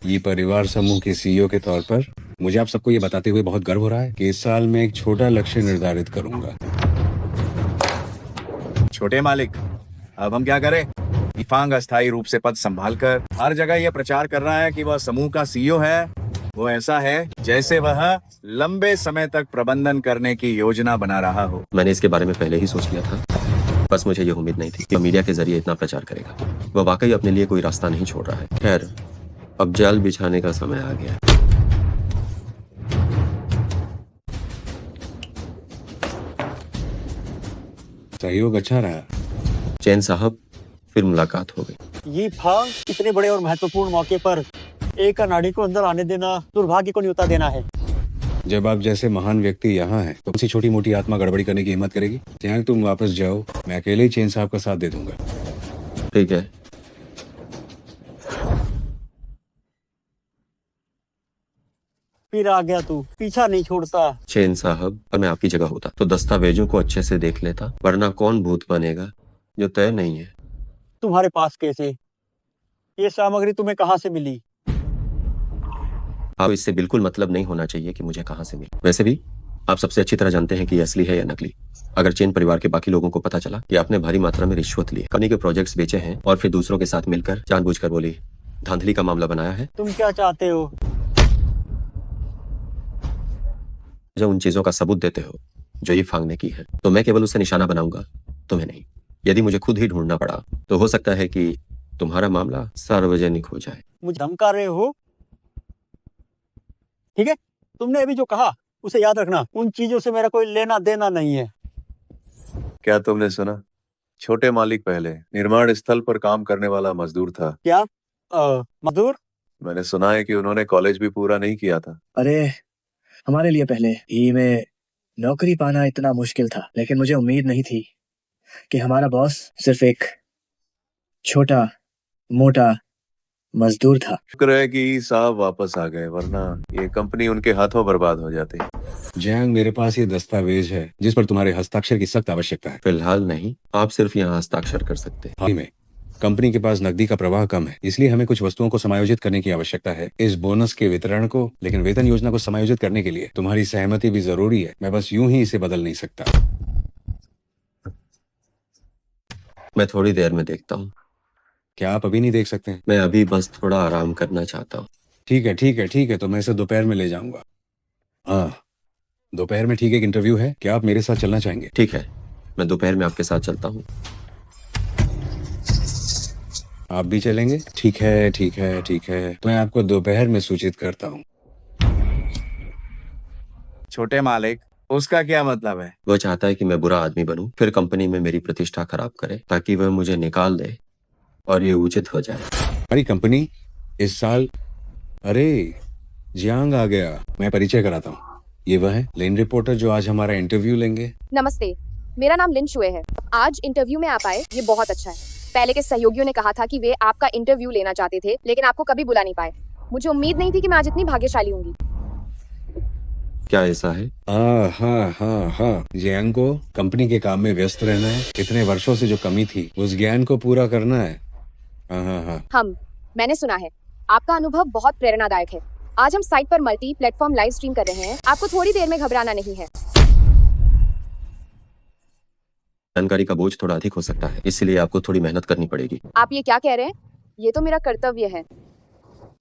ये परिवार समूह के सीईओ के तौर पर मुझे आप सबको ये बताते हुए बहुत गर्व हो रहा है कि इस साल मैं एक छोटा लक्ष्य निर्धारित करूंगा। छोटे मालिक, अब हम क्या करें? इफांग अस्थायी रूप से पद संभालकर हर जगह यह प्रचार कर रहा है कि वह समूह का सीईओ है। वो ऐसा है जैसे वह लंबे समय तक प्रबंधन करने की योजना बना रहा हो। मैंने इसके बारे में पहले ही सोच लिया था, बस मुझे ये उम्मीद नहीं थी कि मीडिया के जरिए इतना प्रचार करेगा। वह वाकई अपने लिए कोई रास्ता नहीं छोड़ रहा है। खैर, अब जाल बिछाने का समय आ गया। सहयोग अच्छा रहा। चैन साहब, फिर मुलाकात हो गई। ये फांग इतने बड़े और महत्वपूर्ण मौके पर एक कनाडी को अंदर आने देना दुर्भाग्य को न्योता देना है। जब आप जैसे महान व्यक्ति यहाँ हैं तो किसी छोटी मोटी आत्मा गड़बड़ी करने की हिम्मत करेगी? चाहे तुम वापस जाओ, मैं अकेले ही चैन साहब का साथ दे दूंगा। ठीक है। फिर आ गया तू, पीछा नहीं छोड़ता। चैन साहब, अगर मैं आपकी जगह होता तो दस्तावेजों को अच्छे से देख लेता, वरना कौन भूत बनेगा जो तय नहीं है। तुम्हारे पास कैसे? ये सामग्री तुम्हें कहाँ से मिली? आप इससे बिल्कुल मतलब नहीं होना चाहिए कि मुझे कहाँ से मिली। वैसे भी आप सबसे अच्छी तरह जानते हैं कि ये असली है या नकली। अगर चैन परिवार के बाकी लोगों को पता चला कि आपने भारी मात्रा में रिश्वत ली, कंपनी के प्रोजेक्ट्स बेचे हैं और फिर दूसरों के साथ मिलकर जानबूझकर बोली धांधली का मामला बनाया है, तुम क्या चाहते हो? जो उन चीजों का सबूत देते हो जो ये फांग ने की है, तो मैं केवल उसे निशाना बनाऊंगा, तुम्हें नहीं। यदि मुझे खुद ही ढूंढना पड़ा तो हो सकता है कि तुम्हारा मामला सार्वजनिक हो जाए। मुझे धमका रहे हो? ठीक है, तुमने अभी जो कहा उसे याद रखना। उन चीजों से मेरा कोई लेना देना नहीं है। क्या तुमने सुना? छोटे मालिक पहले निर्माण स्थल पर काम करने वाला मजदूर था। क्या मजदूर? मैंने सुना है कि उन्होंने कॉलेज भी पूरा नहीं किया था। अरे, हमारे लिए पहले ई में नौकरी पाना इतना मुश्किल था, लेकिन मुझे उम्मीद नहीं थी कि हमारा बॉस सिर्फ एक छोटा मोटा मजदूर था। शुक्र है कि साहब वापस आ गए, वरना ये कंपनी उनके हाथों बर्बाद हो जाती। जैंग, मेरे पास ये दस्तावेज है जिस पर तुम्हारे हस्ताक्षर की सख्त आवश्यकता है। फिलहाल नहीं, आप सिर्फ यहाँ हस्ताक्षर कर सकते हैं। हाल ही में कंपनी के पास नकदी का प्रवाह कम है, इसलिए हमें कुछ वस्तुओं को समायोजित करने की आवश्यकता है, इस बोनस के वितरण को। लेकिन वेतन योजना को समायोजित करने के लिए तुम्हारी सहमति भी जरूरी है। मैं बस यूं ही इसे बदल नहीं सकता। मैं थोड़ी देर में देखता हूँ। क्या आप अभी नहीं देख सकते हैं? मैं अभी बस थोड़ा आराम करना चाहता हूँ। ठीक है, ठीक है, ठीक है, तो मैं इसे दोपहर में ले जाऊंगा। हाँ, दोपहर में ठीक एक इंटरव्यू है, क्या आप मेरे साथ चलना चाहेंगे? ठीक है, मैं दोपहर में आपके साथ चलता हूँ। आप भी चलेंगे? ठीक है, ठीक है, ठीक है, तो मैं आपको दोपहर में सूचित करता हूँ। छोटे मालिक, उसका क्या मतलब है? वो चाहता है कि मैं बुरा आदमी बनूं, फिर कंपनी में मेरी प्रतिष्ठा खराब करे, ताकि वह मुझे निकाल दे और ये उचित हो जाए। हमारी कंपनी इस साल, अरे जियांग आ गया, मैं परिचय कराता हूँ। ये वह है लेन रिपोर्टर जो आज हमारा इंटरव्यू लेंगे। नमस्ते, मेरा नाम लिन शुए है। आज इंटरव्यू में आप आए, ये बहुत अच्छा है। पहले के सहयोगियों ने कहा था कि वे आपका इंटरव्यू लेना चाहते थे, लेकिन आपको कभी बुला नहीं पाए। मुझे उम्मीद नहीं थी कि मैं आज इतनी भाग्यशाली होंगी। क्या ऐसा है? हाँ हाँ हाँ हाँ, जियांग को कंपनी के काम में व्यस्त रहना है। इतने वर्षों से जो कमी थी उस ज्ञान को पूरा करना है। हाँ हाँ हाँ। मैंने सुना है आपका अनुभव बहुत प्रेरणादायक है। आज हम साइट पर मल्टी प्लेटफॉर्म लाइव स्ट्रीम कर रहे हैं। आपको थोड़ी देर में घबराना नहीं है। जानकारी का बोझ थोड़ा अधिक हो सकता है, इसलिए आपको थोड़ी मेहनत करनी पड़ेगी। आप ये क्या कह रहे हैं? ये तो मेरा कर्तव्य है।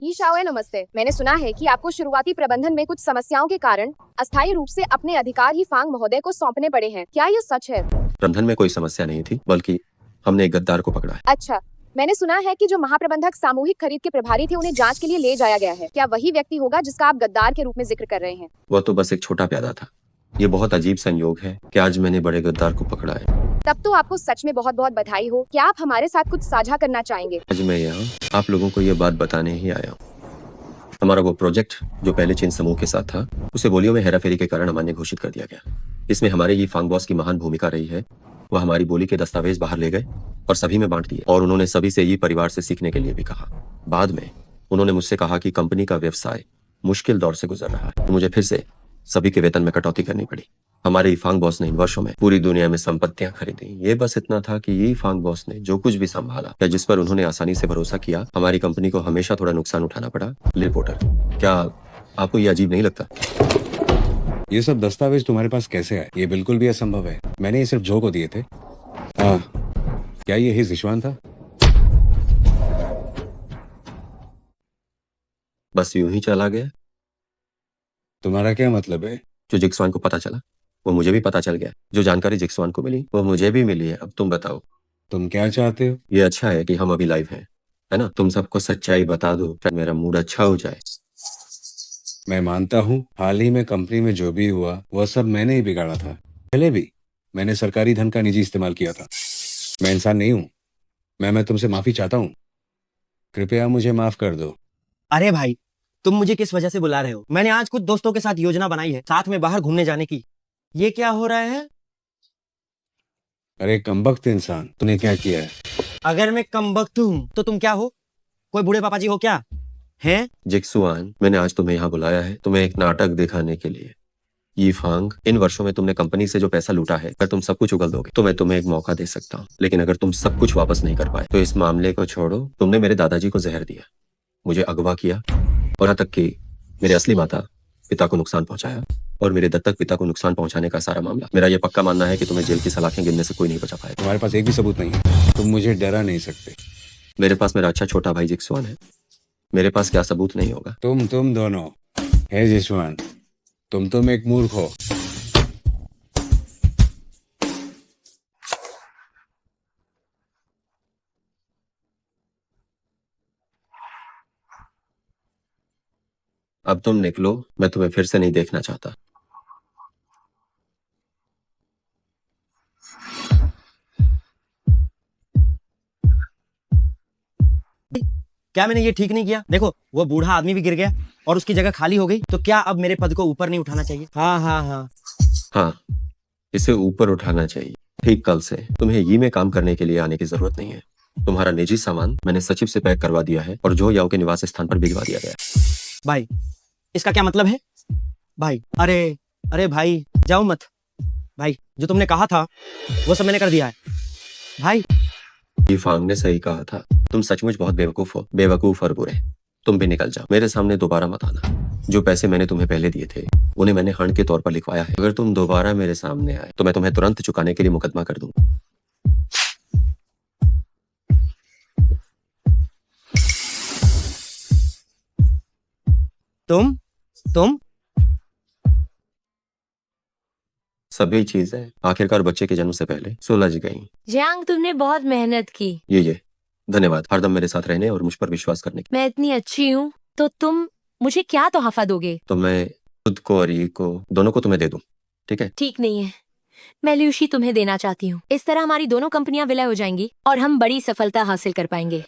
ये शाओए, नमस्ते। मैंने सुना है कि आपको शुरुआती प्रबंधन में कुछ समस्याओं के कारण अस्थायी रूप से अपने अधिकार ही फांग महोदय को सौंपने पड़े हैं। क्या ये सच है? प्रबंधन में कोई समस्या नहीं थी, बल्कि हमने एक गद्दार को पकड़ा है। अच्छा, मैंने सुना है कि जो महाप्रबंधक सामूहिक खरीद के प्रभारी थे उन्हें जांच के लिए ले जाया गया है। क्या वही व्यक्ति होगा जिसका आप गद्दार के रूप में जिक्र कर रहे हैं? वह तो बस एक छोटा प्यादा था। ये बहुत अजीब संयोग है कि आज मैंने बड़े गद्दार को पकड़ा है। तब तो आपको सच में बहुत बहुत बधाई हो। क्या आप हमारे साथ कुछ साझा करना चाहेंगे? आज मैं यहाँ आप लोगों को ये बात बताने ही आया हूँ। हमारा वो प्रोजेक्ट जो पहले चीन समूह के साथ था, उसे बोलियों में हेराफेरी के कारण अमान्य घोषित कर दिया गया। इसमें हमारे ये फांग बॉस की महान भूमिका रही है। वह हमारी बोली के दस्तावेज बाहर ले गए और सभी में बांट दिए, और उन्होंने सभी से ये परिवार से सीखने के लिए भी कहा। बाद में उन्होंने मुझसे कहा कि कंपनी का व्यवसाय मुश्किल दौर से गुजर रहा है, तो मुझे फिर से सभी के वेतन में कटौती करनी पड़ी। हमारे फांग बॉस ने इन वर्षों में पूरी दुनिया में संपत्तियां खरीदी। ये बस इतना था कि ये फांग बॉस ने जो कुछ भी संभाला या जिस पर उन्होंने आसानी से भरोसा किया, हमारी कंपनी को हमेशा थोड़ा नुकसान उठाना पड़ा। रिपोर्टर, क्या आपको ये अजीब नहीं लगता? ये सब दस्तावेज तुम्हारे पास कैसे आए? ये बिल्कुल भी असंभव है। मैंने ये सिर्फ जो को दिए थे। हाँ, क्या ये ही जिश्वान था? बस यूं ही चला गया। तुम्हारा क्या मतलब है? जो जिक्सवान को पता चला वो मुझे भी पता चल गया। जो जानकारी जिक्सवान को मिली वो मुझे भी मिली है। अब तुम बताओ, तुम क्या चाहते हो? ये अच्छा है कि हम अभी लाइव हैं, है ना? तुम सबको सच्चाई बता दो, शायद मेरा मूड अच्छा हो जाए। मैं मानता हूँ हाल ही में कंपनी में जो भी हुआ वह सब मैंने ही बिगाड़ा था। पहले भी मैंने सरकारी धन का निजी इस्तेमाल किया था। मैं इंसान नहीं हूँ। मैं तुमसे माफी चाहता हूँ। कृपया मुझे माफ कर दो। अरे भाई, तुम मुझे किस वजह से बुला रहे हो? मैंने आज कुछ दोस्तों के साथ योजना बनाई है, साथ में बाहर घूमने जाने की। ये क्या हो रहा है? अरे कमबख्त इंसान, तूने क्या किया है? अगर मैं कमबख्त हूँ तो तुम क्या हो? कोई बूढ़े पापा जी हो क्या? हैं? जिक्सुआन, मैंने आज तुम्हें यहाँ बुलाया है तुम्हें एक नाटक दिखाने के लिए। ये फांग, इन वर्षों में तुमने कंपनी से जो पैसा लूटा है, अगर तुम सब कुछ उगल दोगे तो मैं तुम्हें एक मौका दे सकता हूँ। लेकिन अगर तुम सब कुछ वापस नहीं कर पाए तो इस मामले को छोड़ो। तुमने मेरे दादाजी को जहर दिया, मुझे अगवा किया, और यहाँ तक कि मेरे असली माता पिता को नुकसान पहुंचाया, और मेरे दत्तक पिता को नुकसान पहुंचाने का सारा मामला। मेरा ये पक्का मानना है कि तुम्हें जेल की सलाखें गिनने से कोई नहीं बचा पाएगा। तुम्हारे पास एक भी सबूत नहीं है। तुम मुझे डरा नहीं सकते। मेरे पास मेरा अच्छा छोटा भाई जिक्सुआन है। मेरे पास क्या सबूत नहीं होगा? तुम दोनों है जिक्सुआन, तुम एक मूर्ख हो। अब तुम निकलो, मैं तुम्हें फिर से नहीं देखना चाहता। क्या मैंने ये ठीक नहीं किया? देखो, वो बूढ़ा आदमी भी गिर गया और उसकी जगह खाली हो गई। तो क्या अब मेरे पद को ऊपर नहीं उठाना चाहिए? हाँ हाँ हाँ हाँ, इसे ऊपर उठाना चाहिए। ठीक कल से तुम्हें ये में काम करने के लिए आने की जरूरत नहीं है। तुम्हारा निजी सामान मैंने सचिव से पैक करवा दिया है और जो याओ के निवास स्थान पर भिजवा दिया गया है। भाई इसका क्या मतलब है? भाई अरे भाई जाओ मत। भाई जो तुमने कहा था वो सब मैंने कर दिया है। भाई ये फांग ने सही कहा था, तुम सचमुच बहुत बेवकूफ और बुरे। तुम भी निकल जाओ, मेरे सामने दोबारा मत आना। जो पैसे मैंने तुम्हें पहले दिए थे उन्हें मैंने हंड के तौर पर लिखवाया है। अगर तुम दोबारा मेरे सामने आए तो मैं तुम्हें तुरंत चुकाने के लिए मुकदमा कर दूंगा। तुम सभी चीजें आखिरकार बच्चे के जन्म से पहले सुलझ गईं। जियांग तुमने बहुत मेहनत की। ये धन्यवाद हरदम मेरे साथ रहने और मुझ पर विश्वास करने के। मैं इतनी अच्छी हूँ तो तुम मुझे क्या तोहफा दोगे? तो मैं खुद को और ये को दोनों को तुम्हें दे दूं, ठीक है? ठीक नहीं है, मैं ल्यूशी तुम्हें देना चाहती हूँ। इस तरह हमारी दोनों कंपनियां विलय हो जाएंगी और हम बड़ी सफलता हासिल कर पाएंगे।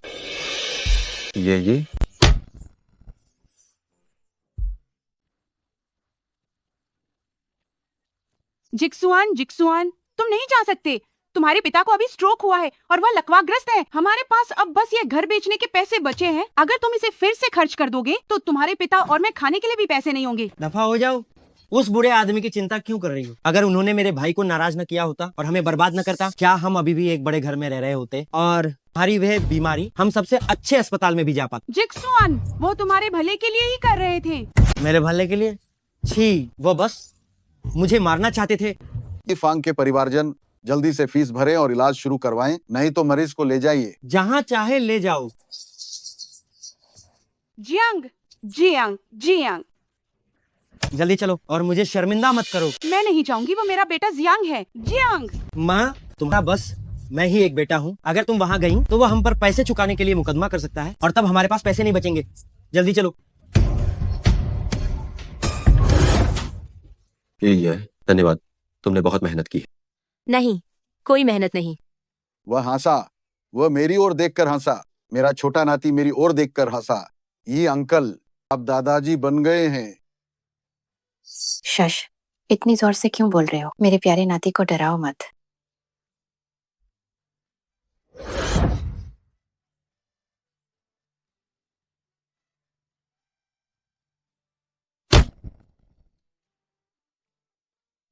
ये जिक्सुआन तुम नहीं जा सकते। तुम्हारे पिता को अभी स्ट्रोक हुआ है और वह लकवाग्रस्त है। हमारे पास अब बस ये घर बेचने के पैसे बचे हैं। अगर तुम इसे फिर से खर्च कर दोगे तो तुम्हारे पिता और मैं खाने के लिए भी पैसे नहीं होंगे। दफा हो जाओ। उस बुरे आदमी की चिंता क्यों कर रही हो? अगर उन्होंने मेरे भाई को नाराज न किया होता और हमें बर्बाद न करता, क्या हम अभी भी एक बड़े घर में रह रहे होते और हमारी वह बीमारी हम सबसे अच्छे अस्पताल में भी जा पाते? जिक्सुआन वो तुम्हारे भले के लिए ही कर रहे थे। मेरे भले के लिए? छी, वो बस मुझे मारना चाहते थे। फांग के परिवारजन जल्दी से फीस भरें और इलाज शुरू करवाएं, नहीं तो मरीज को ले जाइए। जहाँ चाहे ले जाओ। जियांग जल्दी चलो और मुझे शर्मिंदा मत करो। मैं नहीं चाहूंगी, वो मेरा बेटा जियांग है। जियांग माँ, तुम्हारा बस मैं ही एक बेटा हूँ। अगर तुम वहाँ गई तो वह हम पर पैसे चुकाने के लिए मुकदमा कर सकता है और तब हमारे पास पैसे नहीं बचेंगे। जल्दी चलो। यही है, धन्यवाद, तुमने बहुत मेहनत की है। नहीं, कोई मेहनत नहीं। वह हंसा, वह मेरी ओर देखकर हंसा। मेरा छोटा नाती मेरी ओर देखकर हंसा। ये अंकल अब दादाजी बन गए हैं। शश, इतनी जोर से क्यों बोल रहे हो? मेरे प्यारे नाती को डराओ मत।